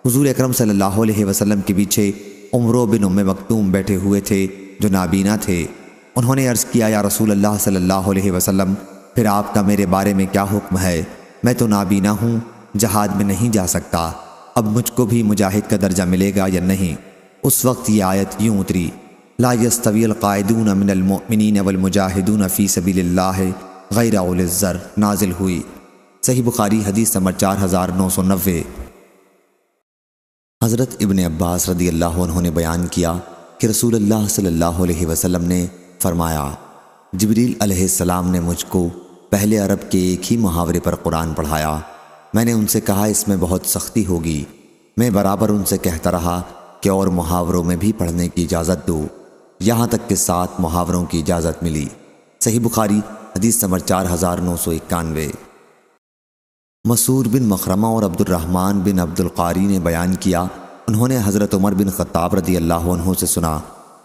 حضور اکرم صلی اللہ علیہ وسلم کے پیچھے عمرو بن ام مکتوم بیٹھے ہوئے تھے جو نابینا تھے۔ انہوں نے عرض کیا، یا رسول اللہ صلی اللہ علیہ وسلم، پھر آپ کا میرے بارے میں کیا حکم ہے؟ میں تو نابینا ہوں، جہاد میں نہیں جا سکتا، اب مجھ کو بھی مجاہد کا درجہ ملے گا یا نہیں؟ اس وقت یہ آیت یوں اتری، لا يستوی القاعدون من المؤمنین والمجاہدون فی سبیل اللہ غیر اول الزر نازل ہوئی۔ صحیح بخاری حدیث نمبر 4990۔ حضرت ابن عباس رضی اللہ عنہ نے بیان کیا کہ رسول اللہ صلی اللہ علیہ وسلم نے فرمایا، جبریل علیہ السلام نے مجھ کو پہلے عرب کے ایک ہی محاورے پر قرآن پڑھایا۔ میں نے ان سے کہا اس میں بہت سختی ہوگی۔ میں برابر ان سے کہتا رہا کہ اور محاوروں میں بھی پڑھنے کی اجازت دو، یہاں تک کہ 7 محاوروں کی اجازت ملی۔ صحیح بخاری حدیث نمبر 4991۔ مسعود بن مخرمہ اور عبد الرحمن بن عبد القاری نے بیان کیا، انہوں نے حضرت عمر بن خطاب رضی اللہ عنہ سے سنا،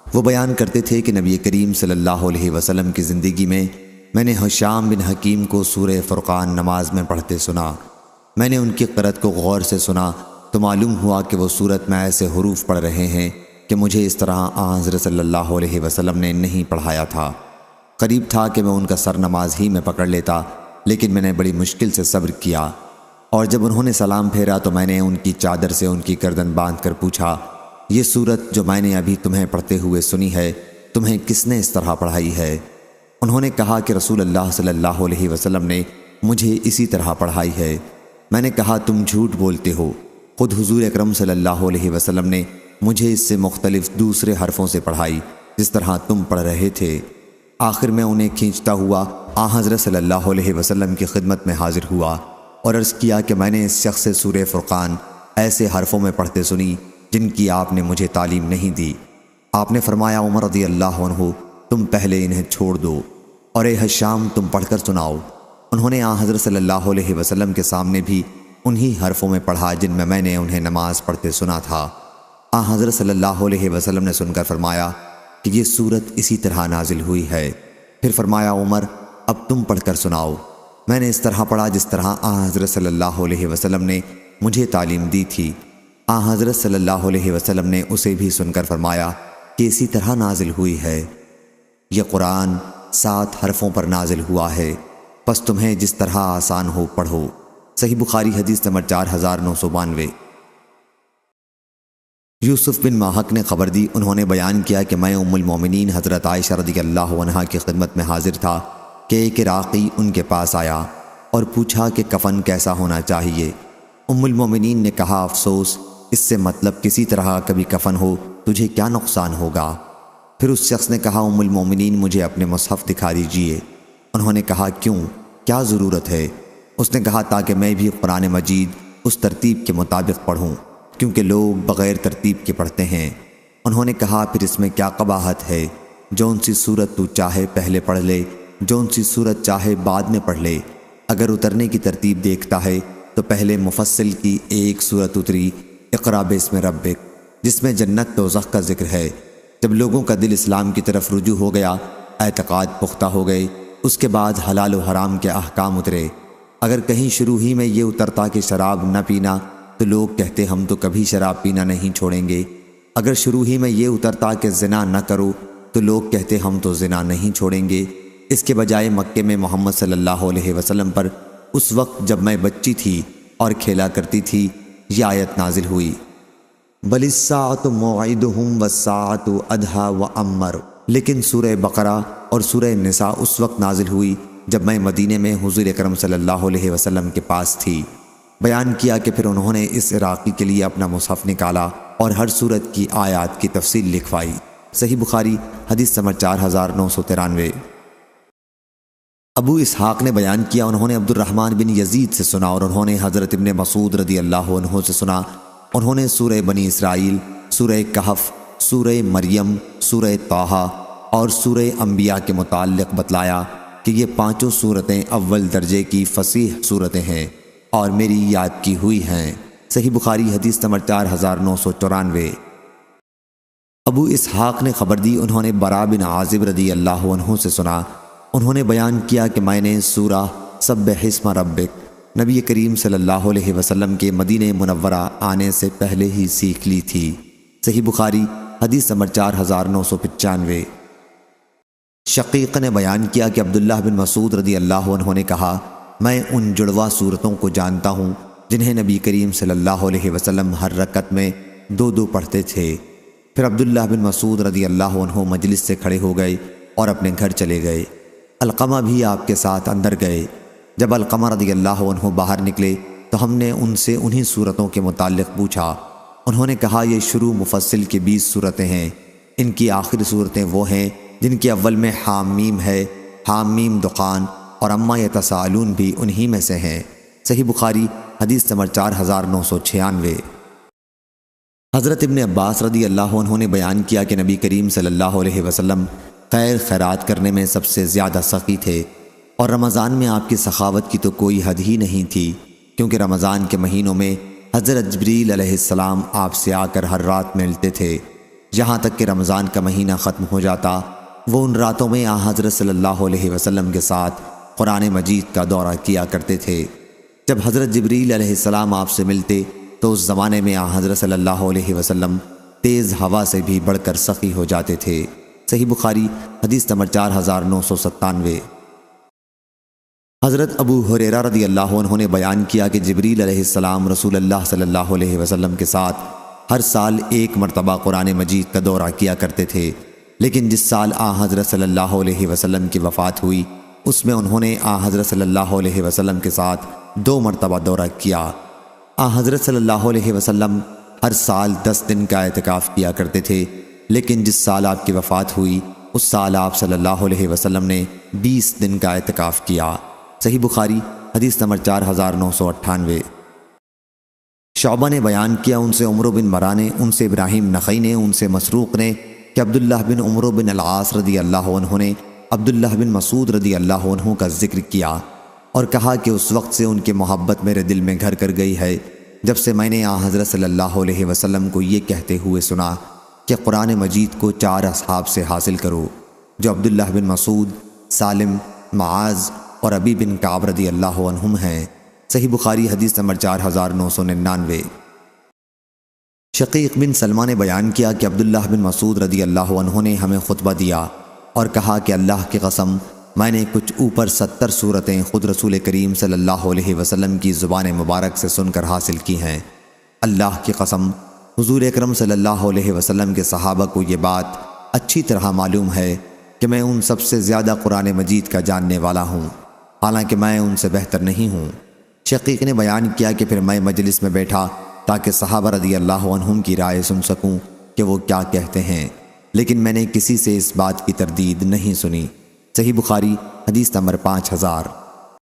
وہ بیان کرتے تھے کہ نبی کریم صلی اللہ علیہ وسلم کی زندگی میں نے ہشام بن حکیم کو سورہ فرقان نماز میں پڑھتے سنا۔ میں نے ان کی قرأت کو غور سے سنا تو معلوم ہوا کہ وہ سورت میں ایسے حروف پڑھ رہے ہیں کہ مجھے اس طرح حضرت صلی اللہ علیہ وسلم نے نہیں پڑھایا تھا۔ قریب تھا کہ میں ان کا سر نماز ہی میں پکڑ لیتا، لیکن میں نے بڑی مشکل سے صبر کیا، اور جب انہوں نے سلام پھیرا تو میں نے ان کی چادر سے ان کی گردن باندھ کر پوچھا، یہ سورت جو میں نے ابھی تمہیں پڑھتے ہوئے سنی ہے تمہیں کس نے اس طرح پڑھائی ہے؟ انہوں نے کہا کہ رسول اللہ صلی اللہ علیہ وسلم نے مجھے اسی طرح پڑھائی ہے۔ میں نے کہا تم جھوٹ بولتے ہو، خود حضور اکرم صلی اللہ علیہ وسلم نے مجھے اس سے مختلف دوسرے حرفوں سے پڑھائی جس طرح تم پڑھ رہے تھے۔ آخر میں انہیں کھینچتا ہوا حضرت صلی اللہ علیہ وسلم کی خدمت میں حاضر ہوا اور عرض کیا کہ میں نے اس شخص سے سورہ فرقان ایسے حرفوں میں پڑھتے سنی جن کی آپ نے مجھے تعلیم نہیں دی۔ آپ نے فرمایا، عمر رضی اللہ عنہ تم پہلے انہیں چھوڑ دو، اور اے ہشام تم پڑھ کر سناؤ۔ انہوں نے حضرت صلی اللہ علیہ وسلم کے سامنے بھی انہی حرفوں میں پڑھا جن میں نے انہیں نماز پڑھتے سنا تھا۔ حضرت صلی اللہ علیہ وسلم نے سن کر فرمایا کہ یہ سورت اسی طرح نازل ہوئی ہے۔ پھر فرمایا، عمر اب تم پڑھ کر سناؤ۔ میں نے اس طرح پڑھا جس طرح حضرت صلی اللہ علیہ وسلم نے مجھے تعلیم دی تھی۔ حضرت صلی اللہ علیہ وسلم نے اسے بھی سن کر فرمایا کہ اسی طرح نازل ہوئی ہے۔ یہ قرآن 7 حرفوں پر نازل ہوا ہے، پس تمہیں جس طرح آسان ہو پڑھو۔ صحیح بخاری حدیث نمبر 4992۔ یوسف بن ماہک نے خبر دی، انہوں نے بیان کیا کہ میں ام المومنین حضرت عائشہ رضی اللہ عنہا کی خدمت میں حاضر تھا کہ ایک عراقی ان کے پاس آیا اور پوچھا کہ کفن کیسا ہونا چاہیے۔ ام المومنین نے کہا، افسوس، اس سے مطلب کسی طرح کبھی کفن ہو تجھے کیا نقصان ہوگا؟ پھر اس شخص نے کہا، ام المومنین مجھے اپنے مصحف دکھا دیجئے۔ انہوں نے کہا، کیوں، کیا ضرورت ہے؟ اس نے کہا، تاکہ میں بھی قرآن مجید اس ترتیب کے مطابق پڑھوں، کیونکہ لوگ بغیر ترتیب کے پڑھتے ہیں۔ انہوں نے کہا، پھر اس میں کیا قباحت ہے؟ جون سی سورت تو چاہے پہلے پڑھ لے، جون سی سورت چاہے بعد میں پڑھ لے۔ اگر اترنے کی ترتیب دیکھتا ہے تو پہلے مفصل کی ایک سورت اتری، اقرا باسم ربک، جس میں جنت دوزخ کا ذکر ہے۔ جب لوگوں کا دل اسلام کی طرف رجوع ہو گیا، اعتقاد پختہ ہو گئے، اس کے بعد حلال و حرام کے احکام اترے۔ اگر کہیں شروع ہی میں یہ اترتا کہ شراب نہ پینا تو لوگ کہتے ہم تو کبھی شراب پینا نہیں چھوڑیں گے۔ اگر شروع ہی میں یہ اترتا کہ زنا نہ کرو تو لوگ کہتے ہم تو زنا نہیں چھوڑیں گے۔ اس کے بجائے مکے میں محمد صلی اللہ علیہ وسلم پر اس وقت جب میں بچی تھی اور کھیلا کرتی تھی یہ آیت نازل ہوئی، بل الساعۃ موعدہم والساعۃ ادھیٰ وامر۔ لیکن سورہ بقرہ اور سورہ نساء اس وقت نازل ہوئی جب میں مدینے میں حضور اکرم صلی اللہ علیہ وسلم کے پاس تھی۔ بیان کیا کہ پھر انہوں نے اس عراقی کے لیے اپنا مصحف نکالا اور ہر سورت کی آیات کی تفصیل لکھوائی۔ صحیح بخاری حدیث نمبر 4993۔ ابو اسحاق نے بیان کیا، انہوں نے عبد الرحمن بن یزید سے سنا اور انہوں نے حضرت ابن مسعود رضی اللہ عنہ سے سنا، انہوں نے سورہ بنی اسرائیل، سورہ کہف، سورہ مریم، سورہ طٰہٰ اور سورہ انبیاء کے متعلق بتلایا کہ یہ 5 سورتیں اول درجے کی فصیح سورتیں ہیں اور میری یاد کی ہوئی ہیں۔ صحیح بخاری حدیث نمبر 4994۔ ابو اسحاق نے خبر دی، انہوں نے برا بن عازب رضی اللہ عنہ سے سنا، انہوں نے بیان کیا کہ میں نے سورہ سبح اسم ربک نبی کریم صلی اللہ علیہ وسلم کے مدینہ منورہ آنے سے پہلے ہی سیکھ لی تھی۔ صحیح بخاری حدیث نمبر 4995۔ شقیق نے بیان کیا کہ عبداللہ بن مسعود رضی اللہ عنہ نے کہا، میں ان جڑواں صورتوں کو جانتا ہوں جنہیں نبی کریم صلی اللہ علیہ وسلم ہر رکعت میں 2 پڑھتے تھے۔ پھر عبداللہ بن مسعود رضی اللہ عنہ مجلس سے کھڑے ہو گئے اور اپنے گھر چلے گئے۔ علقمہ بھی آپ کے ساتھ اندر گئے۔ جب علقمہ رضی اللہ عنہ باہر نکلے تو ہم نے ان سے انہی صورتوں کے متعلق پوچھا۔ انہوں نے کہا یہ شروع مفصل کی 20 صورتیں ہیں، ان کی آخری صورتیں وہ ہیں جن کے اول میں حامیم ہے، حامیم دخان اور اما یتساءلون بھی انہی میں سے ہیں۔ صحیح بخاری حدیث نمبر 4996۔ حضرت ابن عباس رضی اللہ عنہ نے بیان کیا کہ نبی کریم صلی اللہ علیہ وسلم خیرات کرنے میں سب سے زیادہ سخی تھے، اور رمضان میں آپ کی سخاوت کی تو کوئی حد ہی نہیں تھی، کیونکہ رمضان کے مہینوں میں حضرت جبریل علیہ السلام آپ سے آ کر ہر رات ملتے تھے، یہاں تک کہ رمضان کا مہینہ ختم ہو جاتا وہ ان راتوں میں حضرت صلی اللہ علیہ وسلم کے ساتھ قرآن مجید کا دورہ کیا کرتے تھے۔ جب حضرت جبریل علیہ السلام آپ سے ملتے تو اس زمانے میں حضرت صلی اللہ علیہ وسلم تیز ہوا سے بھی بڑھ کر سخی ہو جاتے تھے۔ صحیح بخاری حدیث نمبر 4997۔ حضرت ابو ہریرہ رضی اللہ عنہ نے بیان کیا کہ جبریل علیہ السلام رسول اللہ صلی اللہ علیہ وسلم کے ساتھ ہر سال ایک مرتبہ قرآن مجید کا دورہ کیا کرتے تھے، لیکن جس سال حضرت صلی اللہ علیہ وسلم کی وفات ہوئی اس میں انہوں نے حضرت صلی اللہ علیہ وسلم کے ساتھ 2 مرتبہ دورہ کیا۔ حضرت صلی اللہ علیہ وسلم ہر سال 10 دن کا اعتکاف کیا کرتے تھے، لیکن جس سال آپ کی وفات ہوئی اس سال آپ صلی اللہ علیہ وسلم نے 20 دن کا اعتکاف کیا۔ صحیح بخاری حدیث نمبر 4998۔ شعبہ نے بیان کیا ان سے عمرو بن مرہ نے، ان سے ابراہیم نخعی نے، ان سے مسروق نے کہ عبداللہ بن عمرو بن العاص رضی اللہ عنہ نے عبداللہ بن مسعود رضی اللہ عنہ کا ذکر کیا اور کہا کہ اس وقت سے ان کی محبت میرے دل میں گھر کر گئی ہے جب سے میں نے حضرت صلی اللہ علیہ وسلم کو یہ کہتے ہوئے سنا کہ قرآن مجید کو 4 اصحاب سے حاصل کرو، جو عبداللہ بن مسعود، سالم، معاذ اور ابی بن کعب رضی اللہ عنہم ہیں۔ صحیح بخاری حدیث نمبر 4999۔ شقیق بن سلمہ نے بیان کیا کہ عبداللہ بن مسعود رضی اللہ عنہ نے ہمیں خطبہ دیا اور کہا کہ اللہ کی قسم میں نے کچھ اوپر 70 صورتیں خود رسول کریم صلی اللہ علیہ وسلم کی زبان مبارک سے سن کر حاصل کی ہیں۔ اللہ کی قسم حضور اکرم صلی اللہ علیہ وسلم کے صحابہ کو یہ بات اچھی طرح معلوم ہے کہ میں ان سب سے زیادہ قرآن مجید کا جاننے والا ہوں، حالانکہ میں ان سے بہتر نہیں ہوں۔ شقیق نے بیان کیا کہ پھر میں مجلس میں بیٹھا تاکہ صحابہ رضی اللہ عنہم کی رائے سن سکوں کہ وہ کیا کہتے ہیں، لیکن میں نے کسی سے اس بات کی تردید نہیں سنی۔ صحیح بخاری حدیث نمبر 5000۔